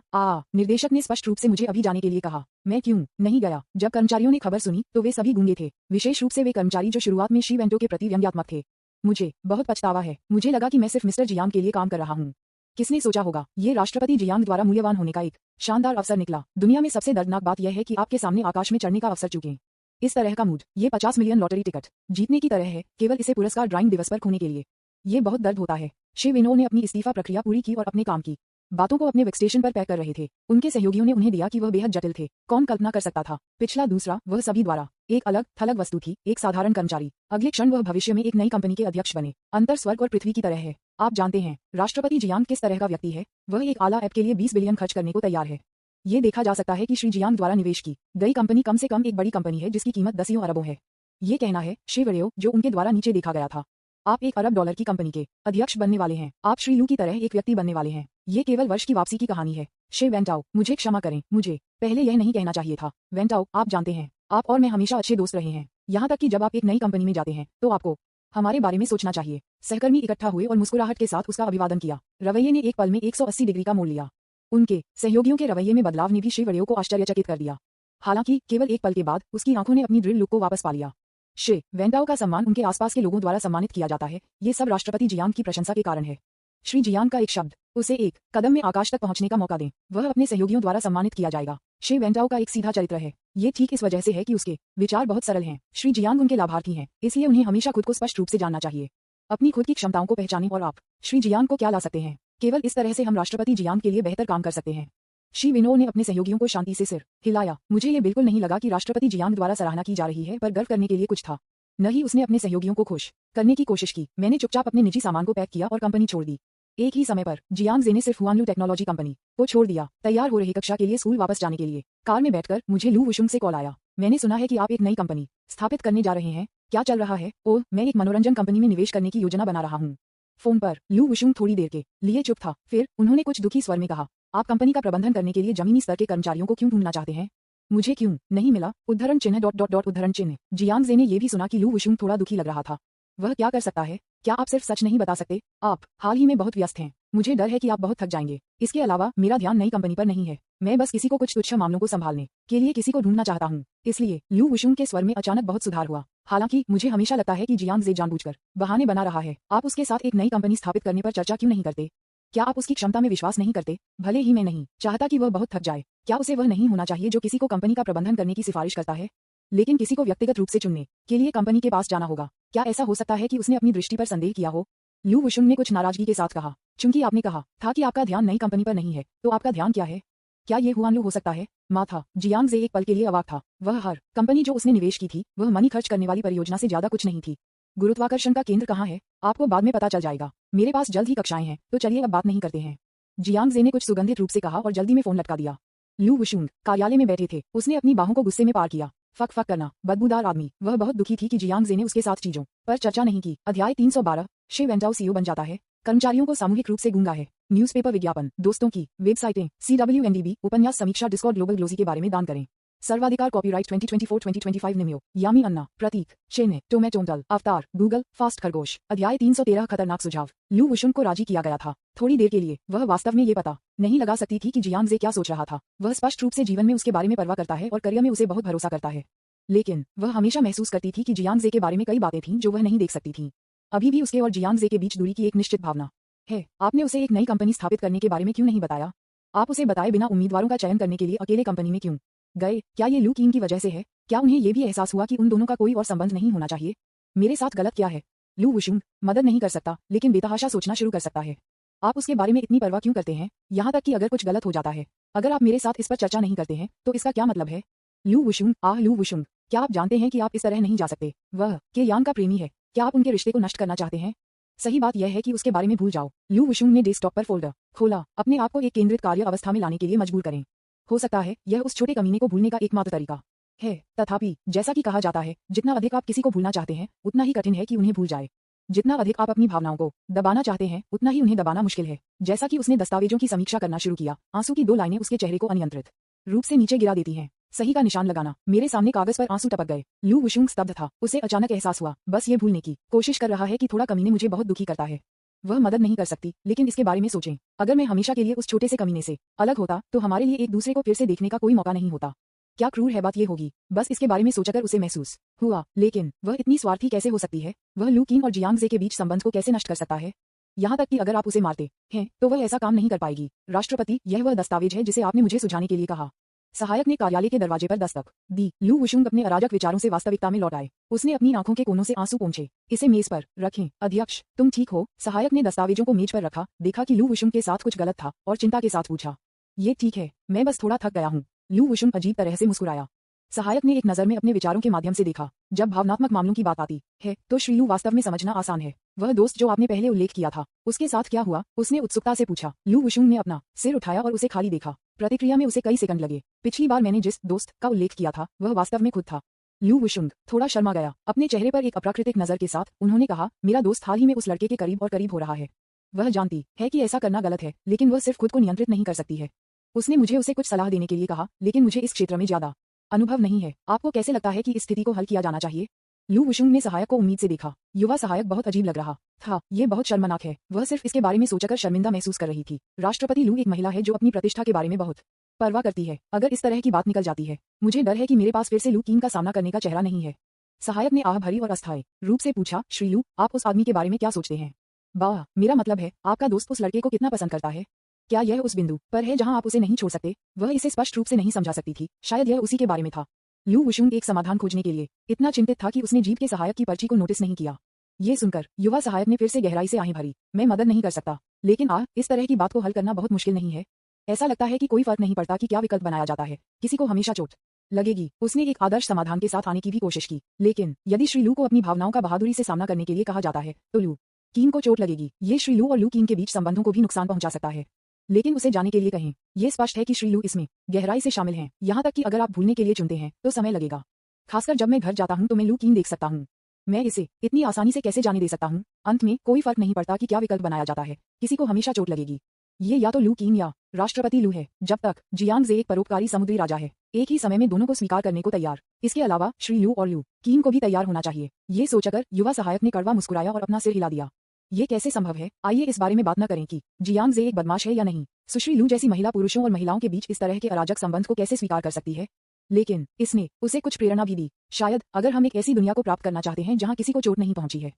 निर्देशक ने स्पष्ट रूप से मुझे अभी जाने के लिए कहा। मैं क्यों नहीं गया? जब कर्मचारियों ने खबर सुनी तो वे सभी गूंगे थे, विशेष रूप से वे कर्मचारी जो शुरुआत में शे वेंटाओ के प्रति व्यंग्यात्मक थे। मुझे बहुत पछतावा है। मुझे लगा कि मैं सिर्फ मिस्टर जियांग के लिए काम कर रहा हूँ। किसने सोचा होगा? ये राष्ट्रपति जियांग द्वारा मूल्यवान होने का एक शानदार अवसर निकला। दुनिया में सबसे दर्दनाक बात यह है कि आपके सामने आकाश में चढ़ने का अवसर चुके। इस तरह का मूड, ये 50 मिलियन लॉटरी टिकट जीतने की तरह है, केवल इसे पुरस्कार ड्राइंग दिवस पर खोने के लिए। ये बहुत दर्द होता है। शे वेंटाओ ने अपनी इस्तीफा प्रक्रिया पूरी की और अपने काम की बातों को अपने वर्कस्टेशन पर पैक कर रहे थे। उनके सहयोगियों ने उन्हें दिया कि वह बेहद जटिल थे। कौन कल्पना कर सकता था? पिछला दूसरा, वह सभी द्वारा एक अलग थलग वस्तु थी, एक साधारण कर्मचारी। अगले क्षण वह भविष्य में एक नई कंपनी के अध्यक्ष बने। अंतर स्वर्ग और पृथ्वी की तरह है। आप जानते हैं राष्ट्रपति जियांग किस तरह का व्यक्ति है? वह एक आला ऐप के लिए 20 बिलियन खर्च करने को तैयार है। ये देखा जा सकता है कि श्री जियांग द्वारा निवेश की गई कंपनी कम से कम एक बड़ी कंपनी है जिसकी कीमत दसियों अरबों है। ये कहना है शे वेंटाओ, जो उनके द्वारा नीचे देखा गया था। आप $1 अरब की कंपनी के अध्यक्ष बनने वाले हैं। आप श्री लू की तरह एक व्यक्ति बनने वाले हैं। ये केवल वर्ष की वापसी की कहानी है। शे वेंटाओ, मुझे क्षमा करें, मुझे पहले यह नहीं कहना चाहिए था। वेंटाओ, आप जानते हैं, आप और मैं हमेशा अच्छे दोस्त रहे हैं। यहाँ तक कि जब आप एक नई कंपनी में जाते हैं तो आपको हमारे बारे में सोचना चाहिए। सहकर्मी इकट्ठा हुए और मुस्कुराहट के साथ उसका अभिवादन किया। रवैये ने एक पल में 180 डिग्री का मोड़ लिया। उनके सहयोगियों के रवैये में बदलाव ने भी शे वेंटाओ को आश्चर्यचकित कर दिया। हालांकि केवल एक पल के बाद उसकी आंखों ने अपनी दृढ़ लुक को वापस पा लिया। शे वेंटाओ का सम्मान उनके आसपास के लोगों द्वारा सम्मानित किया जाता है। ये सब राष्ट्रपति जियांग की प्रशंसा के कारण है। श्री जियांग का एक शब्द उसे एक कदम में आकाश तक पहुंचने का मौका दें। वह अपने सहयोगियों द्वारा सम्मानित किया जाएगा। शे वेंटाओ का एक सीधा चरित्र है। ये ठीक इस वजह से है कि उसके विचार बहुत सरल हैं। श्री जियांग उनके लाभार्थी हैं, इसलिए उन्हें हमेशा खुद को स्पष्ट रूप से जानना चाहिए। अपनी खुद की क्षमताओं को पहचानें और आप श्री जियांग को क्या ला सकते हैं। केवल इस तरह से हम राष्ट्रपति जियांग के लिए बेहतर काम कर सकते हैं। शे वेंटाओ ने अपने सहयोगियों को शांति से सिर हिलाया। मुझे ये बिल्कुल नहीं लगा कि राष्ट्रपति जियांग द्वारा सराहना की जा रही है, पर गर्व करने के लिए कुछ था। न ही उसने अपने सहयोगियों को खुश करने की कोशिश की। मैंने चुपचाप अपने निजी सामान को पैक किया और कंपनी छोड़ दी। एक ही समय पर जियांग जे ने सिर्फ हुआनलू टेक्नोलॉजी कंपनी को छोड़ दिया। तैयार हो रही कक्षा के लिए स्कूल वापस जाने के लिए कार में बैठकर मुझे लू वुशुंग से कॉल आया। मैंने सुना है कि आप एक नई कंपनी स्थापित करने जा रहे हैं, क्या चल रहा है? ओह, मैं एक मनोरंजन कंपनी में निवेश करने की योजना बना रहा हूँ। फोन पर लू वुशुंग थोड़ी देर के लिए चुप था, फिर उन्होंने कुछ दुखी स्वर में कहा, आप कंपनी का प्रबंधन करने के लिए जमीनी स्तर के कर्मचारियों को क्यों ढूंढना चाहते हैं? मुझे क्यों नहीं मिला? उद्धरण चिन्ह डॉट डॉट डॉट उद्धरण चिन्ह। जियांग जे ने यह भी सुना कि लू वुशुंग थोड़ा दुखी लग रहा था। वह क्या कर सकता है? क्या आप सिर्फ सच नहीं बता सकते? आप हाल ही में बहुत व्यस्त हैं। मुझे डर है कि आप बहुत थक जाएंगे। इसके अलावा मेरा ध्यान नई कंपनी पर नहीं है। मैं बस किसी को कुछ तुच्छ मामलों को संभालने के लिए किसी को ढूंढना चाहता हूँ। इसलिए लू वुशुंग के स्वर में अचानक बहुत सुधार हुआ। हालांकि मुझे हमेशा लगता है कि जियांग जे जानबूझकर बहाने बना रहा है। आप उसके साथ एक नई कंपनी स्थापित करने पर चर्चा क्यों नहीं करते? क्या आप उसकी क्षमता में विश्वास नहीं करते? भले ही मैं नहीं चाहता कि वह बहुत थक जाए, क्या उसे वह नहीं होना चाहिए जो किसी को कंपनी का प्रबंधन करने की सिफारिश करता है? लेकिन किसी को व्यक्तिगत रूप से चुनने के लिए कंपनी के पास जाना होगा। क्या ऐसा हो सकता है कि उसने अपनी दृष्टि पर संदेह किया हो? लू वुशुंग ने कुछ नाराजगी के साथ कहा, चूंकि आपने कहा था कि आपका ध्यान नई कंपनी पर नहीं है, तो आपका ध्यान क्या है? क्या ये हुआनलू हो सकता है? माथा। जियांग जे एक पल के लिए अवाक था। वह हर कंपनी जो उसने निवेश की थी, वह मनी खर्च करने वाली परियोजना से ज्यादा कुछ नहीं थी। गुरुत्वाकर्षण का केंद्र कहाँ है? आपको बाद में पता चल जाएगा। मेरे पास जल्द ही कक्षाएं हैं, तो चलिए अब बात नहीं करते हैं। जियांग जे ने कुछ सुगंधित रूप से कहा और जल्दी में फोन लटका दिया। लू वुशुंग कार्यालय में बैठे थे। उसने अपनी बाहों को गुस्से में पार किया। फक फक करना, बदबूदार आदमी। वह बहुत दुखी थी कि जियांग जे ने उसके साथ चीजों पर चर्चा नहीं की। अध्याय 312। शिव वेंटाओ सीईओ बन जाता है। कर्मचारियों को सामूहिक रूप से गूंगा है। न्यूज़पेपर विज्ञापन, दोस्तों की वेबसाइटें, CWNDB, उपन्यास समीक्षा, डिस्कॉर्ड, ग्लोबल ग्लोजी के बारे में दान करें। सर्वाधिकार कॉपीराइट 2024-2025 निम्यो, यामी अन्ना, प्रतीक, चेन्नई, टोमेटोंटल, अवतार, गूगल, फास्ट खरगोश। अध्याय 313। खतरनाक सुझाव। लू वुशुंग को राजी किया गया था। थोड़ी देर के लिए वह वास्तव में ये पता नहीं लगा सकती थी कि जियांग जे क्या सोच रहा था। वह स्पष्ट रूप से जीवन में उसके बारे में परवाह करता है और करियर में उसे बहुत भरोसा करता है। लेकिन वह हमेशा महसूस करती थी कि जियांग जे के बारे में कई बातें थीं जो वह नहीं देख सकती थी। अभी भी उसके और जियांग जे के बीच दूरी की एक निश्चित भावना है। आपने उसे एक नई कंपनी स्थापित करने के बारे में क्यों नहीं बताया? आप उसे बताए बिना उम्मीदवारों का चयन करने के लिए अकेले कंपनी में क्यों गए? क्या ये लू कीन की वजह से है? क्या उन्हें यह भी एहसास हुआ कि उन दोनों का कोई और संबंध नहीं होना चाहिए? मेरे साथ गलत क्या है? लू वुशुंग मदद नहीं कर सकता, लेकिन बेतहाशा सोचना शुरू कर सकता है। आप उसके बारे में इतनी परवाह क्यों करते हैं? यहाँ तक कि अगर कुछ गलत हो जाता है, अगर आप मेरे साथ इस पर चर्चा नहीं करते हैं, तो इसका क्या मतलब है? लू वुशुंग, लू वुशुंग, क्या आप जानते हैं कि आप इस तरह नहीं जा सकते? वह के यांग का प्रेमी है। क्या आप उनके रिश्ते को नष्ट करना चाहते हैं? सही बात यह है कि उसके बारे में भूल जाओ। लू वुशुंग ने डेस्कटॉप पर फोल्डर खोला। अपने आप को एक केंद्रित कार्य अवस्था में लाने के लिए मजबूर करें। हो सकता है यह उस छोटे कमीने को भूलने का एकमात्र तरीका है। तथापि जैसा कि कहा जाता है, जितना अधिक आप किसी को भूलना चाहते हैं, उतना ही कठिन है कि उन्हें भूल जाए। जितना अधिक आप अपनी भावनाओं को दबाना चाहते हैं, उतना ही उन्हें दबाना मुश्किल है। जैसा कि उसने दस्तावेजों की समीक्षा करना शुरू किया, आंसू की 2 लाइनें उसके चेहरे को अनियंत्रित रूप से नीचे गिरा देती हैं। सही का निशान लगाना। मेरे सामने कागज पर आंसू टपक गए। लू वुशुंग स्तब्ध था। उसे अचानक एहसास हुआ, बस ये भूलने की कोशिश कर रहा है कि थोड़ा कमीने मुझे बहुत दुखी करता है। वह मदद नहीं कर सकती, लेकिन इसके बारे में सोचें। अगर मैं हमेशा के लिए उस छोटे से कमीने से अलग होता, तो हमारे लिए एक दूसरे को फिर से देखने का कोई मौका नहीं होता। क्या क्रूर है बात ये होगी। बस इसके बारे में सोचकर उसे महसूस हुआ, लेकिन वह इतनी स्वार्थी कैसे हो सकती है? वह लू कीन और जियांग जे के बीच संबंध को कैसे नष्ट कर सकता है? यहाँ तक कि अगर आप उसे मारते हैं, तो वह ऐसा काम नहीं कर पाएगी। राष्ट्रपति, यह वह दस्तावेज है जिसे आपने मुझे सुझाने के लिए कहा। सहायक ने कार्यालय के दरवाजे पर दस्तक दी। लू वुशुंग अपने अराजक विचारों से वास्तविकता में लौट आए। उसने अपनी आंखों के कोनों से आंसू पोंछे। इसे मेज पर रखें। अध्यक्ष, तुम ठीक हो? सहायक ने दस्तावेजों को मेज पर रखा, देखा कि लू वुशुंग के साथ कुछ गलत था और चिंता के साथ पूछा, ये ठीक है, मैं बस थोड़ा थक गया हूँ। लू वुशुंग अजीब तरह से मुस्कुराया। सहायक ने एक नजर में अपने विचारों के माध्यम से देखा। जब भावनात्मक मामलों की बात आती है, तो श्रीलू वास्तव में समझना आसान है। वह दोस्त जो आपने पहले उल्लेख किया था, उसके साथ क्या हुआ? उसने उत्सुकता से पूछा। लू वुशुंग ने अपना सिर उठाया और उसे खाली देखा। प्रतिक्रिया में उसे कई सेकंड लगे। पिछली बार मैंने जिस दोस्त का उल्लेख किया था, वह वास्तव में खुद था। लू वुशुंग थोड़ा शर्मा गया। अपने चेहरे पर एक अप्राकृतिक नजर के साथ उन्होंने कहा, मेरा दोस्त हाल ही में उस लड़के के करीब और करीब हो रहा है। वह जानती है कि ऐसा करना गलत है, लेकिन वह सिर्फ खुद को नियंत्रित नहीं कर सकती है। उसने मुझे उसे कुछ सलाह देने के लिए कहा, लेकिन मुझे इस क्षेत्र में ज्यादा अनुभव नहीं है। आपको कैसे लगता है कि इस स्थिति को हल किया जाना चाहिए? लू वुशुंग ने सहायक को उम्मीद से देखा। युवा सहायक बहुत अजीब लग रहा था। ये बहुत शर्मनाक है। वह सिर्फ इसके बारे में सोचकर शर्मिंदा महसूस कर रही थी। राष्ट्रपति लू एक महिला है जो अपनी प्रतिष्ठा के बारे में बहुत परवाह करती है। अगर इस तरह की बात निकल जाती है, मुझे डर है कि मेरे पास फिर से लू कीन का सामना करने का चेहरा नहीं है। सहायक ने आह भरी और अस्थायी रूप से पूछा, श्री लू, आप उस आदमी के बारे में क्या सोचते हैं? वाह, मेरा मतलब है, आपका दोस्त उस लड़के को कितना पसंद करता है? क्या यह उस बिंदु पर है जहां आप उसे नहीं छोड़ सकते? वह इसे स्पष्ट रूप से नहीं समझा सकती थी। शायद यह उसी के बारे में था। लू वुशुंग एक समाधान खोजने के लिए इतना चिंतित था कि उसने जीप के सहायक की पर्ची को नोटिस नहीं किया। ये सुनकर युवा सहायक ने फिर से गहराई से आहीं भरी। मैं मदद नहीं कर सकता, लेकिन इस तरह की बात को हल करना बहुत मुश्किल नहीं है। ऐसा लगता है कि कोई फर्क नहीं पड़ता कि क्या विकल्प बनाया जाता है, किसी को हमेशा चोट लगेगी। उसने एक आदर्श समाधान के साथ आने की भी कोशिश की, लेकिन यदि श्री लू को अपनी भावनाओं का बहादुरी से सामना करने के लिए कहा जाता है, तो लू कीन को चोट लगेगी। ये श्री लू और लू कीन के बीच संबंधों को भी नुकसान पहुंचा सकता है। लेकिन उसे जाने के लिए कहें। यह स्पष्ट है कि श्री लू इसमें गहराई से शामिल हैं, यहाँ तक कि अगर आप भूलने के लिए चुनते हैं तो समय लगेगा। खासकर जब मैं घर जाता हूँ तो मैं लू कीन देख सकता हूँ। मैं इसे इतनी आसानी से कैसे जाने दे सकता हूँ। अंत में कोई फर्क नहीं पड़ता कि क्या विकल्प बनाया जाता है, किसी को हमेशा चोट लगेगी। ये या तो लू कीन या राष्ट्रपति लू है। जब तक जियांग एक परोपकारी समुद्री राजा है, एक ही समय में दोनों को स्वीकार करने को तैयार। इसके अलावा श्री लू और लू कीन को भी तैयार होना चाहिए। ये सोचकर युवा सहायक ने कड़वा मुस्कुराया और अपना सिर हिला दिया। ये कैसे संभव है? आइए इस बारे में बात न करें कि जियांग एक बदमाश है या नहीं। सुश्री लू जैसी महिला पुरुषों और महिलाओं के बीच इस तरह के अराजक संबंध को कैसे स्वीकार कर सकती है? लेकिन इसने उसे कुछ प्रेरणा भी दी। शायद अगर हम एक ऐसी दुनिया को प्राप्त करना चाहते हैं जहां किसी को चोट नहीं पहुंची है,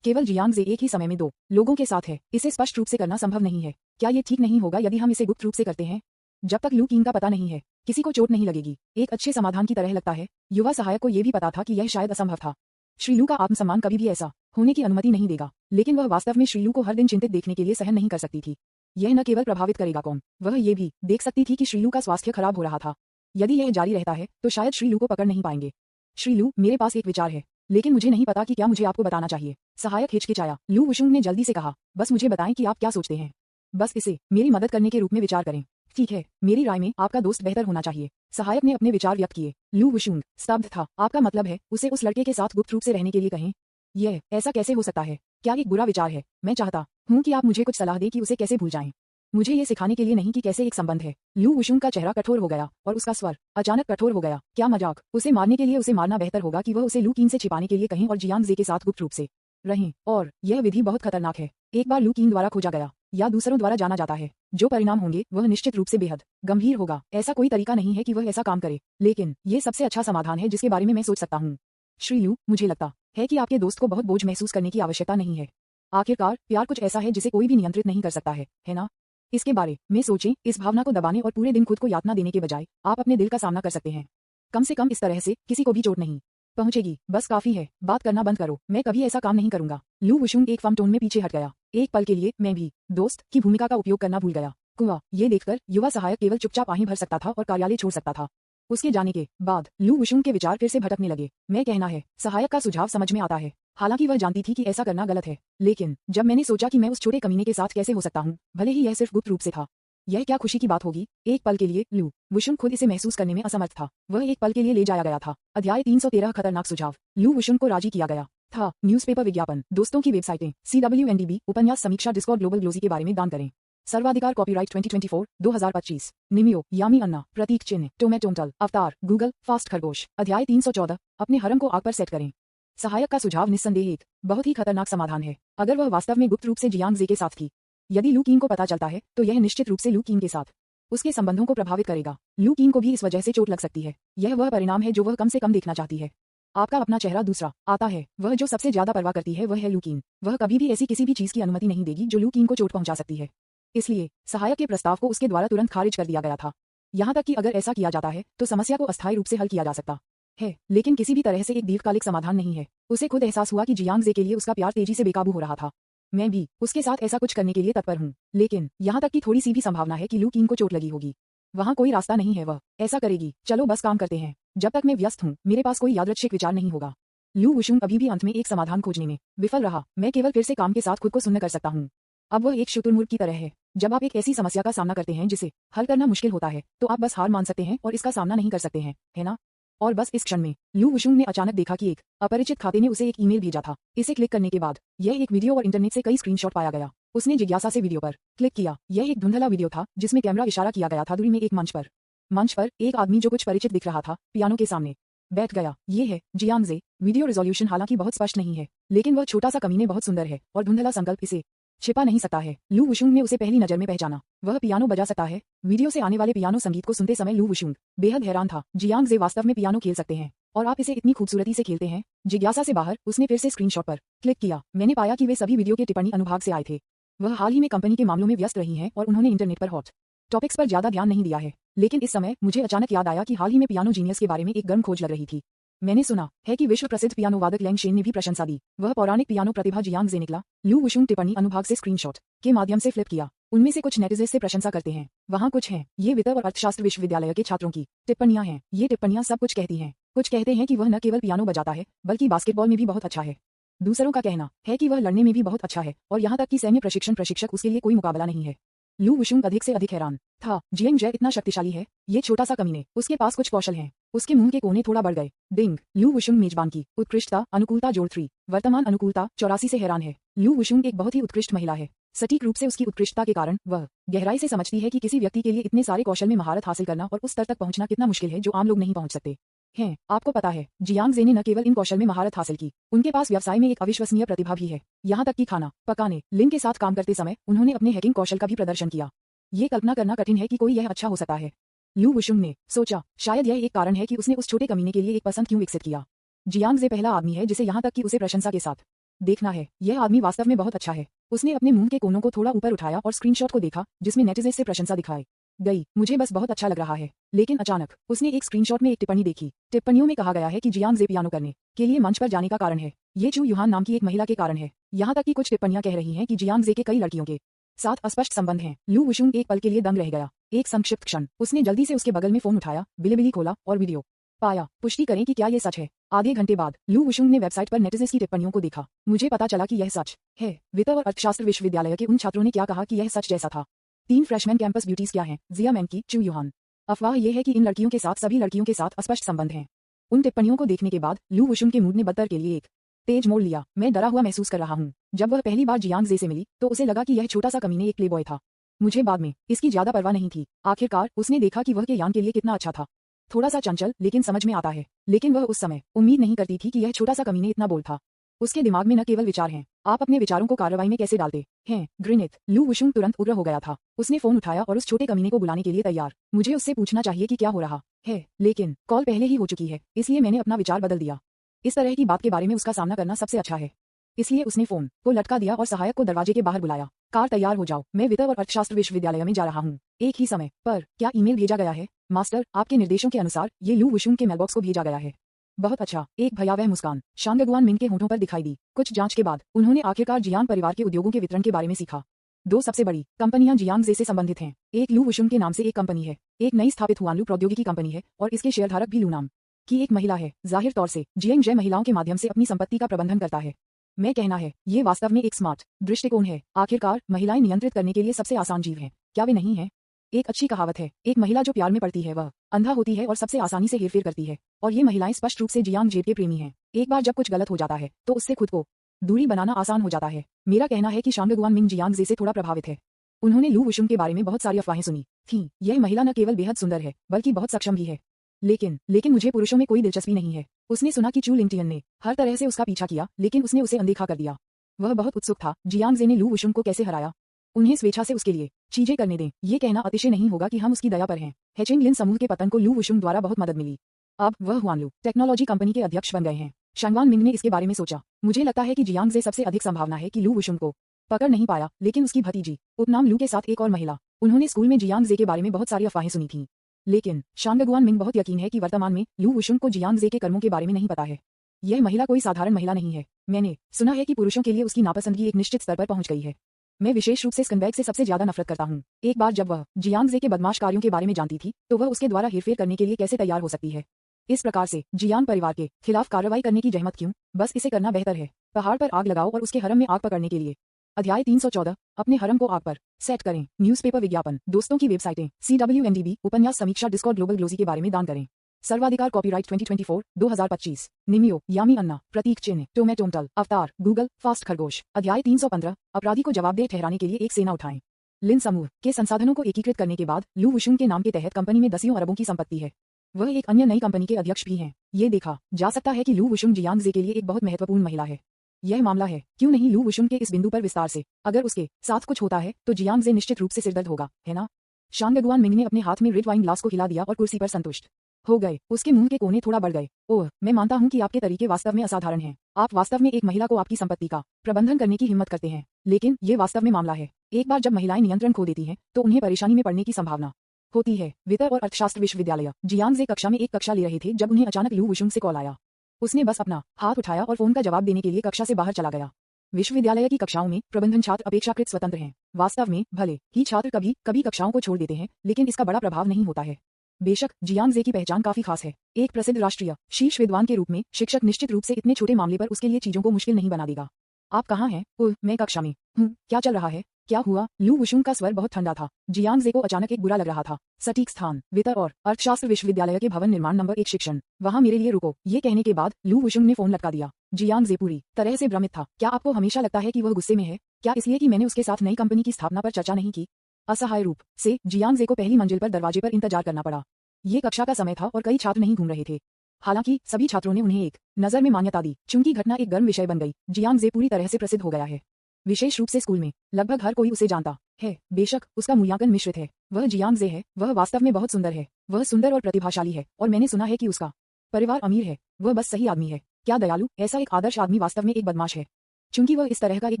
केवल जियांग एक ही समय में दो लोगों के साथ है, इसे स्पष्ट रूप से करना संभव नहीं है। क्या ये ठीक नहीं होगा यदि हम इसे गुप्त रूप से करते हैं? जब तक लू कीन का पता नहीं है, किसी को चोट नहीं लगेगी। एक अच्छे समाधान की तरह लगता है। युवा सहायक को यह भी पता था कि यह शायद असंभव था। श्री लू का आत्मसम्मान कभी भी ऐसा होने की अनुमति नहीं देगा, लेकिन वह वास्तव में श्री लू को हर दिन चिंतित देखने के लिए सहन नहीं कर सकती थी। यह न केवल प्रभावित करेगा कौन, वह ये भी देख सकती थी कि श्री लू का स्वास्थ्य खराब हो रहा था। यदि यह जारी रहता है तो शायद श्री लू को पकड़ नहीं पाएंगे। श्री लू, मेरे पास एक विचार है, लेकिन मुझे नहीं पता कि क्या मुझे आपको बताना चाहिए। सहायक हिचकिचाया। लू वुशुंग ने जल्दी से कहा, बस मुझे बताएं कि आप क्या सोचते हैं। बस इसे मेरी मदद करने के रूप में विचार करें। ठीक है, मेरी राय में आपका दोस्त बेहतर होना चाहिए। सहायक ने अपने विचार व्यक्त किए। लू वुशुंग स्तब्ध था। आपका मतलब है उसे उस लड़के के साथ गुप्त रूप से रहने के लिए कहें? यह ऐसा कैसे हो सकता है? क्या एक बुरा विचार है? मैं चाहता हूँ कि आप मुझे कुछ सलाह दें कि उसे कैसे भूल जाएं। मुझे ये सिखाने के लिए नहीं कि कैसे एक संबंध है। लू वुशुंग का चेहरा कठोर हो गया और उसका स्वर अचानक कठोर हो गया। क्या मजाक? उसे मारने के लिए उसे मारना बेहतर होगा कि वह उसे लू कीन से छिपाने के लिए कहें और जियांग के साथ गुप्त रूप से रहें। और यह विधि बहुत खतरनाक है। एक बार लू कीन द्वारा खोजा गया या दूसरों द्वारा जाना जाता है, जो परिणाम होंगे वह निश्चित रूप से बेहद गंभीर होगा। ऐसा कोई तरीका नहीं है कि वह ऐसा काम करे, लेकिन ये सबसे अच्छा समाधान है जिसके बारे में मैं सोच सकता हूँ। श्री लू, मुझे लगता है कि आपके दोस्त को बहुत बोझ महसूस करने की आवश्यकता नहीं है। आखिरकार प्यार कुछ ऐसा है जिसे कोई भी नियंत्रित नहीं कर सकता है ना? इसके बारे में सोचें। इस भावना को दबाने और पूरे दिन खुद को यातना देने के बजाय आप अपने दिल का सामना कर सकते हैं। कम से कम इस तरह से किसी को भी चोट नहीं पहुंचेगी। बस काफी है, बात करना बंद करो। मैं कभी ऐसा काम नहीं करूंगा। लू वुशुंग एक फर्म टोन में पीछे हट गया। एक पल के लिए मैं भी दोस्त की भूमिका का उपयोग करना भूल गया। कुआ, ये देखकर युवा सहायक केवल चुपचाप आहीं भर सकता था और कार्यालय छोड़ सकता था। उसके जाने के बाद लू वुशुंग के विचार फिर से भटकने लगे। मैं कहना है, सहायक का सुझाव समझ में आता है। हालांकि वह जानती थी कि ऐसा करना गलत है, लेकिन जब मैंने सोचा कि मैं उस छोटे कमीने के साथ कैसे हो सकता हूँ, भले ही यह सिर्फ गुप्त रूप से था। यह क्या खुशी की बात होगी। एक पल के लिए लू वुशुंग खुद इसे महसूस करने में असमर्थ था। वह एक पल के लिए ले जाया गया था। अध्याय 313 खतरनाक सुझाव। लू वुशुंग को राजी किया गया था। न्यूज़पेपर विज्ञापन, दोस्तों की वेबसाइटें, CWNDB, उपन्यास समीक्षा, डिस्कॉर्ड, ग्लोबल ग्लोजी के बारे में दान करें। सर्वाधिकार कॉपीराइट 2024 2025। निमियो, यामी अन्ना, प्रतीक चिन्ह, टोमेटोमटल, अवतार, गूगल, फास्ट खरगोश। अध्याय 314, अपने हरम को आग पर सेट करें। सहायक का सुझाव निस्संदेह एक बहुत ही खतरनाक समाधान है, अगर वह वास्तव में गुप्त रूप से जियांग के साथ थी। यदि लू कीन को पता चलता है तो यह निश्चित रूप से लू कीन के साथ उसके संबंधों को प्रभावित करेगा। लू कीन को भी इस वजह से चोट लग सकती है। यह वह परिणाम है जो वह कम से कम देखना चाहती है। आपका अपना चेहरा दूसरा आता है। वह जो सबसे ज्यादा परवाह करती है वह है लू कीन। वह कभी भी ऐसी किसी भी चीज की अनुमति नहीं देगी जो लू कीन को चोट पहुंचा सकती है। इसलिए सहायक के प्रस्ताव को उसके द्वारा तुरंत खारिज कर दिया गया था। यहाँ तक कि अगर ऐसा किया जाता है तो समस्या को अस्थायी रूप से हल किया जा सकता है, लेकिन किसी भी तरह से एक दीर्घकालिक समाधान नहीं है। उसे खुद एहसास हुआ कि जियांग के लिए उसका प्यार तेजी से बेकाबू हो रहा था। मैं भी उसके साथ ऐसा कुछ करने के लिए तत्पर हूँ, लेकिन यहाँ तक कि थोड़ी सी भी संभावना है कि लू कीन को चोट लगी होगी। वहाँ कोई रास्ता नहीं है वह ऐसा करेगी। चलो बस काम करते हैं। जब तक मैं व्यस्त हूँ मेरे पास कोई यादृच्छिक विचार नहीं होगा। लू वुशुंग अभी भी अंत में एक समाधान खोजने में विफल रहा। मैं केवल फिर से काम के साथ खुद को सुन्न कर सकता हूँ। अब वह एक शुतुरमुर्ग की तरह है। जब आप एक ऐसी समस्या का सामना करते हैं जिसे हल करना मुश्किल होता है तो आप बस हार मान सकते हैं और इसका सामना नहीं कर सकते हैं, है ना? और बस इस क्षण में लू वुशुंग ने अचानक देखा कि एक अपरिचित खाते ने उसे एक ईमेल भेजा था। इसे क्लिक करने के बाद यह एक वीडियो और इंटरनेट से कई स्क्रीनशॉट पाया गया। उसने जिज्ञासा से वीडियो पर क्लिक किया। यह एक धुंधला वीडियो था जिसमें कैमरा इशारा किया गया था दूरी में एक मंच पर एक आदमी जो कुछ परिचित दिख रहा था पियानो के सामने बैठ गया। ये है जियांग जे। वीडियो रिजोल्यूशन हालांकि बहुत स्पष्ट नहीं है, लेकिन वह छोटा सा कमीने बहुत सुंदर है और धुंधला संकल्प इसे छिपा नहीं सकता है। लू वुशुंग ने उसे पहली नजर में पहचाना। वह पियानो बजा सकता है। वीडियो से आने वाले पियानो संगीत को सुनते समय लू वुशुंग बेहद हैरान था। जियांग जे वास्तव में पियानो खेल सकते हैं और आप इसे इतनी खूबसूरती से खेलते हैं। जिज्ञासा से बाहर उसने फिर से स्क्रीनशॉट पर क्लिक किया। मैंने पाया कि वे सभी वीडियो के टिप्पणी अनुभाग से आए थे। वह हाल ही में कंपनी के मामलों में व्यस्त रही हैं और उन्होंने इंटरनेट पर हॉट टॉपिक्स पर ज्यादा ध्यान नहीं दिया है। लेकिन इस समय मुझे अचानक याद आया कि हाल ही में पियानो जीनियस के बारे में एक गर्म खोज लग रही थी। मैंने सुना है कि विश्व प्रसिद्ध पियानो वादक लैंग शेन ने भी प्रशंसा दी। वह पौराणिक पियानो प्रतिभा जियांग जे निकला। लू वुशुंग टिप्पणी अनुभाग से स्क्रीनशॉट के माध्यम से फ्लिप किया। उनमें से कुछ नेटिज़न्स से प्रशंसा करते हैं। वहाँ कुछ हैं। ये वित्त और अर्थशास्त्र विश्वविद्यालय के छात्रों की टिप्पणियां हैं। ये टिप्पणियां सब कुछ कहती हैं। कुछ कहते हैं कि वह न केवल पियानो बजाता है बल्कि बास्केटबॉल में भी बहुत अच्छा है। दूसरों का कहना है कि वह लड़ने में भी बहुत अच्छा है और यहाँ तक कि सैन्य प्रशिक्षण प्रशिक्षक उसके लिए कोई मुकाबला नहीं है। लू वुशुंग अधिक से अधिक हैरान था। जियांग जय इतना शक्तिशाली है, ये छोटा सा कमीने, उसके पास कुछ कौशल हैं। उसके मुंह के कोने थोड़ा बढ़ गए। डिंग। लू वुशुंग मेजबान की उत्कृष्टता अनुकूलता जोड़ 3 वर्तमान अनुकूलता 84 से हैरान है। लू वुशुंग एक बहुत ही उत्कृष्ट महिला है। सटीक रूप से उसकी उत्कृष्टता के कारण वह गहराई से समझती है कि किसी व्यक्ति के लिए इतने सारे कौशल में महारत हासिल करना और उस स्तर तक पहुंचना कितना मुश्किल है जो आम लोग नहीं पहुंच सकते हैं। आपको पता है, जियांग जे ने न केवल इन कौशल में महारत हासिल की, उनके पास व्यवसाय में एक अविश्वसनीय प्रतिभा भी है। यहाँ तक कि खाना पकाने लिन के साथ काम करते समय उन्होंने अपने हैकिंग कौशल का भी प्रदर्शन किया। ये कल्पना करना कठिन है कि कोई यह अच्छा हो सकता है। लू वुशुंग ने सोचा, शायद यह एक कारण है कि उसने उस छोटे कमीने के लिए एक पसंद क्यों विकसित किया। जियांग जे पहला आदमी है जिसे यहाँ तक कि उसे प्रशंसा के साथ देखना है। यह आदमी वास्तव में बहुत अच्छा है। उसने अपने मुंह के कोनों को थोड़ा ऊपर उठाया और स्क्रीनशॉट को देखा जिसमें नेटिज़न्स से प्रशंसा दिखाई गई। मुझे बस बहुत अच्छा लग रहा है। लेकिन अचानक उसने एक स्क्रीनशॉट में एक टिप्पणी देखी। टिप्पणियों में कहा गया है कि जियांग जे पियानो करने के लिए मंच पर जाने का कारण है। ये चू युहान नाम की एक महिला के कारण है। यहाँ तक कि कुछ टिप्पणियां कह रही हैं कि जियांग जे के कई लड़कियों के साथ अस्पष्ट संबंध हैं। लू वुशुंग एक पल के लिए दंग रह गया। एक संक्षिप्त क्षण उसने जल्दी से उसके बगल में फोन उठाया, बिलिबिली खोला और वीडियो पाया। पुष्टि करें कि क्या ये सच है। आधे घंटे बाद लू वुशुंग ने वेबसाइट पर नेटिज़न्स की टिप्पणियों को देखा। मुझे पता चला कि यह सच है। वित्त और अर्थशास्त्र विश्वविद्यालय के उन छात्रों ने क्या कहा कि यह सच जैसा था। 3 फ्रेशमैन कैंपस ब्यूटीज क्या हैं, जिया मैनकी, चू युहान। अफवाह यह है कि इन लड़कियों के साथ सभी लड़कियों के साथ अस्पष्ट संबंध हैं। उन टिप्पणियों को देखने के बाद लू वुशुंग के मूड ने बदतर के लिए एक तेज मोड़ लिया। मैं डरा हुआ महसूस कर रहा हूँ। जब वह पहली बार जियांग जे से मिली तो उसे लगा कि यह छोटा सा कमीने एक प्लेबॉय था। मुझे बाद में इसकी ज्यादा परवाह नहीं थी। आखिरकार उसने देखा कि वह के यान के लिए कितना अच्छा था। थोड़ा सा चंचल लेकिन समझ में आता है। लेकिन वह उस समय उम्मीद नहीं करती थी कि यह छोटा सा कमीने इतना बोल्ड था। उसके दिमाग में न केवल विचार हैं, आप अपने विचारों को कार्रवाई में कैसे डालते हैं। ग्रिनिथ। लू वुशुंग तुरंत उग्र हो गया था। उसने फोन उठाया और उस छोटे कमीने को बुलाने के लिए तैयार। मुझे उससे पूछना चाहिए कि क्या हो रहा है, लेकिन कॉल पहले ही हो चुकी है, इसलिए मैंने अपना विचार बदल दिया। इस तरह की बात के बारे में उसका सामना करना सबसे अच्छा है। इसलिए उसने फोन को लटका दिया और सहायक को दरवाजे के बाहर बुलाया। कार तैयार हो जाओ, मैं वित्त और अर्थशास्त्र विश्वविद्यालय में जा रहा हूँ। एक ही समय पर क्या ईमेल भेजा गया है? मास्टर, आपके निर्देशों के अनुसार ये लू वुशुंग के मेलबॉक्स को भेजा गया है। बहुत अच्छा। एक भयावह मुस्कान शांगगुआन मिंग के होठों पर दिखाई दी। कुछ जांच के बाद उन्होंने आखिरकार जियांग परिवार के उद्योगों के वितरण के बारे में सीखा। 2 सबसे बड़ी कंपनियां जियांग जे से संबंधित हैं। एक लू वुशुंग के नाम से एक कंपनी है, एक नई स्थापित हुआनलू प्रौद्योगिकी कंपनी है और इसके शेयरधारक भी लू नाम की एक महिला है। जाहिर तौर से जियांग जे महिलाओं के माध्यम से अपनी संपत्ति का प्रबंधन करता है। मैं कहना है, ये वास्तव में एक स्मार्ट दृष्टिकोण है। आखिरकार महिलाएं नियंत्रित करने के लिए सबसे आसान जीव हैं, क्या वे नहीं हैं? एक अच्छी कहावत है, एक महिला जो प्यार में पड़ती है वह अंधा होती है और सबसे आसानी से हेरफेर करती है। और ये महिलाएं स्पष्ट रूप से जियांग जे के प्रेमी हैं। एक बार जब कुछ गलत हो जाता है तो उससे खुद को दूरी बनाना आसान हो जाता है। मेरा कहना है कि शांगगुआन मिंग जियांग जे से थोड़ा प्रभावित है। उन्होंने लू वुशुंग के बारे में बहुत सारी अफवाहें सुनी थीं। यह महिला न केवल बेहद सुंदर है बल्कि बहुत सक्षम भी है। लेकिन मुझे पुरुषों में कोई दिलचस्पी नहीं है। उसने सुना कि चू लिंगटियन ने हर तरह से उसका पीछा किया, लेकिन उसने उसे अनदेखा कर दिया। वह बहुत उत्सुक था जियांग जे ने लू वुशुंग को कैसे हराया। उन्हें स्वेच्छा से उसके लिए चीजें करने दें। ये कहना अतिशय नहीं होगा कि हम उसकी दया पर हैं। हेचिंग लिन समूह के पतन को लू वुशुंग द्वारा बहुत मदद मिली। अब वह हुआनलू टेक्नोलॉजी कंपनी के अध्यक्ष बन गए हैं। शांगवान मिंग ने इसके बारे में सोचा। मुझे लगता है कि जियांग जे सबसे अधिक संभावना है कि लू वुशुंग को पकड़ नहीं पाया, लेकिन उसकी भतीजी उपनाम लू के साथ एक और महिला। उन्होंने स्कूल में जियांग जे के बारे में बहुत सारी अफवाहें सुनी थीं। लेकिन शांगगुआन मिंग बहुत यकीन है कि वर्तमान में लू वुशुंग को जियांग जे के कर्मों के बारे में नहीं पता है। यह महिला कोई साधारण महिला नहीं है। मैंने सुना है कि पुरुषों के लिए उसकी नापसंदगी एक निश्चित स्तर पर पहुंच गई है। मैं विशेष रूप से स्कंबैग से सबसे ज्यादा नफरत करता हूँ। एक बार जब वह जियांग जे के बदमाश कार्यों के बारे में जानती थी तो वह उसके द्वारा हेरफेर करने के लिए कैसे तैयार हो सकती है। इस प्रकार से जियांग परिवार के खिलाफ कार्रवाई करने की जहमत क्यों? बस इसे करना बेहतर है। पहाड़ पर आग लगाओ और उसके हरम में आग पकड़ने के लिए। अध्याय 314, अपने हरम को आग पर सेट करें। न्यूज़पेपर विज्ञापन, दोस्तों की वेबसाइटें, CWNDB, उपन्यास समीक्षा, डिस्कॉर्ड, ग्लोबल ग्लोजी के बारे में दान करें। सर्वाधिकार कॉपीराइट 2024, 2025। निमियो, यामी अन्ना, प्रतीक चिन्ह, टोमेटोमटल, अवतार, गूगल, फास्ट खरगोश। अध्याय 315, अपराधी को जवाबदेह ठहराने के लिए एक सेना उठाएं। लिन समूह के संसाधनों को एकीकृत करने के बाद लू वुशुंग के नाम के तहत कंपनी में दसियों अरबों की संपत्ति है। वह एक अन्य नई कंपनी के अध्यक्ष भी हैं। ये देखा जा सकता है कि लू वुशुंग जियांग जे के लिए एक बहुत महत्वपूर्ण महिला है। यह मामला है, क्यों नहीं लू वुशुंग के इस बिंदु पर विस्तार से। अगर उसके साथ कुछ होता है तो जियांग जे निश्चित रूप से सिरदर्द होगा, है ना? शांगगुआन मिंग ने अपने हाथ में रेड वाइन ग्लास को हिला दिया और कुर्सी पर संतुष्ट हो गए। उसके मुंह के कोने थोड़ा बढ़ गए। ओह, मैं मानता हूं कि आपके तरीके वास्तव में असाधारण हैं। आप वास्तव में एक महिला को आपकी संपत्ति का प्रबंधन करने की हिम्मत करते हैं। लेकिन ये वास्तव में मामला है। एक बार जब महिलाएं नियंत्रण खो देती हैं तो उन्हें परेशानी में पड़ने की संभावना होती है। वित्त और अर्थशास्त्र विश्वविद्यालय जियांग जे कक्षा में एक कक्षा ले रहे थे जब उन्हें अचानक लू वुशुंग से कॉल आया। उसने बस अपना हाथ उठाया और फोन का जवाब देने के लिए कक्षा से बाहर चला गया। विश्वविद्यालय की कक्षाओं में प्रबंधन छात्र अपेक्षाकृत स्वतंत्र हैं। वास्तव में भले ही छात्र कभी कभी कक्षाओं को छोड़ देते हैं, लेकिन इसका बड़ा प्रभाव नहीं होता है। बेशक जियांग जे की पहचान काफी खास है। एक प्रसिद्ध राष्ट्रीय शीर्ष विद्वान के रूप में शिक्षक निश्चित रूप से इतने छोटे मामले पर उसके लिए चीजों को मुश्किल नहीं बना देगा। आप कहाँ हैं? ओह, मैं कक्षा में हूँ। क्या चल रहा है? क्या हुआ? लू वुशुंग का स्वर बहुत ठंडा था। जियांग जे को अचानक एक बुरा लग रहा था। सटीक स्थान, वित्त और अर्थशास्त्र विश्वविद्यालय के भवन निर्माण नंबर 1 शिक्षण। वहाँ मेरे लिए रुको। ये कहने के बाद लू वुशुंग ने फोन लटका दिया। जियांग जे पूरी तरह से भ्रमित था। क्या आपको हमेशा लगता है कि वह गुस्से में है? क्या इसलिए कि मैंने उसके साथ नई कंपनी की स्थापना पर चर्चा नहीं की? असहाय रूप से जियांग जे को पहली मंजिल पर दरवाजे पर इंतजार करना पड़ा। ये कक्षा का समय था और कई छात्र नहीं घूम रहे थे। हालांकि सभी छात्रों ने उन्हें एक नजर में मान्यता दी। चूंकि घटना एक गर्म विषय बन गई, जियांग जे पूरी तरह से प्रसिद्ध हो गया है। विशेष रूप से स्कूल में लगभग हर कोई उसे जानता है। बेशक उसका मूल्यांकन मिश्रित है। वह जियांग जे है। वह वास्तव में बहुत सुंदर है। वह सुंदर और प्रतिभाशाली है और मैंने सुना है कि उसका परिवार अमीर है। वह बस सही आदमी है। क्या दयालु, ऐसा एक आदर्श आदमी वास्तव में एक बदमाश है। चूंकि वह इस तरह का एक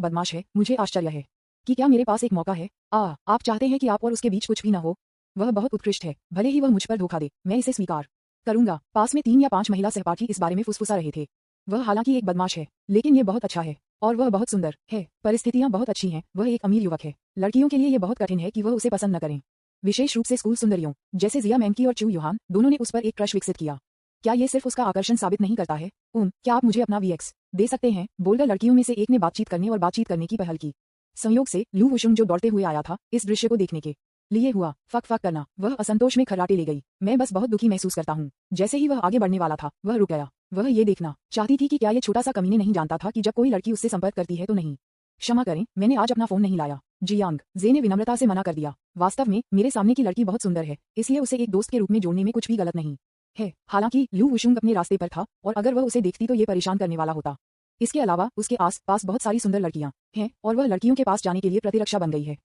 बदमाश है, मुझे आश्चर्य है कि क्या मेरे पास एक मौका है। आप चाहते हैं कि आप और उसके बीच कुछ भी न हो? वह बहुत उत्कृष्ट है। भले ही वह मुझ पर धोखा दे, मैं इसे स्वीकार करूंगा। पास में 3 या 5 महिला सहपाठी इस बारे में फुसफुसा रहे थे। वह हालांकि एक बदमाश है, लेकिन ये बहुत अच्छा है और वह बहुत सुंदर है। परिस्थितियां बहुत अच्छी हैं। वह एक अमीर युवक है। लड़कियों के लिए ये बहुत कठिन है कि वह उसे पसंद न करें। विशेष रूप से स्कूल सुंदरियों जैसे जिया मैनकी और चू युहान, दोनों ने उस पर एक क्रश विकसित किया। क्या ये सिर्फ उसका आकर्षण साबित नहीं करता है? क्या आप मुझे अपना VX दे सकते हैं? बोलकर लड़कियों में से एक ने बातचीत करने की पहल की। संयोग से लू वुशुंग जो दौड़ते हुए आया था, इस दृश्य को देखने के लिए हुआ फक फक करना। वह असंतोष में खर्राटे ले गई। मैं बस बहुत दुखी महसूस करता हूँ। जैसे ही वह आगे बढ़ने वाला था, वह रुक गया। वह ये देखना चाहती थी कि क्या ये छोटा सा कमीने नहीं जानता था कि जब कोई लड़की उससे संपर्क करती है तो नहीं। क्षमा करें, मैंने आज अपना फोन नहीं लाया। जियांग जे ने विनम्रता से मना कर दिया। वास्तव में मेरे सामने की लड़की बहुत सुंदर है, इसलिए उसे एक दोस्त के रूप में जोड़ने में कुछ भी गलत नहीं है। हालांकि लू वुशुंग अपने रास्ते पर था और अगर वह उसे देखती तो ये परेशान करने वाला होता। इसके अलावा उसके आस पास बहुत सारी सुंदर लड़कियां हैं और वह लड़कियों के पास जाने के लिए प्रतिरक्षा बन गई है।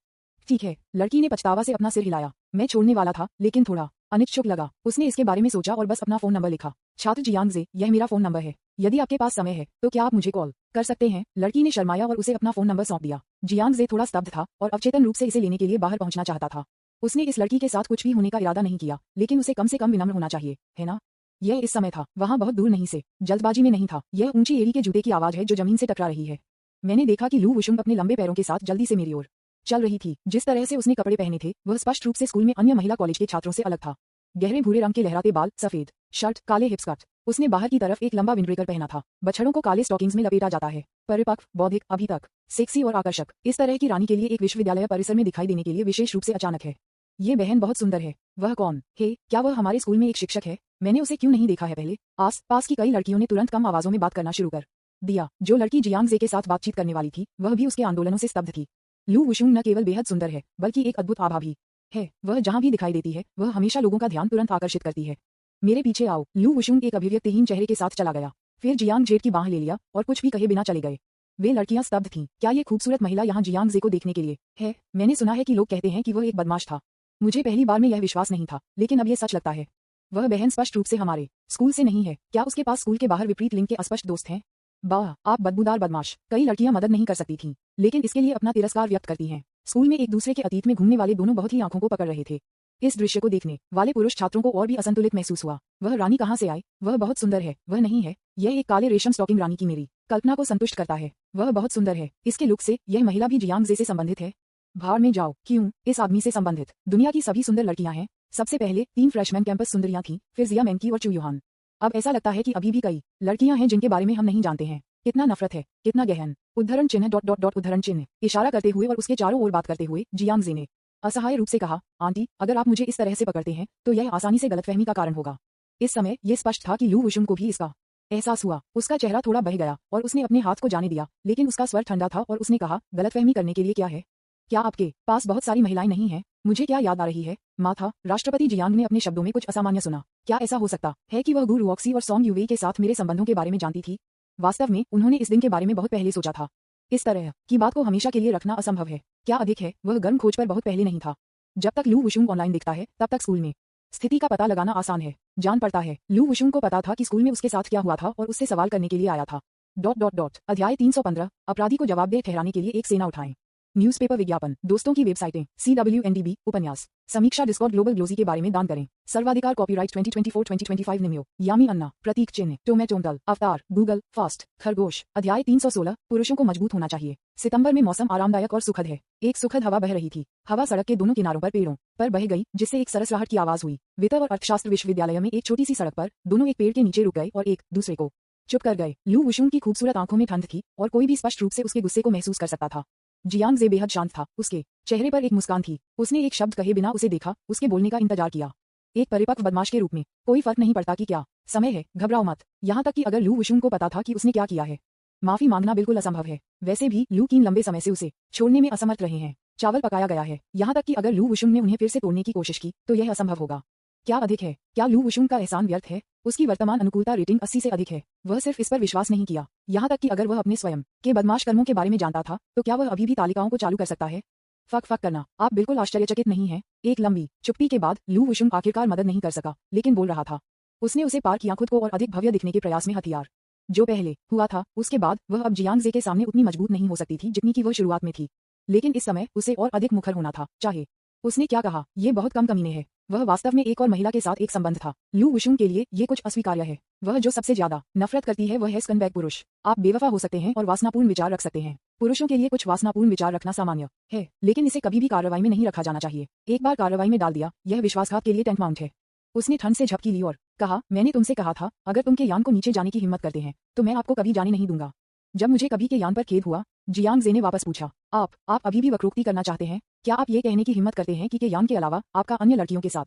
ठीक है, लड़की ने पछतावा से अपना सिर हिलाया। मैं छोड़ने वाला था, लेकिन थोड़ा अनिच्छुक लगा। उसने इसके बारे में सोचा और बस अपना फोन नंबर लिखा। छात्र जियांग जे, यह मेरा फोन नंबर है। यदि आपके पास समय है तो क्या आप मुझे कॉल कर सकते हैं? लड़की ने शर्माया और उसे अपना फोन नंबर सौंप दिया। जियांग जे थोड़ा स्तब्ध था और अवचेतन रूप से इसे लेने के लिए बाहर पहुंचना चाहता था। उसने इस लड़की के साथ कुछ भी होने का इरादा नहीं किया, लेकिन उसे कम से कम विनम्र होना चाहिए, है ना? यह इस समय था, वहां बहुत दूर नहीं से, जल्दबाजी में नहीं था। यह ऊंची एड़ी के जूते की आवाज है जो जमीन से टकरा रही है। मैंने देखा कि लू वुशुंग अपने लंबे पैरों के साथ जल्दी से मेरी ओर चल रही थी। जिस तरह से उसने कपड़े पहने थे, वह स्पष्ट रूप से स्कूल में अन्य महिला कॉलेज के छात्रों से अलग था। गहरे भूरे रंग के लहराते बाल, सफेद शर्ट, काले हिप स्कर्ट। उसने बाहर की तरफ एक लंबा विंडब्रेकर पहना था। बछड़ों को काले स्टॉकिंग्स में लपेटा जाता है। परिपक्व, बौद्धिक, अभी तक सेक्सी और आकर्षक। इस तरह की रानी के लिए एक विश्वविद्यालय परिसर में दिखाई देने के लिए विशेष रूप से अचानक है। ये बहन बहुत सुंदर है। वह कौन है? क्या वह हमारे स्कूल में एक शिक्षक है? मैंने उसे क्यों नहीं देखा है पहले? आस पास की कई लड़कियों ने तुरंत कम आवाजों में बात करना शुरू कर दिया। जो लड़की जियांग जे के साथ बातचीत करने वाली थी, वह भी उसके आंदोलनों से स्तब्ध थी। लू वुशुंग न केवल बेहद सुंदर है, बल्कि एक अद्भुत आभा भी है। वह जहां भी दिखाई देती है, वह हमेशा लोगों का ध्यान तुरंत आकर्षित करती है। मेरे पीछे आओ। लू वुशुंग एक अभिव्यक्तिहीन चेहरे के साथ चला गया। फिर जियांग जेड की बाह ले लिया और कुछ भी कहे बिना चले गए। वे लड़कियां स्तब्ध थीं। क्या ये खूबसूरत महिला यहाँ जियांग जे को देखने के लिए है? मैंने सुना है कि लोग कहते हैं कि वह एक बदमाश था। मुझे पहली बार में यह विश्वास नहीं था, लेकिन अब यह सच लगता है। वह बहन स्पष्ट रूप से हमारे स्कूल से नहीं है। क्या उसके पास स्कूल के बाहर विपरीत लिंग के अस्पष्ट दोस्त हैं? वाह, आप बदबूदार बदमाश। कई लड़कियां मदद नहीं कर सकती थीं, लेकिन इसके लिए अपना तिरस्कार व्यक्त करती हैं। स्कूल में एक दूसरे के अतीत में घूमने वाले दोनों बहुत ही आंखों को पकड़ रहे थे। इस दृश्य को देखने वाले पुरुष छात्रों को और भी असंतुलित महसूस हुआ। वह रानी कहाँ से आई? वह बहुत सुंदर है। वह नहीं है। यह एक काले रेशम स्टॉकिंग रानी की मेरी कल्पना को संतुष्ट करता है। वह बहुत सुंदर है। इसके लुक से यह महिला भी जियांग जे से संबंधित है। भाड़ में जाओ। क्यों? इस आदमी से संबंधित दुनिया की सभी सुंदर लड़कियां हैं। सबसे पहले 3 फ्रेशमैन कैंपस सुंदरियां थीं, फिर जिया मैनकी और चू युहान। अब ऐसा लगता है कि अभी भी कई लड़कियां हैं जिनके बारे में हम नहीं जानते हैं। कितना नफरत है, कितना गहन। उद्धरण चिन्ह डॉट डॉट डॉट उद्धरण चिन्ह। इशारा करते हुए और उसके चारों ओर बात करते हुए जियांग जे ने असहाय रूप से कहा, आंटी, अगर आप मुझे इस तरह से पकड़ते हैं तो यह आसानी से गलतफहमी का कारण होगा। इस समय यह स्पष्ट था कि लू वुशुंग को भी इसका एहसास हुआ। उसका चेहरा थोड़ा बह गया और उसने अपने हाथ को जाने दिया, लेकिन उसका स्वर ठंडा था और उसने कहा, गलतफहमी करने के लिए क्या है? क्या आपके पास बहुत सारी महिलाएं नहीं हैं? मुझे क्या याद आ रही है? माथा। राष्ट्रपति जियांग ने अपने शब्दों में कुछ असामान्य सुना। क्या ऐसा हो सकता है कि वह गु रुओक्सी और सॉन्ग यूवेई के साथ मेरे संबंधों के बारे में जानती थी? वास्तव में उन्होंने इस दिन के बारे में बहुत पहले सोचा था। इस तरह की बात को हमेशा के लिए रखना असंभव है। क्या अधिक है, वह गर्म खोज पर बहुत पहले नहीं था। जब तक लू वुशुंग ऑनलाइन दिखता है, तब तक स्कूल में स्थिति का पता लगाना आसान है। जान पड़ता है। लू वुशुंग को पता था कि स्कूल में उसके साथ क्या हुआ था और उससे सवाल करने के लिए आया था। Dot dot dot. अध्याय 315। अपराधी को जवाबदेह ठहराने के लिए एक सेना उठाएं। न्यूज़पेपर विज्ञापन, दोस्तों की वेबसाइटें, CWNDB, उपन्यास, समीक्षा, डिस्कॉर्ड, ग्लोबल ग्लोजी के बारे में दान करें। सर्वाधिकार, कॉपीराइट 2024-2025 निम्यो, यामी अन्ना, प्रतीक चिन्ह, टोमेटोंटल, अवतार, गूगल, फास्ट, खरगोश। अध्याय 316, पुरुषों को मजबूत होना चाहिए। सितंबर में मौसम आरामदायक और सुखद है। एक सुखद हवा बह रही थी। हवा सड़क के दोनों किनारों पर पेड़ों पर बह गई, जिससे एक सरसराहट की आवाज हुई। वित्त और अर्थशास्त्र विश्वविद्यालय में एक छोटी सी सड़क पर दोनों एक पेड़ के नीचे रुक गए और एक दूसरे को चुप कर गए। लू वुशुंग की खूबसूरत आंखों में ठंड थी और कोई भी स्पष्ट रूप से उसके गुस्से को महसूस कर सकता था। जियांग जे बेहद शांत था। उसके चेहरे पर एक मुस्कान थी। उसने एक शब्द कहे बिना उसे देखा, उसके बोलने का इंतजार किया। एक परिपक्व बदमाश के रूप में, कोई फर्क नहीं पड़ता कि क्या समय है, घबराओ मत। यहाँ तक कि अगर लू वुशुंग को पता था कि उसने क्या किया है। माफी मांगना बिल्कुल असंभव है। वैसे भी लू कीन लंबे समय से उसे छोड़ने में असमर्थ रहे हैं। चावल पकाया गया है। यहाँ तक कि अगर लू वुशुंग ने उन्हें फिर से तोड़ने की कोशिश की तो यह असंभव होगा। क्या अधिक है? क्या लू वुशुंग का एहसान व्यर्थ है? उसकी वर्तमान अनुकूलता रेटिंग 80 से अधिक है। वह सिर्फ इस पर विश्वास नहीं किया। यहाँ तक कि अगर वह अपने स्वयं के बदमाश कर्मों के बारे में जानता था तो क्या वह अभी भी तालिकाओं को चालू कर सकता है? फक फक करना। आप बिल्कुल आश्चर्यचकित नहीं हैं। एक लंबी चुप्पी के बाद लू वुशुंग आखिरकार मदद नहीं कर सका, लेकिन बोल रहा था। उसने उसे पार किया, खुद को और अधिक भव्य दिखने के प्रयास में हथियार जो पहले हुआ था उसके बाद वह अब जियांग जे के सामने उतनी मजबूत नहीं हो सकती थी जितनी कि वह शुरुआत में थी। लेकिन इस समय उसे और अधिक मुखर होना था। चाहे उसने क्या कहा, ये बहुत कम कमीने है। वह वास्तव में एक और महिला के साथ एक संबंध था। लू वुशुंग के लिए ये कुछ अस्वीकार्य है। वह जो सबसे ज्यादा नफरत करती है वह है स्कनबैग पुरुष। आप बेवफा हो सकते हैं और वासनापूर्ण विचार रख सकते हैं। पुरुषों के लिए कुछ वासनापूर्ण विचार रखना सामान्य है, लेकिन इसे कभी भी कार्रवाई में नहीं रखा जाना चाहिए। एक बार कार्रवाई में डाल दिया, यह विश्वासघात के लिए टेंटमाउंट है। उसने ठंड से झपकी ली और कहा, मैंने तुमसे कहा था, अगर तुम के यान को नीचे जाने की हिम्मत करते हैं तो मैं आपको कभी जाने नहीं दूंगा। जब मुझे कभी के यान पर खेद हुआ, जियांग जे ने वापस पूछा, आप अभी भी वक्रोक्ति करना चाहते हैं? क्या आप ये कहने की हिम्मत करते हैं कि के यान के अलावा आपका अन्य लड़कियों के साथ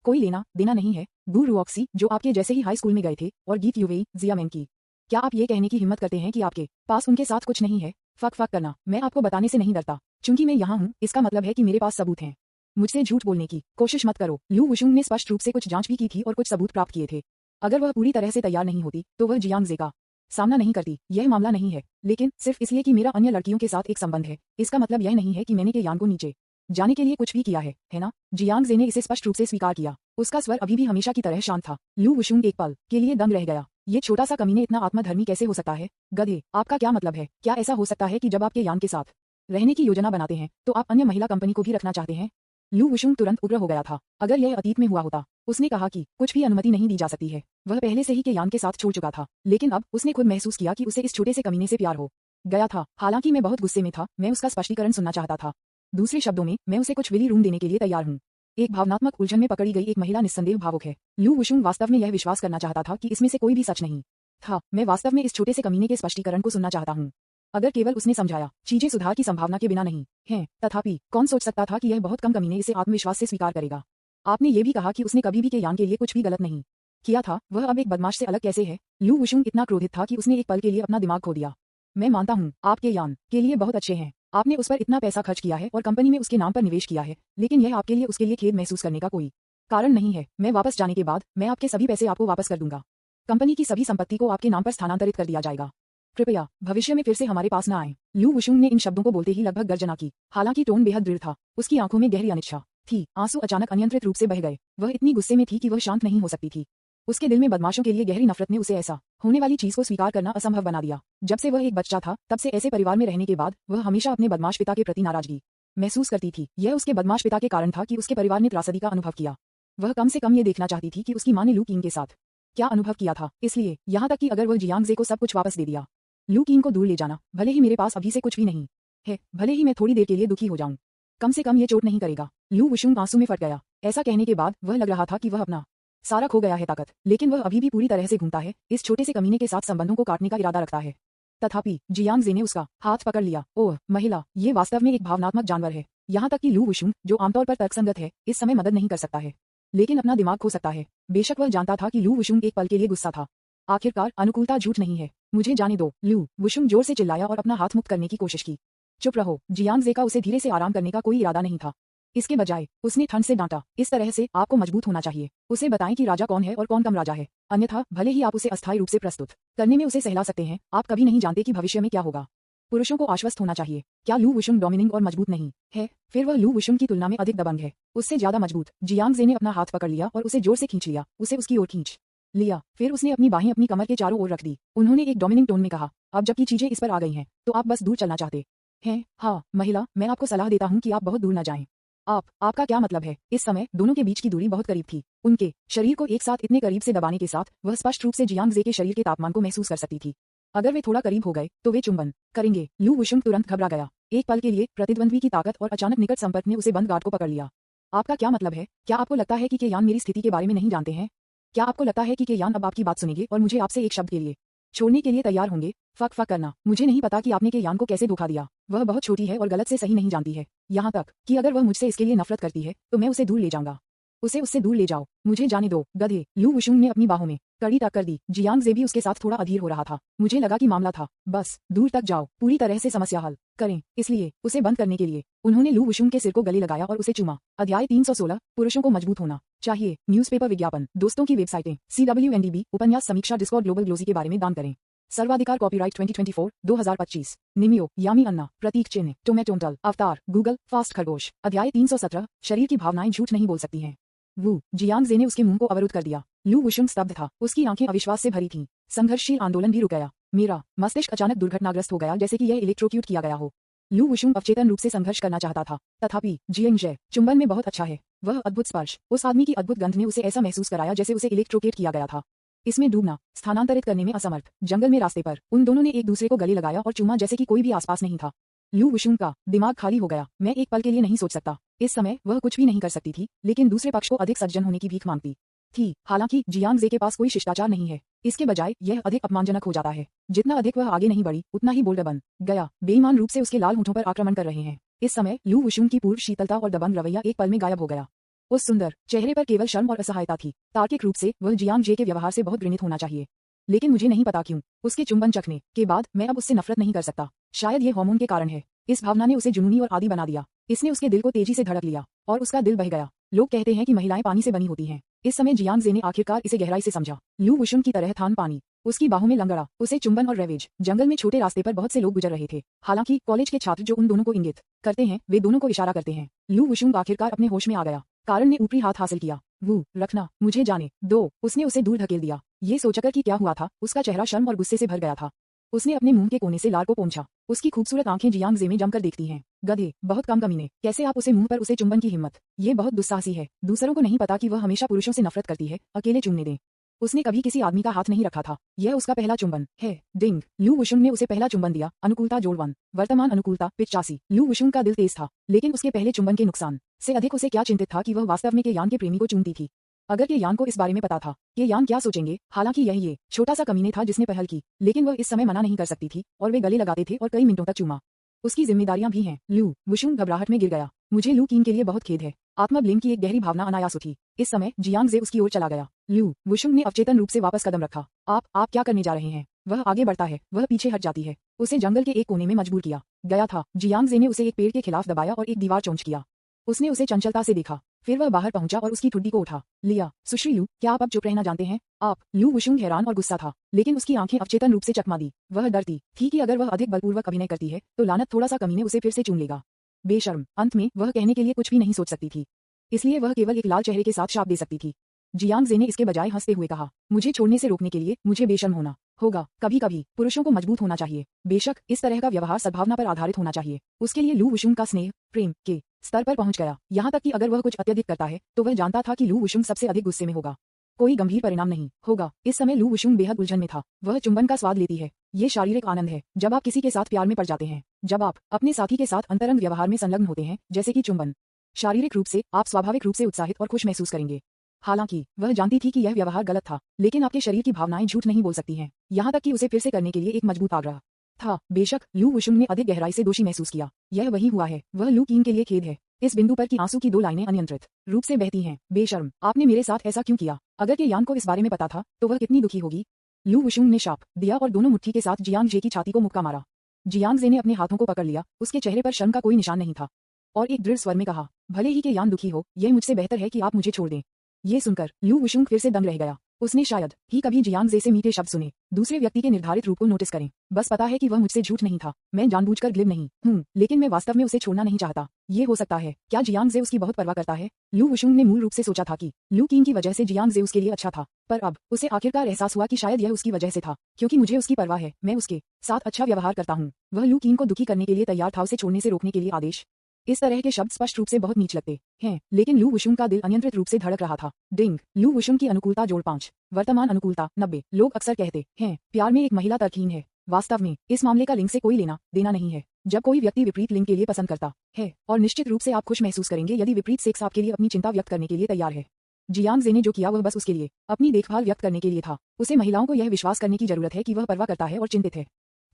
कोई लेना देना नहीं है? गु रुओक्सी, जो आपके जैसे ही हाई स्कूल में गए थे, और गीत युवेई, जियामेन की। क्या आप ये कहने की हिम्मत करते हैं कि आपके पास उनके साथ कुछ नहीं है? फक फक करना। मैं आपको बताने से नहीं डरता। चूंकि मैं यहाँ हूँ, इसका मतलब है कि मेरे पास सबूत हैं। मुझसे झूठ बोलने की कोशिश मत करो। लू वुशुंग ने स्पष्ट रूप से कुछ जांच भी की थी और कुछ सबूत प्राप्त किए थे। अगर वह पूरी तरह से तैयार नहीं होती तो वह जियांग जे का सामना नहीं करती। यह मामला नहीं है, लेकिन सिर्फ इसलिए कि मेरा अन्य लड़कियों के साथ एक संबंध है, इसका मतलब यह नहीं है कि मैंने के यान को नीचे जाने के लिए कुछ भी किया है ना? जियांग जे ने इसे स्पष्ट रूप से स्वीकार किया। उसका स्वर अभी भी हमेशा की तरह शांत था। लू वुशुंग एक पल के लिए दंग रह गया। ये छोटा सा कमीने इतना आत्मधर्मी कैसे हो सकता है? गधे, आपका क्या मतलब है? क्या ऐसा हो सकता है कि जब आपके यान के साथ रहने की योजना बनाते हैं तो आप अन्य महिला कंपनी को भी रखना चाहते हैं? लू वुशुंग तुरंत उग्र हो गया था। अगर यह अतीत में हुआ होता, उसने कहा कि कुछ भी अनुमति नहीं दी जा सकती है। वह पहले से ही के यान के साथ छोड़ चुका था, लेकिन अब उसने खुद महसूस किया कि उसे इस छोटे से कमीने से प्यार हो गया था। हालांकि मैं बहुत गुस्से में था, मैं उसका स्पष्टीकरण सुनना चाहता था। दूसरे शब्दों में, मैं उसे कुछ विली रूम देने के लिए तैयार हूँ। एक भावनात्मक उलझन में पकड़ी गई एक महिला निस्संदेह भावुक है। लू वुशुंग वास्तव में यह विश्वास करना चाहता था कि इसमें से कोई भी सच नहीं था। मैं वास्तव में इस छोटे से कमीने के स्पष्टीकरण को सुनना चाहता हूँ। अगर केवल उसने समझाया, चीजें सुधार की संभावना के बिना नहीं हैं। तथापि कौन सोच सकता था कि यह बहुत कम कमीने इसे आत्मविश्वास से स्वीकार करेगा। आपने ये भी कहा कि उसने कभी भी के यान के लिए कुछ भी गलत नहीं किया था। वह अब एक बदमाश से अलग कैसे है? लू वुशुंग इतना क्रोधित था कि उसने एक पल के लिए अपना दिमाग खो दिया। मैं मानता हूँ, आपके यान के लिए बहुत अच्छे हैं। आपने उस पर इतना पैसा खर्च किया है और कंपनी में उसके नाम पर निवेश किया है, लेकिन यह आपके लिए उसके लिए खेद महसूस करने का कोई कारण नहीं है। मैं वापस जाने के बाद मैं आपके सभी पैसे आपको वापस कर दूंगा। कंपनी की सभी संपत्ति को आपके नाम पर स्थानांतरित कर दिया जाएगा। कृपया भविष्य में फिर से हमारे पास न आएं। लू वुशुंग ने इन शब्दों को बोलते ही लगभग गर्जना की। हालांकि टोन बेहद दृढ़ था। उसकी आंखों में गहरी अनिच्छा थी। आंसू अचानक अनियंत्रित रूप से बह गए। वह इतनी गुस्से में थी कि वह शांत नहीं हो सकती थी। उसके दिल में बदमाशों के लिए गहरी नफरत ने उसे ऐसा होने वाली चीज को स्वीकार करना असंभव बना दिया। जब से वह एक बच्चा था, तब से ऐसे परिवार में रहने के बाद वह हमेशा अपने बदमाश पिता के प्रति नाराजगी महसूस करती थी। यह उसके बदमाश पिता के कारण था कि उसके परिवार ने त्रासदी का अनुभव किया। वह कम से कम ये देखना चाहती थी कि उसकी माँ ने लू कीन के साथ क्या अनुभव किया था। इसलिए यहाँ तक कि अगर वह जियांग जे को सब कुछ वापस दे दिया, लू कीन को दूर ले जाना, भले ही मेरे पास अभी से कुछ भी नहीं है, भले ही मैं थोड़ी देर के लिए दुखी हो जाऊं, कम से कम ये चोट नहीं करेगा। लू वुशुंग आंसू में फट गया। ऐसा कहने के बाद वह लग रहा था कि वह अपना सारा खो गया है ताकत, लेकिन वह अभी भी पूरी तरह से घूमता है। इस छोटे से कमीने के साथ संबंधों को काटने का इरादा रखता है। तथापि जियांग जे ने उसका हाथ पकड़ लिया। ओह महिला, ये वास्तव में एक भावनात्मक जानवर है। यहाँ तक कि लू वुशुंग, जो आमतौर पर तर्कसंगत है, इस समय मदद नहीं कर सकता है, लेकिन अपना दिमाग खो सकता है। बेशक वह जानता था कि लू वुशुंग एक पल के लिए गुस्सा था। आखिरकार अनुकूलता झूठ नहीं है। मुझे जाने दो। लू वुशुंग जोर से चिल्लाया और अपना हाथ मुक्त करने की कोशिश की। चुप रहो। जियांग जे का उसे धीरे से आराम करने का कोई इरादा नहीं था। इसके बजाय उसने ठंड से डांटा, इस तरह से आपको मजबूत होना चाहिए। उसे बताएं कि राजा कौन है और कौन कम राजा है, अन्यथा भले ही आप उसे अस्थायी रूप से प्रस्तुत करने में उसे सहला सकते हैं, आप कभी नहीं जानते कि भविष्य में क्या होगा। पुरुषों को आश्वस्त होना चाहिए। क्या लू वुशुंग डोमिनिंग और मजबूत नहीं है? फिर वह लू वुशुंग की तुलना में अधिक दबंग है, उससे ज्यादा मजबूत। जियांग जे ने अपना हाथ पकड़ लिया और उसे जोर से खींच लिया। उसे उसकी ओर खींच लिया। फिर उसने अपनी बाहें अपनी कमर के चारों ओर रख दी। उन्होंने एक डोमिनिंग टोन में कहा, अब जबकि चीजें इस पर आ गई हैं, तो आप बस दूर चलना चाहते हैं। हाँ महिला, मैं आपको सलाह देता हूँ कि आप बहुत दूर न जाएं। आपका क्या मतलब है? इस समय दोनों के बीच की दूरी बहुत करीब थी। उनके शरीर को एक साथ इतने करीब से दबाने के साथ वह स्पष्ट रूप से जियांग जे के शरीर के तापमान को महसूस कर सकती थी। अगर वे थोड़ा करीब हो गए तो वे चुंबन करेंगे। लू वुशुंग तुरंत घबरा गया। एक पल के लिए प्रतिद्वंद्वी की ताकत और अचानक निकट संपर्क ने उसे बंद गार्ड को पकड़ लिया। आपका क्या मतलब है? क्या आपको लगता है कि केयान मेरी स्थिति के बारे में नहीं जानते हैं? क्या आपको लगता है कि केयान अब आपकी बात सुनेंगे और मुझे आपसे एक शब्द के लिए छोड़ने के लिए तैयार होंगे? फक करना। मुझे नहीं पता कि आपने केयान को कैसे धोखा दिया। वह बहुत छोटी है और गलत से सही नहीं जानती है। यहाँ तक कि अगर वह मुझसे इसके लिए नफरत करती है तो मैं उसे दूर ले जाऊंगा। उसे उससे दूर ले जाओ। मुझे जाने दो गधे। लू वुशुंग ने अपनी बाहों में कड़ी टक्कर दी। जियांग जे भी उसके साथ थोड़ा अधीर हो रहा था। मुझे लगा कि मामला था। बस दूर तक जाओ, पूरी तरह से समस्या हल करें। इसलिए उसे बंद करने के लिए उन्होंने लू वुशुंग के सिर को गले लगाया और उसे चूमा। अध्याय 316 पुरुषों को मजबूत होना चाहिए। न्यूज़पेपर विज्ञापन, दोस्तों की वेबसाइटें, CWNDB, उपन्यास समीक्षा, डिस्कॉर्ड, ग्लोबल ग्लोजी के बारे में दान करें। सर्वाधिकार कॉपीराइट 2024 2025। निमियो यामी अन्ना प्रतीक चिन्ह टोमेटोंटल अवतार गूगल फास्ट खरगोश। अध्याय 317 शरीर की भावनाएं झूठ नहीं बोल सकती हैं। वू जियांग जे ने उसके मुंह को अवरुद्ध कर दिया। लू वुशुंग स्तब्ध था। उसकी आंखें अविश्वास से भरी थीं। संघर्षशील आंदोलन भी रुक गया। मेरा मस्तिष्क अचानक दुर्घटनाग्रस्त हो गया, जैसे कि यह इलेक्ट्रोक्यूट किया गया हो। लू वुशुंग अवचेतन रूप से संघर्ष करना चाहता था। तथापि जियांग जे चुंबन में बहुत अच्छा है। वह अद्भुत स्पर्श, उस आदमी की अद्भुत गंध ने उसे ऐसा महसूस कराया जैसे उसे इलेक्ट्रोकेट किया गया था। इसमें डूबना, स्थानांतरित करने में असमर्थ। जंगल में रास्ते पर उन दोनों ने एक दूसरे को गले लगाया और चूमा जैसे कि कोई भी आसपास नहीं था। लू वुशुंग का दिमाग खाली हो गया। मैं एक पल के लिए नहीं सोच सकता। इस समय वह कुछ भी नहीं कर सकती थी, लेकिन दूसरे पक्ष को अधिक सज्जन होने की भीख मांगती थी। हालांकि जियांग जे के पास कोई शिष्टाचार नहीं है। इसके बजाय यह अधिक अपमानजनक हो जाता है। जितना अधिक वह आगे नहीं बढ़ी, उतना ही बोल्ड बन गया। बेईमान रूप से उसके लाल होठों पर आक्रमण कर रहे हैं। इस समय लू वुशुंग की पूर्व शीतलता और दबंग रवैया एक पल में गायब हो गया। उस सुंदर चेहरे पर केवल शर्म और असहायता थी। तार्किक रूप से वह जियांग जे के व्यवहार से बहुत घृणित होना चाहिए, लेकिन मुझे नहीं पता क्यों उसके चुंबन चखने के बाद मैं अब उससे नफरत नहीं कर सकता। शायद ये हार्मोन के कारण है। इस भावना ने उसे जुनूनी और आदी बना दिया। इसने उसके दिल को तेजी से धड़क लिया और उसका दिल बह गया। लोग कहते हैं कि महिलाएं पानी से बनी होती हैं। इस समय जियांग जे ने आखिरकार इसे गहराई से समझा। लू वुशुंग की तरह थान पानी उसकी बाहों में लंगड़ा। उसे चुंबन और रेवेज। जंगल में छोटे रास्ते पर बहुत से लोग गुजर रहे थे। हालांकि कॉलेज के छात्र जो उन दोनों को इंगित करते हैं, वे दोनों को इशारा करते हैं। लू वुशुंग आखिरकार अपने होश में आ गया। कारण ने ऊपरी हाथ हासिल किया। वो रखना, मुझे जाने दो। उसने उसे दूर धकेल दिया। ये सोचकर कि क्या हुआ था, उसका चेहरा शर्म और गुस्से से भर गया था। उसने अपने मुंह के कोने से लार को पोंछा। उसकी खूबसूरत आंखें जियांग जे में जमकर देखती हैं। गधे, बहुत कम कमीने, कैसे आप उसे मुंह पर उसे चुंबन की हिम्मत। ये बहुत दुस्साहसी है। दूसरों को नहीं पता कि वह हमेशा पुरुषों से नफरत करती है। अकेले चुमने दें। उसने कभी किसी आदमी का हाथ नहीं रखा था। यह उसका पहला चुंबन है। डिंग। लू वुशुंग ने उसे पहला चुंबन दिया। अनुकूलता जोड़ 1। वर्तमान अनुकूलता 85। लू वुशुंग का दिल तेज था, लेकिन उसके पहले चुंबन के नुकसान से अधिक उसे क्या चिंतित था कि वह वास्तव में केयान के प्रेमी को चूमती थी। अगर केयान को इस बारे में पता था, केयान क्या सोचेंगे। हालांकि ये छोटा सा कमीने था जिसने पहल की, लेकिन वह इस समय मना नहीं कर सकती थी और वे गले लगाते थे और कई मिनटों तक चूमा। उसकी जिम्मेदारियां भी हैं। लू वुशुंग घबराहट में गिर गया। मुझे लू किंग के लिए बहुत खेद है। आत्मब्लेम की एक गहरी भावना अनायास उठी। इस समय जियांग जे उसकी ओर चला गया। लू वुशुंग ने अवचेतन रूप से वापस कदम रखा। आप क्या करने जा रहे हैं? वह आगे बढ़ता है, वह पीछे हट जाती है। उसे जंगल के एक कोने में मजबूर किया गया था। जियांग जे ने उसे एक पेड़ के खिलाफ दबाया और एक दीवार चोंच किया। उसने उसे चंचलता से देखा, फिर वह बाहर पहुंचा और उसकी ठुड्डी को उठा लिया। सुश्री लू, क्या आप अब चुप रहना जानते हैं? आप। लू वुशुंग हैरान और गुस्सा था, लेकिन उसकी आंखें अवचेतन रूप से चकमा दी। वह डरती थी कि अगर वह अधिक बलपूर्वक अभिनय करती है तो लानत थोड़ा सा कमीने उसे फिर से चूम लेगा। बेशर्म। अंत में वह कहने के लिए कुछ भी नहीं सोच सकती थी, इसलिए वह केवल एक लाल चेहरे के साथ शाप दे सकती थी। जियांग जे ने इसके बजाय हंसते हुए कहा, मुझे छोड़ने से रोकने के लिए मुझे बेशर्म होना होगा। कभी कभी पुरुषों को मजबूत होना चाहिए। बेशक इस तरह का व्यवहार सद्भावना पर आधारित होना चाहिए। उसके लिए लू वुशुंग का स्नेह प्रेम के स्तर पर पहुंच गया। यहाँ तक कि अगर वह कुछ अत्यधिक करता है तो वह जानता था कि लू वुशुंग सबसे अधिक गुस्से में होगा। कोई गंभीर परिणाम नहीं होगा। इस समय लू वुशुंग बेहद उलझन में था। वह चुंबन का स्वाद लेती है। ये शारीरिक आनंद है जब आप किसी के साथ प्यार में पड़ जाते हैं, जब आप अपने साथी के साथ अंतरंग व्यवहार में संलग्न होते हैं, जैसे कि चुंबन। शारीरिक रूप से आप स्वाभाविक रूप से उत्साहित और खुश महसूस करेंगे। हालांकि वह जानती थी कि यह व्यवहार गलत था, लेकिन आपके शरीर की भावनाएं झूठ नहीं बोल सकती हैं। यहाँ तक कि उसे फिर से करने के लिए एक मजबूत आग्रह था। बेशक लू वुशुंग ने अधिक गहराई से दोषी महसूस किया। यह वही हुआ है। वह लू किंग के लिए खेद है। इस बिंदु पर कि आंसू की दो लाइनें अनियंत्रित रूप से बहती हैं। बेशर्म, आपने मेरे साथ ऐसा क्यों किया? अगर केयान को इस बारे में पता था तो वह कितनी दुखी होगी। लू वुशुंग ने शाप दिया और दोनों मुट्ठी के साथ जियांग जे की छाती को मुक्का मारा। जियांग जे ने अपने हाथों को पकड़ लिया। उसके चेहरे पर शर्म का कोई निशान नहीं था और एक दृढ़ स्वर में कहा, भले ही केयान दुखी हो, यह मुझसे बेहतर है कि आप मुझे छोड़ दें। ये सुनकर लू वुशुंग फिर से दंग रह गया। उसने शायद ही कभी जियांग जे से मीठे शब्द सुने। दूसरे व्यक्ति के निर्धारित रूप को नोटिस करें। बस पता है कि वह मुझसे झूठ नहीं था। मैं जानबूझकर ग्लिब नहीं हूँ, लेकिन मैं वास्तव में उसे छोड़ना नहीं चाहता। ये हो सकता है, क्या जियांग जे उसकी बहुत परवाह करता है? लू वुशुंग ने मूल रूप से सोचा था कि लू किंग की वजह से जियांग जे उसके लिए अच्छा था, पर अब उसे आखिरकार एहसास हुआ कि शायद यह उसकी वजह से था, क्योंकि मुझे उसकी परवाह है, मैं उसके साथ अच्छा व्यवहार करता हूँ। वह लू किंग को दुखी करने के लिए तैयार था, उसे छोड़ने से रोकने के लिए आदेश। इस तरह के शब्द स्पष्ट रूप से बहुत नीच लगते हैं, लेकिन लू वुशुंग का दिल अनियंत्रित रूप से धड़क रहा था। डिंग। लू वुशुंग की अनुकूलता जोड़ 5। वर्तमान अनुकूलता 90। लोग अक्सर कहते हैं, प्यार में एक महिला तर्कहीन है। वास्तव में इस मामले का लिंग से कोई लेना देना नहीं है। जब कोई व्यक्ति विपरीत लिंग के लिए पसंद करता है, और निश्चित रूप से आप खुश महसूस करेंगे यदि विपरीत सेक्स आपके लिए अपनी चिंता व्यक्त करने के लिए तैयार है। जियांग जे ने जो किया वह बस उसके लिए अपनी देखभाल व्यक्त करने के लिए था। उसे महिलाओं को यह विश्वास करने की जरूरत है कि वह परवाह करता है और चिंतित है।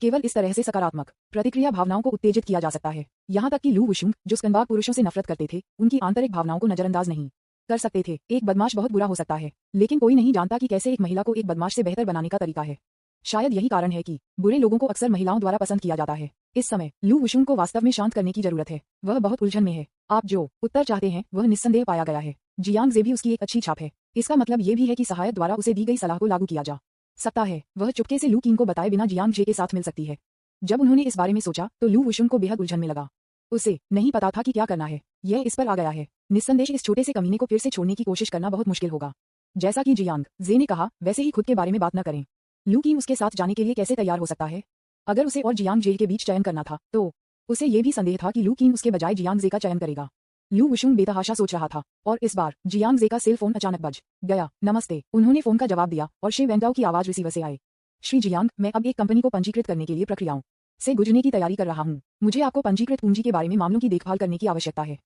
केवल इस तरह से सकारात्मक प्रतिक्रिया भावनाओं को उत्तेजित किया जा सकता है। यहाँ तक कि लू वुशुंग, जो स्तनबाग पुरुषों से नफरत करते थे, उनकी आंतरिक भावनाओं को नजरअंदाज नहीं कर सकते थे। एक बदमाश बहुत बुरा हो सकता है, लेकिन कोई नहीं जानता कि कैसे एक महिला को एक बदमाश से बेहतर बनाने का तरीका है। शायद यही कारण है कि बुरे लोगों को अक्सर महिलाओं द्वारा पसंद किया जाता है। इस समय लू वुशुंग को वास्तव में शांत करने की जरूरत है। वह बहुत उलझन में है। आप जो उत्तर चाहते हैं वह निस्संदेह पाया गया है। जियांग जे भी उसकी एक अच्छी छाप है। इसका मतलब ये भी है कि सहायक द्वारा उसे दी गई सलाह को लागू किया जा सकता है। वह चुपके से लू किंग को बताए बिना जियांग जे के साथ मिल सकती है। जब उन्होंने इस बारे में सोचा तो लू वुशुंग को बेहद उलझन में लगा। उसे नहीं पता था कि क्या करना है। यह इस पर आ गया है। निस्संदेह इस छोटे से कमीने को फिर से छोड़ने की कोशिश करना बहुत मुश्किल होगा। जैसा कि जियांग जे ने कहा, वैसे ही खुद के बारे में बात न करें। लू किंग उसके साथ जाने के लिए कैसे तैयार हो सकता है? अगर उसे और जियांग जे के बीच चयन करना था, तो उसे ये भी संदेह था कि लू किंग उसके बजाय जियांग जे का चयन करेगा। लू वुशुंग बेतहाशा सोच रहा था, और इस बार जियांग जे का सेल फोन अचानक बज गया। नमस्ते। उन्होंने फोन का जवाब दिया और शे वेंटाओ की आवाज रिसीवर से आई। श्री जियांग, मैं अब एक कंपनी को पंजीकृत करने के लिए प्रक्रियाओं से गुजरने की तैयारी कर रहा हूँ। मुझे आपको पंजीकृत पूंजी के बारे में मामलों की देखभाल करने की आवश्यकता है।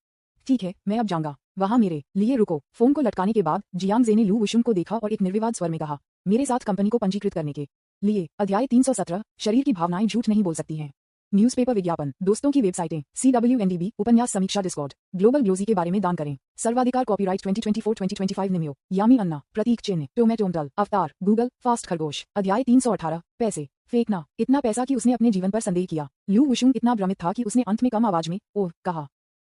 ठीक है, मैं अब जाऊंगा। वहां मेरे लिए रुको। फोन को लटकाने के बाद जियांग जे ने लू वुशुंग को देखा और एक निर्विवाद स्वर में कहा, मेरे साथ कंपनी को पंजीकृत करने के लिए। अध्याय 317। शरीर की भावनाएं झूठ नहीं बोल सकती हैं। न्यूज़पेपर विज्ञापन, दोस्तों की वेबसाइटें, CWNDB, उपन्यास समीक्षा डिस्कॉर्ड, ग्लोबल ग्लोजी के बारे में दान करें। सर्वाधिकार कॉपीराइट 2024-2025 निम्यो, यामी अन्ना, प्रतीक चिन्ह, टोमेटोमटल, अवतार, गूगल, फास्ट खरगोश। अध्याय 318। पैसे फेंकना। इतना पैसा कि उसने अपने जीवन पर संदेह किया। लू वुशुंग इतना भ्रमित था कि उसने अंत में कम आवाज में ओह कहा।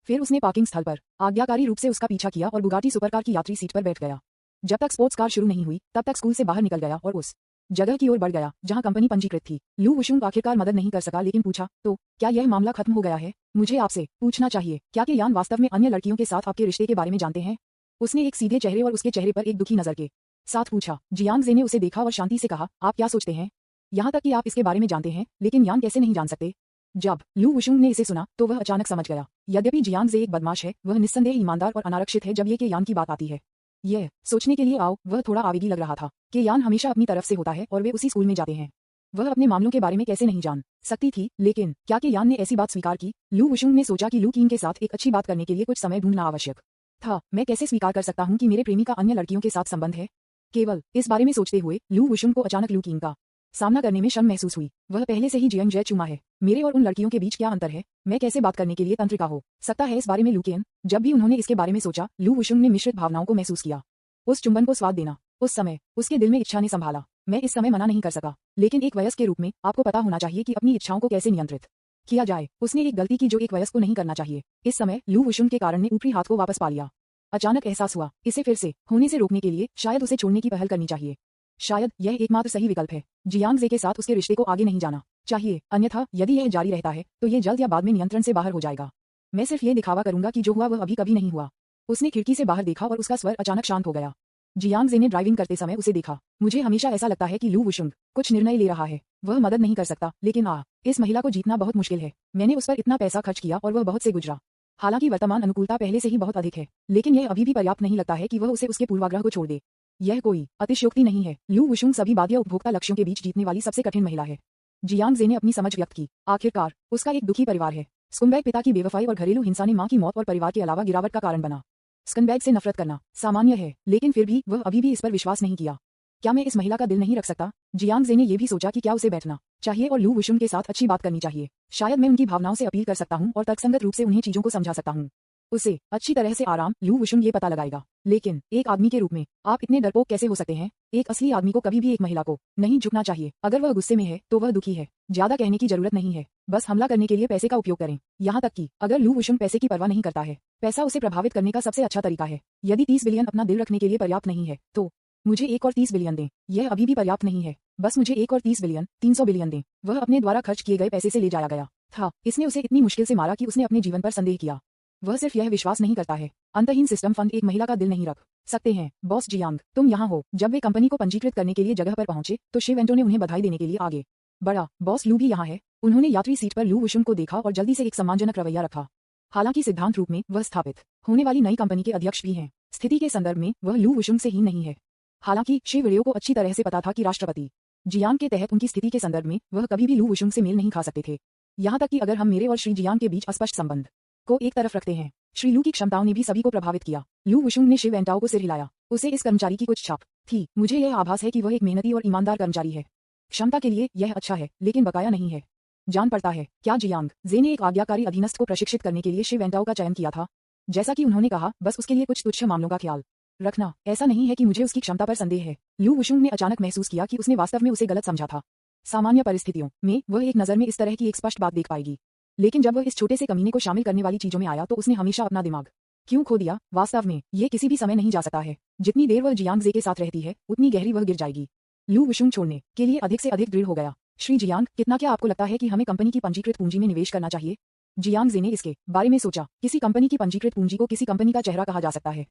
फिर उसने पार्किंग स्थल पर आज्ञाकारी रूप से उसका पीछा किया और बुगाटी सुपरकार की यात्री सीट पर बैठ गया। जब तक स्पोर्ट्स कार शुरू नहीं हुई तब तक स्कूल से बाहर निकल गया और उस जगह की ओर बढ़ गया जहां कंपनी पंजीकृत थी। लू वुशुंग आखिरकार मदद नहीं कर सका, लेकिन पूछा, तो क्या यह मामला खत्म हो गया है? मुझे आपसे पूछना चाहिए, क्या के यान वास्तव में अन्य लड़कियों के साथ आपके रिश्ते के बारे में जानते हैं? उसने एक सीधे चेहरे और उसके चेहरे पर एक दुखी नजर के साथ पूछा। जियांग जे ने उसे देखा और शांति से कहा, आप क्या सोचते हैं? यहाँ तक कि आप इसके बारे में जानते हैं, लेकिन यान कैसे नहीं जान सकते? जब लू वुशुंग ने इसे सुना तो वह अचानक समझ गया। यद्यपि जियांग जे एक बदमाश है, वह निस्संदेह ईमानदार और अनारक्षित है जब ये के यान की बात आती है। यह सोचने के लिए आओ, वह थोड़ा आवेगी लग रहा था कि यान हमेशा अपनी तरफ से होता है और वे उसी स्कूल में जाते हैं। वह अपने मामलों के बारे में कैसे नहीं जान सकती थी, लेकिन क्या के यान ने ऐसी बात स्वीकार की? लू वुशुंग ने सोचा कि लू किंग के साथ एक अच्छी बात करने के लिए कुछ समय ढूंढना आवश्यक था। मैं कैसे स्वीकार कर सकता हूँ कि मेरे प्रेमी का अन्य लड़कियों के साथ संबंध है? केवल इस बारे में सोचते हुए लू वुशुंग को अचानक लू किंग का सामना करने में शर्म महसूस हुई। वह पहले से ही जियांग जे चुमा है। मेरे और उन लड़कियों के बीच क्या अंतर है? मैं कैसे बात करने के लिए तंत्रिका हो सकता है इस बारे में लू किंग? जब भी उन्होंने इसके बारे में सोचा, लू वुशुंग ने मिश्रित भावनाओं को महसूस किया। उस चुंबन को स्वाद देना, उस समय उसके दिल में इच्छा ने संभाला। मैं इस समय मना नहीं कर सका, लेकिन एक वयस्क के रूप में आपको पता होना चाहिए कि अपनी इच्छाओं को कैसे नियंत्रित किया जाए। उसने एक गलती की जो एक वयस्क को नहीं करना चाहिए। इस समय लू वुशुंग के कारण ने ऊपरी हाथ को वापस पा लिया। अचानक एहसास हुआ, इसे फिर से होने से रोकने के लिए शायद उसे छोड़ने की पहल करनी चाहिए। शायद यह एकमात्र सही विकल्प है। जियांग जे के साथ उसके रिश्ते को आगे नहीं जाना चाहिए, अन्यथा यदि यह जारी रहता है तो यह जल्द या बाद में नियंत्रण से बाहर हो जाएगा। मैं सिर्फ ये दिखावा करूंगा कि जो हुआ वह अभी कभी नहीं हुआ। उसने खिड़की से बाहर देखा और उसका स्वर अचानक शांत हो गया। जियांग जे ने ड्राइविंग करते समय उसे देखा। मुझे हमेशा ऐसा लगता है कि लू वुशुंग कुछ निर्णय ले रहा है। वह मदद नहीं कर सकता, लेकिन इस महिला को जीतना बहुत मुश्किल है। मैंने उस पर इतना पैसा खर्च किया और वह बहुत से गुजरा। हालांकि वर्तमान अनुकूलता पहले से ही बहुत अधिक है, लेकिन यह अभी भी पर्याप्त नहीं लगता है कि वह उसे उसके पूर्वाग्रह को छोड़ दे। यह कोई अतिशयोक्ति नहीं है। लू वुशुंग सभी बाध्य उपभोक्ता लक्ष्यों के बीच जीतने वाली सबसे कठिन महिला है। जियांग जे ने अपनी समझ व्यक्त की। आखिरकार उसका एक दुखी परिवार है। स्कंबैग पिता की बेवफाई और घरेलू हिंसा ने मां की मौत और परिवार के अलावा गिरावट का कारण बना। स्कंबैग से नफरत करना सामान्य है, लेकिन फिर भी वह अभी भी इस पर विश्वास नहीं किया। क्या मैं इस महिला का दिल नहीं रख सकता? जियांग जे ने यह भी सोचा कि क्या उसे बैठना चाहिए और लू वुशुंग के साथ अच्छी बात करनी चाहिए। शायद मैं उनकी भावनाओं से अपील कर सकता हूँ और तर्कसंगत रूप से उन्हें चीजों को समझा सकता हूँ। उसे अच्छी तरह से आराम लू वुशुंग ये पता लगाएगा। लेकिन एक आदमी के रूप में आप इतने डरपोक कैसे हो सकते हैं? एक असली आदमी को कभी भी एक महिला को नहीं झुकना चाहिए। अगर वह गुस्से में है तो वह दुखी है। ज्यादा कहने की जरूरत नहीं है, बस हमला करने के लिए पैसे का उपयोग करें। यहाँ तक कि अगर लू वुशुंग पैसे की परवाह नहीं करता है, पैसा उसे प्रभावित करने का सबसे अच्छा तरीका है। यदि 30 बिलियन अपना दिल रखने के लिए पर्याप्त नहीं है तो मुझे एक और 30 बिलियन दें। यह अभी भी पर्याप्त नहीं है, बस मुझे एक और 30 बिलियन 300 बिलियन दें। वह अपने द्वारा खर्च किए गए पैसे से ले जाया गया था। इसने उसे इतनी मुश्किल से मारा कि उसने अपने जीवन पर संदेह किया। वह सिर्फ यह विश्वास नहीं करता है। अंतहीन सिस्टम फंड एक महिला का दिल नहीं रख सकते हैं। बॉस जियांग, तुम यहाँ हो। जब वे कंपनी को पंजीकृत करने के लिए जगह पर पहुंचे तो शिव एंटो ने उन्हें बधाई देने के लिए आगे बढ़ा। बॉस लू भी यहाँ है। उन्होंने यात्री सीट पर लू वुशुंग को देखा और जल्दी से एक सम्मानजनक रवैया रखा। हालांकि सिद्धांत रूप में वह स्थापित होने वाली नई कंपनी के अध्यक्ष भी हैं, स्थिति के संदर्भ में वह लू वुशुंग से ही नहीं है। हालांकि शिव रियो को अच्छी तरह से पता था कि राष्ट्रपति जियांग के तहत उनकी स्थिति के संदर्भ में वह कभी भी लू वुशुंग से मेल नहीं खा सकते थे। यहाँ तक कि अगर हम मेरे और श्री जियांग के बीच अस्पष्ट संबंध को एक तरफ रखते हैं, श्री लू की क्षमताओं ने भी सभी को प्रभावित किया। लू वुशुंग ने शिव एंटाओ को सिर हिलाया। उसे इस कर्मचारी की कुछ छाप थी। मुझे यह आभास है कि वह एक मेहनती और ईमानदार कर्मचारी है। क्षमता के लिए यह अच्छा है, लेकिन बकाया नहीं है। जान पड़ता है क्या जियांग जे ने एक आज्ञाकारी अधीनस्थ को प्रशिक्षित करने के लिए शिव एंटाओ का चयन किया था? जैसा कि उन्होंने कहा, बस उसके लिए कुछ तुच्छ मामलों का ख्याल रखना। ऐसा नहीं है कि मुझे उसकी क्षमता पर संदेह है। लू वुशुंग ने अचानक महसूस किया कि उसने वास्तव में उसे गलत समझा था। सामान्य परिस्थितियों में वह एक नज़र में इस तरह की एक स्पष्ट बात देख पाएगी, लेकिन जब वह इस छोटे से कमीने को शामिल करने वाली चीजों में आया तो उसने हमेशा अपना दिमाग क्यों खो दिया? वास्तव में ये किसी भी समय नहीं जा सकता है। जितनी देर वह जियांग जे के साथ रहती है उतनी गहरी वह गिर जाएगी। लू वुशुंग छोड़ने के लिए अधिक से अधिक दृढ़ हो गया। श्री जियांग, कितना क्या आपको लगता है कि हमें कंपनी की पंजीकृत पूंजी में निवेश करना चाहिए? जियांग जे ने इसके बारे में सोचा। किसी कंपनी की पंजीकृत पूंजी को किसी कंपनी का चेहरा कहा जा सकता है।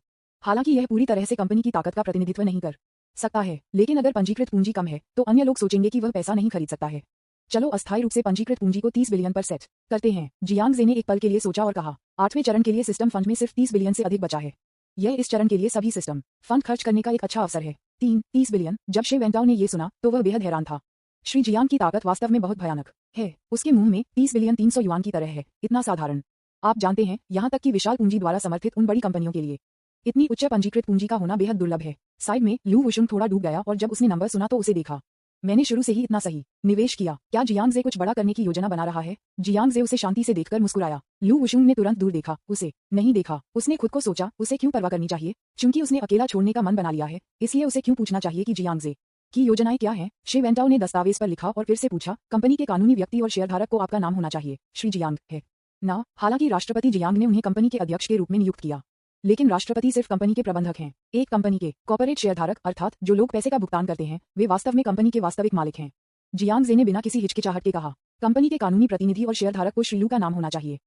हालांकि यह पूरी तरह से कंपनी की ताकत का प्रतिनिधित्व नहीं कर सकता है, लेकिन अगर पंजीकृत पूंजी कम है तो अन्य लोग सोचेंगे कि वह पैसा नहीं खरीद सकता है। चलो अस्थायी रूप से पंजीकृत पूंजी को 30 बिलियन पर सेट करते हैं। जियांग जे ने एक पल के लिए सोचा और कहा, 8वें चरण के लिए सिस्टम फंड में सिर्फ 30 बिलियन से अधिक बचा है। यह इस चरण के लिए सभी सिस्टम फंड खर्च करने का एक अच्छा अवसर है। 30 बिलियन। जब शिव एंटाओ ने यह सुना तो वह बेहद हैरान था। श्री जियांग की ताकत वास्तव में बहुत भयानक है। उसके मुंह में 30 बिलियन 300 युआन की तरह है। इतना साधारण। आप जानते हैं, यहाँ तक कि विशाल पूंजी द्वारा समर्थित उन बड़ी कंपनियों के लिए इतनी उच्च पंजीकृत पूंजी का होना बेहद दुर्लभ है। साइड में लू वुशुंग थोड़ा डूब गया और जब उसने नंबर सुना तो उसे देखा। मैंने शुरू से ही इतना सही निवेश किया। क्या जियांग जे कुछ बड़ा करने की योजना बना रहा है? जियांग जे उसे शांति से देखकर मुस्कुराया। लू वुशुंग ने तुरंत दूर देखा, उसे नहीं देखा। उसने खुद को सोचा, उसे क्यों परवाह करनी चाहिए? चूंकि उसने अकेला छोड़ने का मन बना लिया है, इसलिए उसे क्यों पूछना चाहिए कि जियांग जे की योजनाएं क्या हैं? शिव एंटाओ ने दस्तावेज पर लिखा और फिर से पूछा, कंपनी के कानूनी व्यक्ति और शेयरधारक को आपका नाम होना चाहिए। श्री जियांग है ना? हालांकि राष्ट्रपति जियांग ने उन्हें कंपनी के अध्यक्ष के रूप में नियुक्त किया, लेकिन राष्ट्रपति सिर्फ कंपनी के प्रबंधक हैं। एक कंपनी के कॉर्पोरेट शेयरधारक अर्थात जो लोग पैसे का भुगतान करते हैं, वे वास्तव में कंपनी के वास्तविक मालिक हैं। जियांग जे ने बिना किसी हिचकिचाहट के कहा, कंपनी के कानूनी प्रतिनिधि और शेयरधारक को श्री लू का नाम होना चाहिए।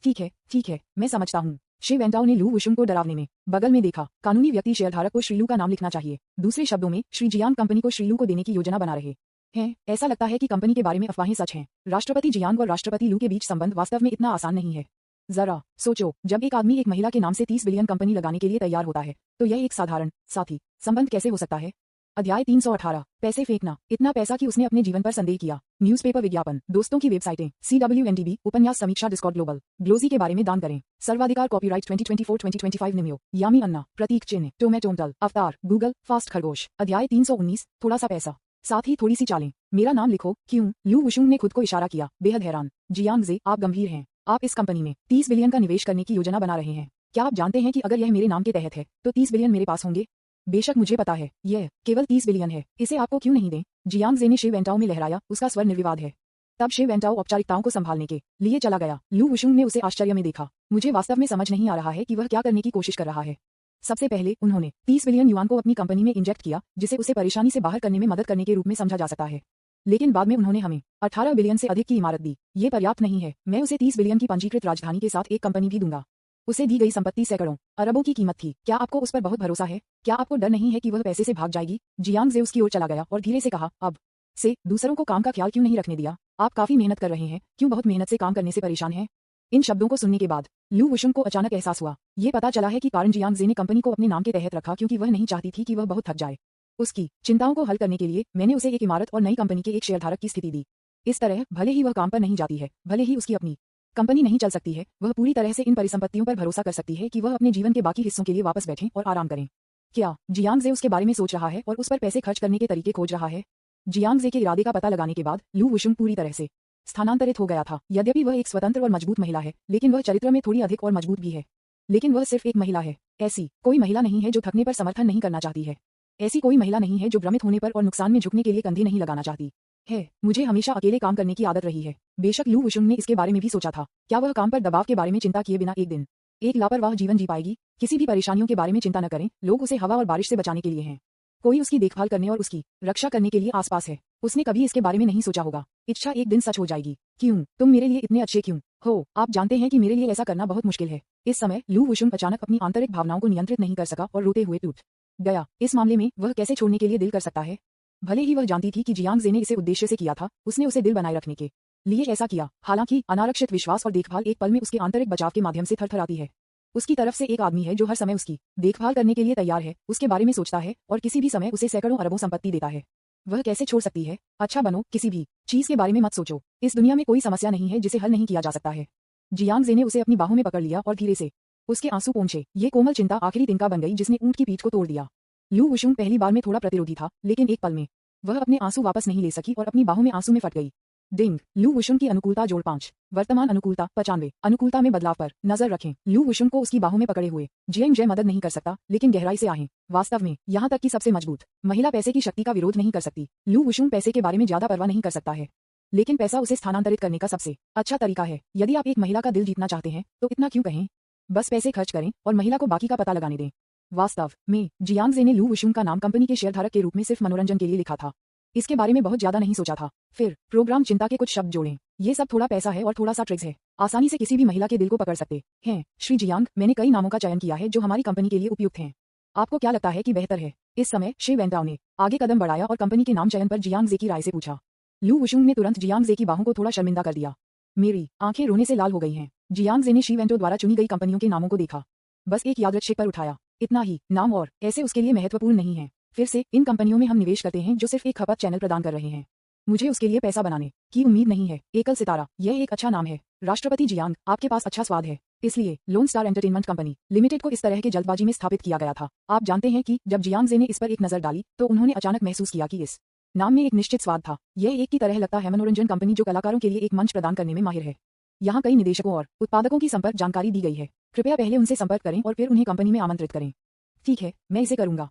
ठीक है, मैं समझता हूँ। शिव एंटाओ ने लू वुशुंग को डरावने में बगल में देखा। कानूनी व्यक्ति शेयरधारक को श्री लू का नाम लिखना चाहिए। दूसरे शब्दों में, श्री जियांग कंपनी को श्री लू को देने की योजना बना रहे हैं। ऐसा लगता है कि कंपनी के बारे में अफवाहें सच हैं। राष्ट्रपति जियांग और राष्ट्रपति लू के बीच संबंध वास्तव में इतना आसान नहीं है। जरा सोचो, जब एक आदमी एक महिला के नाम से 30 बिलियन कंपनी लगाने के लिए तैयार होता है तो यह एक साधारण साथी संबंध कैसे हो सकता है? अध्याय 318 पैसे फेंकना। इतना पैसा कि उसने अपने जीवन पर संदेह किया। न्यूज़पेपर विज्ञापन, दोस्तों की वेबसाइटें, CWNDB, उपन्यास समीक्षा, डिस्कॉर्ड ग्लोबल, ग्लोजी के बारे में दान करें, सर्वाधिकार, कॉपीराइट 2024-2025 निम्यो, यामी अन्ना, प्रतीक चिन्ह, टोमेटोंटल, अवतार, गूगल, फास्ट खरगोश। अध्याय 319 थोड़ा सा पैसा, साथ ही थोड़ी सी चालें। मेरा नाम लिखो। क्यों? लू वुशुंग ने खुद को इशारा किया, बेहद हैरान। जियांग जे, आप गंभीर हैं। आप इस कंपनी में 30 बिलियन का निवेश करने की योजना बना रहे हैं। क्या आप जानते हैं कि अगर यह मेरे नाम के तहत है तो 30 बिलियन मेरे पास होंगे? बेशक मुझे पता है, यह केवल 30 बिलियन है। इसे आपको क्यों नहीं दें? जियांग जे ने शिव एंटाओ में लहराया, उसका स्वर निर्विवाद है। तब शिव एंटाओ औपचारिकताओं को संभालने के लिए चला गया। लू वुशुंग ने उसे आश्चर्य में देखा। मुझे वास्तव में समझ नहीं आ रहा है कि वह क्या करने की कोशिश कर रहा है। सबसे पहले उन्होंने 30 बिलियन युआन को अपनी कंपनी में इंजेक्ट किया, जिसे उसे परेशानी से बाहर करने में मदद करने के रूप में समझा जा सकता है। लेकिन बाद में उन्होंने हमें 18 बिलियन से अधिक की इमारत दी। ये पर्याप्त नहीं है। मैं उसे 30 बिलियन की पंजीकृत राजधानी के साथ एक कंपनी भी दूंगा। उसे दी गई संपत्ति सैकड़ों अरबों की कीमत थी। क्या आपको उस पर बहुत भरोसा है? क्या आपको डर नहीं है कि वह पैसे से भाग जाएगी? जियांग जे उसकी ओर चला गया और धीरे से कहा, अब से दूसरों को काम का ख्याल क्यों नहीं रखने दिया? आप काफी मेहनत कर रहे हैं, क्यों बहुत मेहनत से काम करने से परेशान हैं? इन शब्दों को सुनने के बाद लू वुशुंग को अचानक एहसास हुआ। ये पता चला है कि कारण जियांग जे ने कंपनी को अपने नाम के तहत रखा क्योंकि वह नहीं चाहती थी कि वह बहुत थक जाए। उसकी चिंताओं को हल करने के लिए मैंने उसे एक इमारत और नई कंपनी के एक शेयरधारक की स्थिति दी। इस तरह भले ही वह काम पर नहीं जाती है, भले ही उसकी अपनी कंपनी नहीं चल सकती है, वह पूरी तरह से इन परिसंपत्तियों पर भरोसा कर सकती है कि वह अपने जीवन के बाकी हिस्सों के लिए वापस बैठें और आराम करें। क्या जियांग जे उसके बारे में सोच रहा है और उस पर पैसे खर्च करने के तरीके खोज रहा है? जियांग जे के इरादे का पता लगाने के बाद लू वुशुंग पूरी तरह से स्थानांतरित हो गया था। यद्यपि वह एक स्वतंत्र और मजबूत महिला है, लेकिन वह चरित्र में थोड़ी अधिक और मजबूत भी है। लेकिन वह सिर्फ एक महिला है। ऐसी कोई महिला नहीं है जो थकने पर समर्थन नहीं करना चाहती है। ऐसी कोई महिला नहीं है जो भ्रमित होने पर और नुकसान में झुकने के लिए कंधे नहीं लगाना चाहती है। मुझे हमेशा अकेले काम करने की आदत रही है। बेशक लू वुशुंग ने इसके बारे में भी सोचा था। क्या वह काम पर दबाव के बारे में चिंता किए बिना एक दिन एक लापरवाह जीवन जी पाएगी? किसी भी परेशानियों के बारे में चिंता न करें, लोग उसे हवा और बारिश से बचाने के लिए हैं। कोई उसकी देखभाल करने और उसकी रक्षा करने के लिए आसपास है। उसने कभी इसके बारे में नहीं सोचा होगा। इच्छा एक दिन सच हो जाएगी। क्यों? तुम मेरे लिए इतने अच्छे क्यों हो, आप जानते हैं कि मेरे लिए ऐसा करना बहुत मुश्किल है। इस समय लू वुशुंग अचानक अपनी आंतरिक भावनाओं को नियंत्रित नहीं कर सका और रोते हुए टूट गया। इस मामले में वह कैसे छोड़ने के लिए दिल कर सकता है? भले ही वह जानती थी कि जियांग जे ने इसे उद्देश्य से किया था, उसने उसे दिल बनाए रखने के लिए ऐसा किया। हालांकि अनारक्षित विश्वास और देखभाल एक पल में उसके आंतरिक बचाव के माध्यम से थरथराती है। उसकी तरफ से एक आदमी है जो हर समय उसकी देखभाल करने के लिए तैयार है, उसके बारे में सोचता है और किसी भी समय उसे सैकड़ों अरबों संपत्ति देता है। वह कैसे छोड़ सकती है? अच्छा बनो, किसी भी चीज के बारे में मत सोचो। इस दुनिया में कोई समस्या नहीं है जिसे हल नहीं किया जा सकता है। जियांग जे ने उसे अपनी बाहों में पकड़ लिया और धीरे से उसके आंसू पोंछे। ये कोमल चिंता आखिरी तिनका बन गई जिसने ऊंट की पीठ को तोड़ दिया। लू वुशुंग पहली बार में थोड़ा प्रतिरोधी था, लेकिन एक पल में वह अपने आंसू वापस नहीं ले सकी और अपनी बाहों में आंसू में फट गई। डिंग। लू वुशुंग की अनुकूलता जोड़ 5। वर्तमान अनुकूलता 95। अनुकूलता में बदलाव पर नजर रखें। लू वुशुंग को उसकी बाहों में पकड़े हुए जियांग जे मदद नहीं कर सकता, लेकिन गहराई से आहें। वास्तव में यहाँ तक कि सबसे मजबूत महिला पैसे की शक्ति का विरोध नहीं कर सकती। लू वुशुंग पैसे के बारे में ज्यादा परवाह नहीं कर सकता है, लेकिन पैसा उसे स्थानांतरित करने का सबसे अच्छा तरीका है। यदि आप एक महिला का दिल जीतना चाहते हैं तो इतना क्यों कहें, बस पैसे खर्च करें और महिला को बाकी का पता लगाने दें। वास्तव में जियांग जे ने लू वुशुंग का नाम कंपनी के शेयरधारक के रूप में सिर्फ मनोरंजन के लिए लिखा था। इसके बारे में बहुत ज्यादा नहीं सोचा था। फिर प्रोग्राम चिंता के कुछ शब्द जोड़ें। ये सब थोड़ा पैसा है और थोड़ा सा ट्रिक्स है, आसानी से किसी भी महिला के दिल को पकड़ सकते हैं। श्री जियांग, मैंने कई नामों का चयन किया है जो हमारी कंपनी के लिए उपयुक्त हैं। आपको क्या लगता है कि बेहतर है? इस समय श्री वेंटाओ ने आगे कदम बढ़ाया और कंपनी के नाम चयन पर जियांग जे की राय से पूछा। लू वुशुंग ने तुरंत जियांग जे की बाहों को थोड़ा शर्मिंदा कर दिया। मेरी आंखें रोने से लाल हो गई हैं। जियांग जे ने श्री वेंटो द्वारा चुनी गई कंपनियों के नामों को देखा, बस एक यादृच्छिक पर उठाया। इतना ही, नाम और ऐसे उसके लिए महत्वपूर्ण नहीं है। फिर से इन कंपनियों में हम निवेश करते हैं जो सिर्फ एक खपत चैनल प्रदान कर रहे हैं। मुझे उसके लिए पैसा बनाने की उम्मीद नहीं है। एकल सितारा, यह एक अच्छा नाम है। राष्ट्रपति जियांग, आपके पास अच्छा स्वाद है। इसलिए loan star entertainment company limited को इस तरह के जल्दबाजी में स्थापित किया गया था। आप जानते हैं कि जब जियांग जे ने इस पर एक नजर डाली तो उन्होंने अचानक महसूस किया कि इस नाम में एक निश्चित स्वाद था। यह एक की तरह लगता है मनोरंजन कंपनी जो कलाकारों के लिए एक मंच प्रदान करने में माहिर है। यहाँ कई निदेशकों और उत्पादकों की संपर्क जानकारी दी गई है। कृपया पहले उनसे संपर्क करें और फिर उन्हें कंपनी में आमंत्रित करें। ठीक है, मैं इसे करूंगा।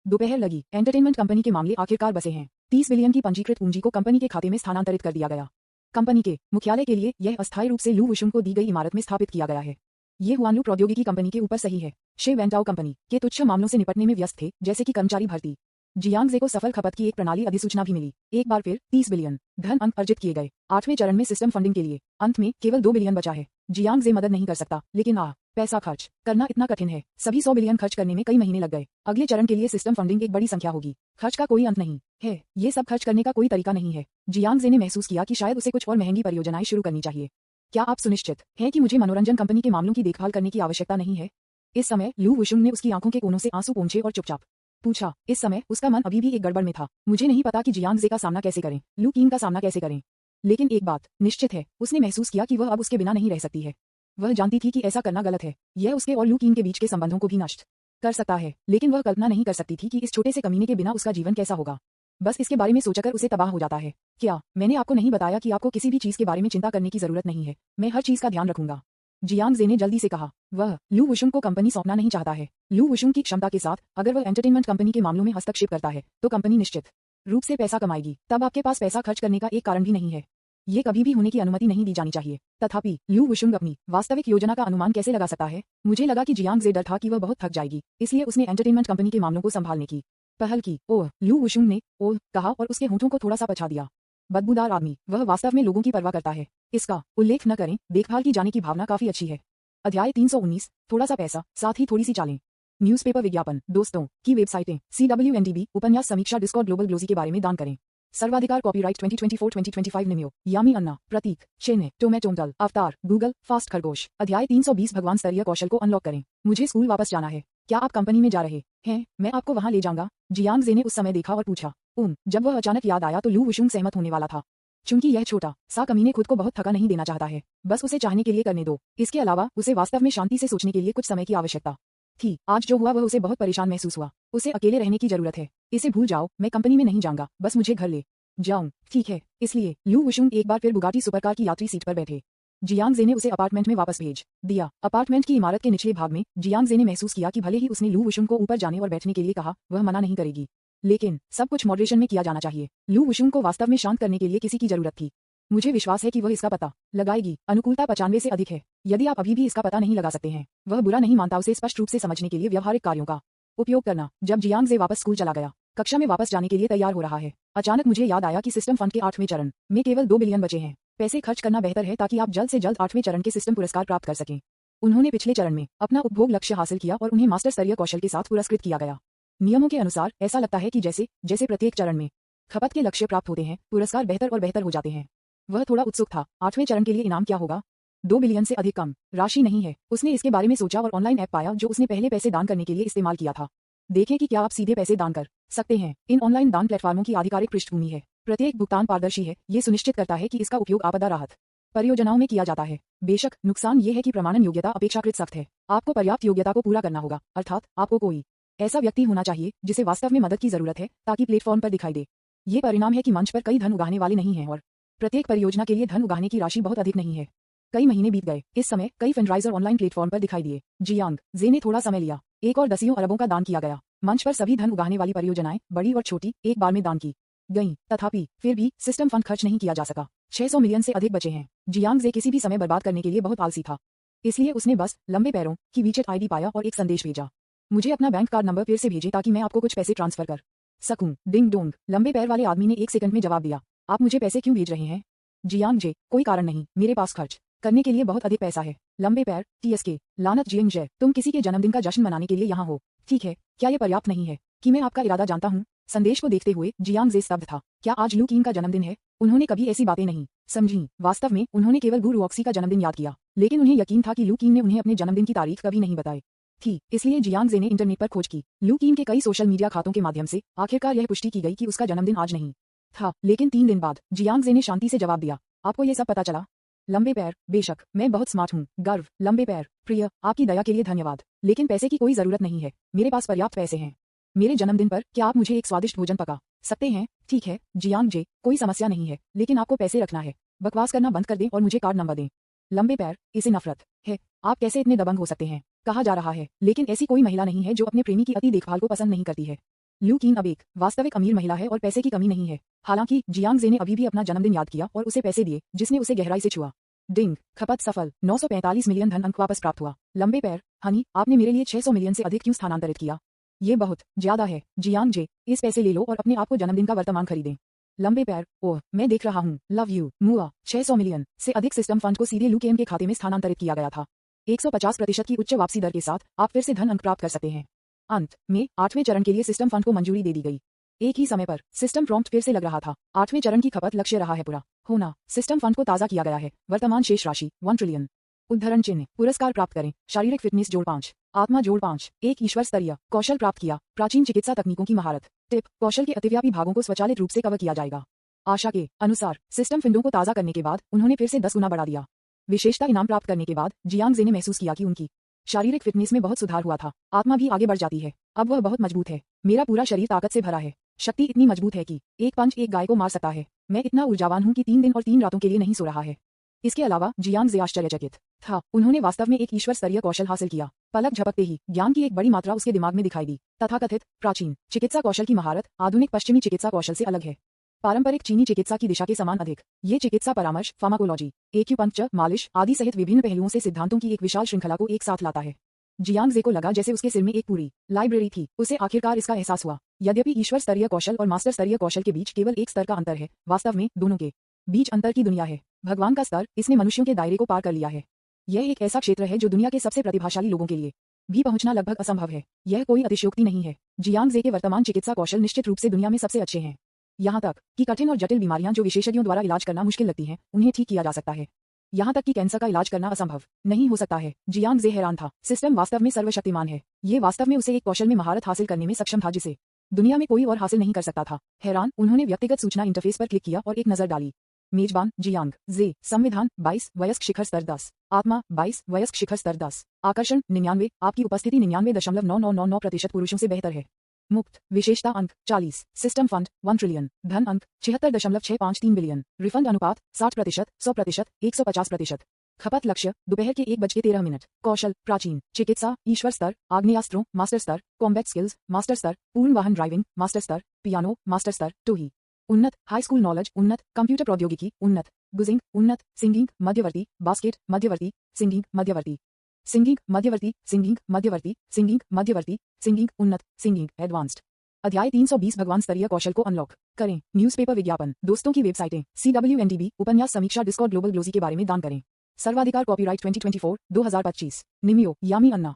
दोपहर लगी। एंटरटेनमेंट कंपनी के मामले आखिरकार बसे हैं। 30 बिलियन की पंजीकृत पूंजी को कंपनी के खाते में स्थानांतरित कर दिया गया। कंपनी के मुख्यालय के लिए यह अस्थायी रूप से लू वुशुंग को दी गई इमारत में स्थापित किया गया है। ये हुआनलू प्रौद्योगिकी कंपनी के ऊपर सही है। शे वेंटाओ कंपनी के तुच्छ मामलों से निपटने में व्यस्त थे, जैसे कि कर्मचारी भर्ती। जियांग जे को सफल खपत की एक प्रणाली अधिसूचना भी मिली। एक बार फिर 30 बिलियन धन अंक अर्जित किए गए। 8वें चरण में सिस्टम फंडिंग के लिए अंत में केवल 2 बिलियन बचा है। जियांग जे मदद नहीं कर सकता, लेकिन पैसा खर्च करना इतना कठिन है। सभी 100 बिलियन खर्च करने में कई महीने लग गए। अगले चरण के लिए सिस्टम फंडिंग एक बड़ी संख्या होगी। खर्च का कोई अंत नहीं है। ये सब खर्च करने का कोई तरीका नहीं है। जियांग जे ने महसूस किया कि शायद उसे कुछ और महंगी परियोजनाएं शुरू करनी चाहिए। क्या आप सुनिश्चित हैं कि मुझे मनोरंजन कंपनी के मामलों की देखभाल करने की आवश्यकता नहीं है? इस समय लू वुशुंग ने उसकी आंखों के कोनों से आंसू पोंछे और चुपचाप पूछा। इस समय उसका मन अभी भी एक गड़बड़ में था। मुझे नहीं पता कि जियांग जे का सामना कैसे करें, लू कीन का सामना कैसे करें। लेकिन एक बात निश्चित है, उसने महसूस किया कि वह अब उसके बिना नहीं रह सकती है। वह जानती थी कि ऐसा करना गलत है। यह उसके और लू कीन के बीच के संबंधों को भी नष्ट कर सकता है, लेकिन वह कल्पना नहीं कर सकती थी कि इस छोटे से कमीने के बिना उसका जीवन कैसा होगा। बस इसके बारे में सोचकर उसे तबाह हो जाता है। क्या मैंने आपको नहीं बताया कि आपको किसी भी चीज के बारे में चिंता करने की जरूरत नहीं है? मैं हर चीज का ध्यान रखूंगा। जियांग जे ने जल्दी से कहा। वह लू वुशुंग को कंपनी सौंपना नहीं चाहता है। लू वुशुंग की क्षमता के साथ अगर वह एंटरटेनमेंट कंपनी के मामलों में हस्तक्षेप करता है तो कंपनी निश्चित रूप से पैसा कमाएगी। तब आपके पास पैसा खर्च करने का एक कारण भी नहीं है। ये कभी भी होने की अनुमति नहीं दी जानी चाहिए। तथापि लू वुशुंग अपनी वास्तविक योजना का अनुमान कैसे लगा सकता है? मुझे लगा कि जियांग जे डर था कि वह बहुत थक जाएगी, इसलिए उसने एंटरटेनमेंट कंपनी के मामलों को संभालने की पहल की। ओह, लू वुशुंग ने ओह कहा और उसके होंठों को थोड़ा सा पछा दिया। बदबूदार आदमी, वह वास्तव में लोगों की परवाह करता है। इसका उल्लेख न करें, देखभाल की जाने की भावना काफी अच्छी है। अध्याय 319, थोड़ा सा पैसा, साथ ही थोड़ी सी चालें। न्यूज़पेपर विज्ञापन, दोस्तों की वेबसाइटें, CWNDB, उपन्यास समीक्षा, डिस्कॉर्ड, ग्लोबल ग्लोजी के बारे में दान करें। सर्वाधिकार कॉपीराइट 2024-2025 निम्यो, यामी अन्ना, प्रतीक, चेन्नई, टोमेटोंटल, अवतार, गूगल, फास्ट खरगोश। अध्याय 320, भगवान स्तरीय कौशल को अनलॉक करें। मुझे स्कूल वापस जाना है। क्या आप कंपनी में जा रहे हैं? मैं आपको वहां ले जाऊंगा। जियांग जे ने उस समय देखा और पूछा। जब वह अचानक याद आया तो लू वुशुंग सहमत होने वाला था। चूंकि यह छोटा सा कमीने खुद को बहुत थका नहीं देना चाहता है, बस उसे चाहने के लिए करने दो। इसके अलावा उसे वास्तव में शांति से सोचने के लिए कुछ समय की आवश्यकता थी। आज जो हुआ वह उसे बहुत परेशान महसूस हुआ। उसे अकेले रहने की जरूरत है। इसे भूल जाओ, मैं कंपनी में नहीं जाऊंगा, बस मुझे घर ले जाऊं। ठीक है। इसलिए लू वुशुंग एक बार फिर बुगाटी सुपरकार की यात्री सीट पर बैठे। जियांग जे ने उसे अपार्टमेंट में वापस भेज दिया। अपार्टमेंट की इमारत के निचले भाग में जियांग जे ने महसूस किया कि भले ही उसने लू वुशुंग को ऊपर जाने और बैठने के लिए कहा, वह मना नहीं करेगी, लेकिन सब कुछ मॉडरेशन में किया जाना चाहिए। लू वुशुंग को वास्तव में शांत करने के लिए किसी की जरूरत थी। मुझे विश्वास है कि वह इसका पता लगाएगी। अनुकूलता 95 से अधिक है। यदि आप अभी भी इसका पता नहीं लगा सकते हैं, वह बुरा नहीं मानता। उसे स्पष्ट रूप से समझने के लिए व्यवहारिक कार्यों का उपयोग करना। जब जियांग जे वापस स्कूल चला गया, कक्षा में वापस जाने के लिए तैयार हो रहा है, अचानक मुझे याद आया कि सिस्टम फंड के 8वें चरण में केवल 2 बिलियन बचे हैं। पैसे खर्च करना बेहतर है ताकि आप जल्द से जल्द 8वें चरण के सिस्टम पुरस्कार प्राप्त कर सकें। उन्होंने पिछले चरण में अपना उपभोग लक्ष्य हासिल किया और उन्हें मास्टर स्तरीय कौशल के साथ पुरस्कृत किया गया। नियमों के अनुसार ऐसा लगता है कि जैसे जैसे प्रत्येक चरण में खपत के लक्ष्य प्राप्त होते हैं, पुरस्कार बेहतर और बेहतर हो जाते हैं। वह थोड़ा उत्सुक था, 8वें चरण के लिए इनाम क्या होगा। 2 बिलियन से अधिक कम राशि नहीं है। उसने इसके बारे में सोचा और ऑनलाइन ऐप पाया जो उसने पहले पैसे दान करने के लिए इस्तेमाल किया था। देखें कि क्या आप सीधे पैसे दान कर सकते हैं। इन ऑनलाइन दान प्लेटफॉर्मों की आधिकारिक पृष्ठभूमि है। प्रत्येक भुगतान पारदर्शी है। ये सुनिश्चित करता है कि इसका उपयोग आपदा राहत परियोजनाओं में किया जाता है। बेशक नुकसान ये है कि प्रमाणन योग्यता अपेक्षाकृत सख्त है। आपको पर्याप्त योग्यता को पूरा करना होगा, अर्थात आपको कोई ऐसा व्यक्ति होना चाहिए जिसे वास्तव में मदद की जरूरत है ताकि प्लेटफॉर्म पर दिखाई दे। ये परिणाम है कि मंच पर कई धन उगाहने वाले नहीं हैं और प्रत्येक परियोजना के लिए धन उगाहने की राशि बहुत अधिक नहीं है। कई महीने बीत गए। इस समय कई फंडराइजर ऑनलाइन प्लेटफॉर्म पर दिखाई दिए। जियांग जे ने थोड़ा समय लिया। 1 और 10 अरबों का दान किया गया। मंच पर सभी धन उगाहने वाली परियोजनाएं, बड़ी और छोटी, एक बार में दान की गईं। तथापि फिर भी सिस्टम फंड खर्च नहीं किया जा सका। 600 मिलियन से अधिक बचे हैं। जियांग जे किसी भी समय बर्बाद करने के लिए बहुत आलसी था, इसलिए उसने बस लंबे पैरों की वीचेट आईडी पाया और एक संदेश भेजा, मुझे अपना बैंक कार्ड नंबर फिर से भेजें ताकि मैं आपको कुछ पैसे ट्रांसफर कर सकूं। डिंग डोंग, लंबे पैर वाले आदमी ने 1 सेकंड में जवाब दिया, आप मुझे पैसे क्यों भेज रहे हैं। जियांग जे, कोई कारण नहीं, मेरे पास खर्च करने के लिए बहुत अधिक पैसा है। लंबे पैर, TSK, लानत जियांग जे, तुम किसी के जन्मदिन का जश्न मनाने के लिए यहाँ हो, ठीक है। क्या ये पर्याप्त नहीं है कि मैं आपका इरादा जानता हूँ। संदेश को देखते हुए जियांग जे स्तब्ध था। क्या आज लू कीन का जन्मदिन है। उन्होंने कभी ऐसी बातें नहीं समझी। वास्तव में उन्होंने केवल गु रुऑक्सी का जन्मदिन याद किया, लेकिन उन्हें यकीन था कि लू कीन ने उन्हें अपने जन्मदिन की तारीख कभी नहीं बताई थी। इसलिए जियांग जे ने इंटरनेट पर खोज की। लू कीन के कई सोशल मीडिया खातों के माध्यम से आखिरकार यह पुष्टि की गई कि उसका जन्मदिन आज नहीं था। लेकिन 3 दिन बाद जियांग जे ने शांति से जवाब दिया, आपको ये सब पता चला। लंबे पैर, बेशक मैं बहुत स्मार्ट हूँ। गर्व, लंबे पैर, प्रिय, आपकी दया के लिए धन्यवाद, लेकिन पैसे की कोई जरूरत नहीं है, मेरे पास पर्याप्त पैसे हैं। मेरे जन्मदिन पर क्या आप मुझे एक स्वादिष्ट भोजन पका सकते हैं। ठीक है जियांग जे, कोई समस्या नहीं है, लेकिन आपको पैसे रखना है। बकवास करना बंद कर दें और मुझे कार्ड नंबर दें। लंबे पैर, इसे नफरत है, आप कैसे इतने दबंग हो सकते हैं। कहा जा रहा है, लेकिन ऐसी कोई महिला नहीं है जो अपने प्रेमी की अति देखभाल को पसंद नहीं करती है। लू कीन अब एक वास्तविक अमीर महिला है और पैसे की कमी नहीं है। हालांकि जियांग जे ने अभी भी अपना जन्मदिन याद किया और उसे पैसे दिए जिसने उसे गहराई से छुआ। डिंग, खपत सफल, 945 मिलियन धन अंक वापस प्राप्त हुआ। लंबे पैर, हनी, आपने मेरे लिए 600 मिलियन से अधिक क्यों स्थानांतरित किया। ये बहुत ज्यादा है। जियांग जे, इस पैसे ले लो और अपने आप को जन्मदिन का वर्तमान खरीदें। लंबे पैर, ओह मैं देख रहा हूँ, लव यू मुआ। 600 मिलियन से अधिक सिस्टम फंड को सीधे लू कीन के खाते में स्थानांतरित किया गया था। 150% की उच्च वापसी दर के साथ आप फिर से धन अंक प्राप्त कर सकते हैं। अंत में 8वें चरण के लिए सिस्टम फंड को मंजूरी दे दी गई। एक ही समय पर सिस्टम प्रॉम्प्ट फिर से लग रहा था। 8वें चरण की खपत लक्ष्य रहा है पूरा होना। सिस्टम फंड को ताज़ा किया गया है। वर्तमान शेष राशि 1 ट्रिलियन। उद्धरण चिन्ह, पुरस्कार प्राप्त करें। शारीरिक फिटनेस जोड़ 5, आत्मा जोड़ 5, एक ईश्वर स्तरीय कौशल प्राप्त किया। प्राचीन चिकित्सा तकनीकों की महारत। टिप, कौशल के अतिव्यापी भागों को स्वचालित रूप से कवर किया जाएगा। आशा के अनुसार सिस्टम फंडों को ताज़ा करने के बाद उन्होंने फिर से 10 गुना बढ़ा दिया। विशेषता इनाम प्राप्त करने के बाद जियांग जे ने महसूस किया कि उनकी शारीरिक फिटनेस में बहुत सुधार हुआ था। आत्मा भी आगे बढ़ जाती है। अब वह बहुत मजबूत है। मेरा पूरा शरीर ताकत से भरा है। शक्ति इतनी मजबूत है कि एक पंच एक गाय को मार सकता है। मैं इतना ऊर्जावान हूँ कि 3 दिन और 3 रातों के लिए नहीं सो रहा है। इसके अलावा जियांग जे आश्चर्यचकित था। उन्होंने वास्तव में एक ईश्वर स्तरीय कौशल हासिल किया। पलक झपकते ही ज्ञान की एक बड़ी मात्रा उसके दिमाग में दिखाई दी। तथाकथित प्राचीन चिकित्सा कौशल की महारत आधुनिक पश्चिमी चिकित्सा कौशल से अलग है। पारंपरिक चीनी चिकित्सा की दिशा के समान अधिक। ये चिकित्सा परामर्श, फार्माकोलॉजी, एक्यूपंक्चर, मालिश आदि सहित विभिन्न पहलुओं से सिद्धांतों की एक विशाल श्रृंखला को एक साथ लाता है। जियांग जे को लगा जैसे उसके सिर में एक पूरी लाइब्रेरी थी। उसे आखिरकार इसका एहसास हुआ। यद्यपि ईश्वर स्तरीय कौशल और मास्टर स्तरीय कौशल के बीच केवल एक स्तर का अंतर है, वास्तव में दोनों के बीच अंतर की दुनिया है। भगवान का स्तर, इसने मनुष्यों के दायरे को पार कर लिया है। यह एक ऐसा क्षेत्र है जो दुनिया के सबसे प्रतिभाशाली लोगों के लिए भी पहुंचना लगभग असंभव है। यह कोई अतिशयोक्ति नहीं है। जियांग जे के वर्तमान चिकित्सा कौशल निश्चित रूप से दुनिया में सबसे अच्छे हैं। यहाँ तक कि कठिन और जटिल बीमारियां जो विशेषज्ञों द्वारा इलाज करना मुश्किल लगती हैं, उन्हें ठीक किया जा सकता है। यहाँ तक कि कैंसर का इलाज करना असंभव नहीं हो सकता है। जियांग जे हैरान था। सिस्टम वास्तव में सर्वशक्तिमान है। ये वास्तव में उसे एक कौशल में महारत हासिल करने में सक्षम था जिसे दुनिया में कोई और हासिल नहीं कर सकता था। हैरान, उन्होंने व्यक्तिगत सूचना इंटरफेस पर क्लिक किया और एक नजर डाली। मेजबान जियांग जे, संविधान 22, वयस्क शिखर स्तर 10, आत्मा 22, वयस्क शिखर स्तर 10, आकर्षण 99, आपकी उपस्थिति 99.9999% पुरुषों से बेहतर है। मुक्त विशेषता अंक 40, सिस्टम फंड 1 ट्रिलियन, धन अंक 76.653 बिलियन, रिफंड अनुपात 60%, 100%, 150%। खपत लक्ष्य दोपहर के 1:13। कौशल प्राचीन चिकित्सा, ईश्वर स्तर, आग्नेयास्त्रों मास्टर स्तर, कॉम्बैट स्किल्स मास्टर स्तर, पूर्ण वाहन ड्राइविंग मास्टर स्तर, पियानो मास्टर स्तर, टूही उन्नत, हाई स्कूल नॉलेज उन्नत, कंप्यूटर प्रौद्योगिकी उन्नत, गुजिंग उन्नत, सिंगिंग मध्यवर्ती, बास्केट मध्यवर्ती, सिंगिंग मध्यवर्ती, सिंगिंग मध्यवर्ती, सिंगिंग मध्यवर्ती, सिंगिंग मध्यवर्ती, सिंगिंग उन्नत, सिंगिंग एडवांस्ड। अध्याय 320 भगवान स्तरीय कौशल को अनलॉक करें। न्यूज़पेपर विज्ञापन, दोस्तों की वेबसाइटें, CWNDB, उपन्यास समीक्षा, डिस्कॉर्ड, ग्लोबल ग्लोजी के बारे में दान करें। सर्वाधिकार कॉपीराइट 2024-2025, निमियो, यामी अन्ना।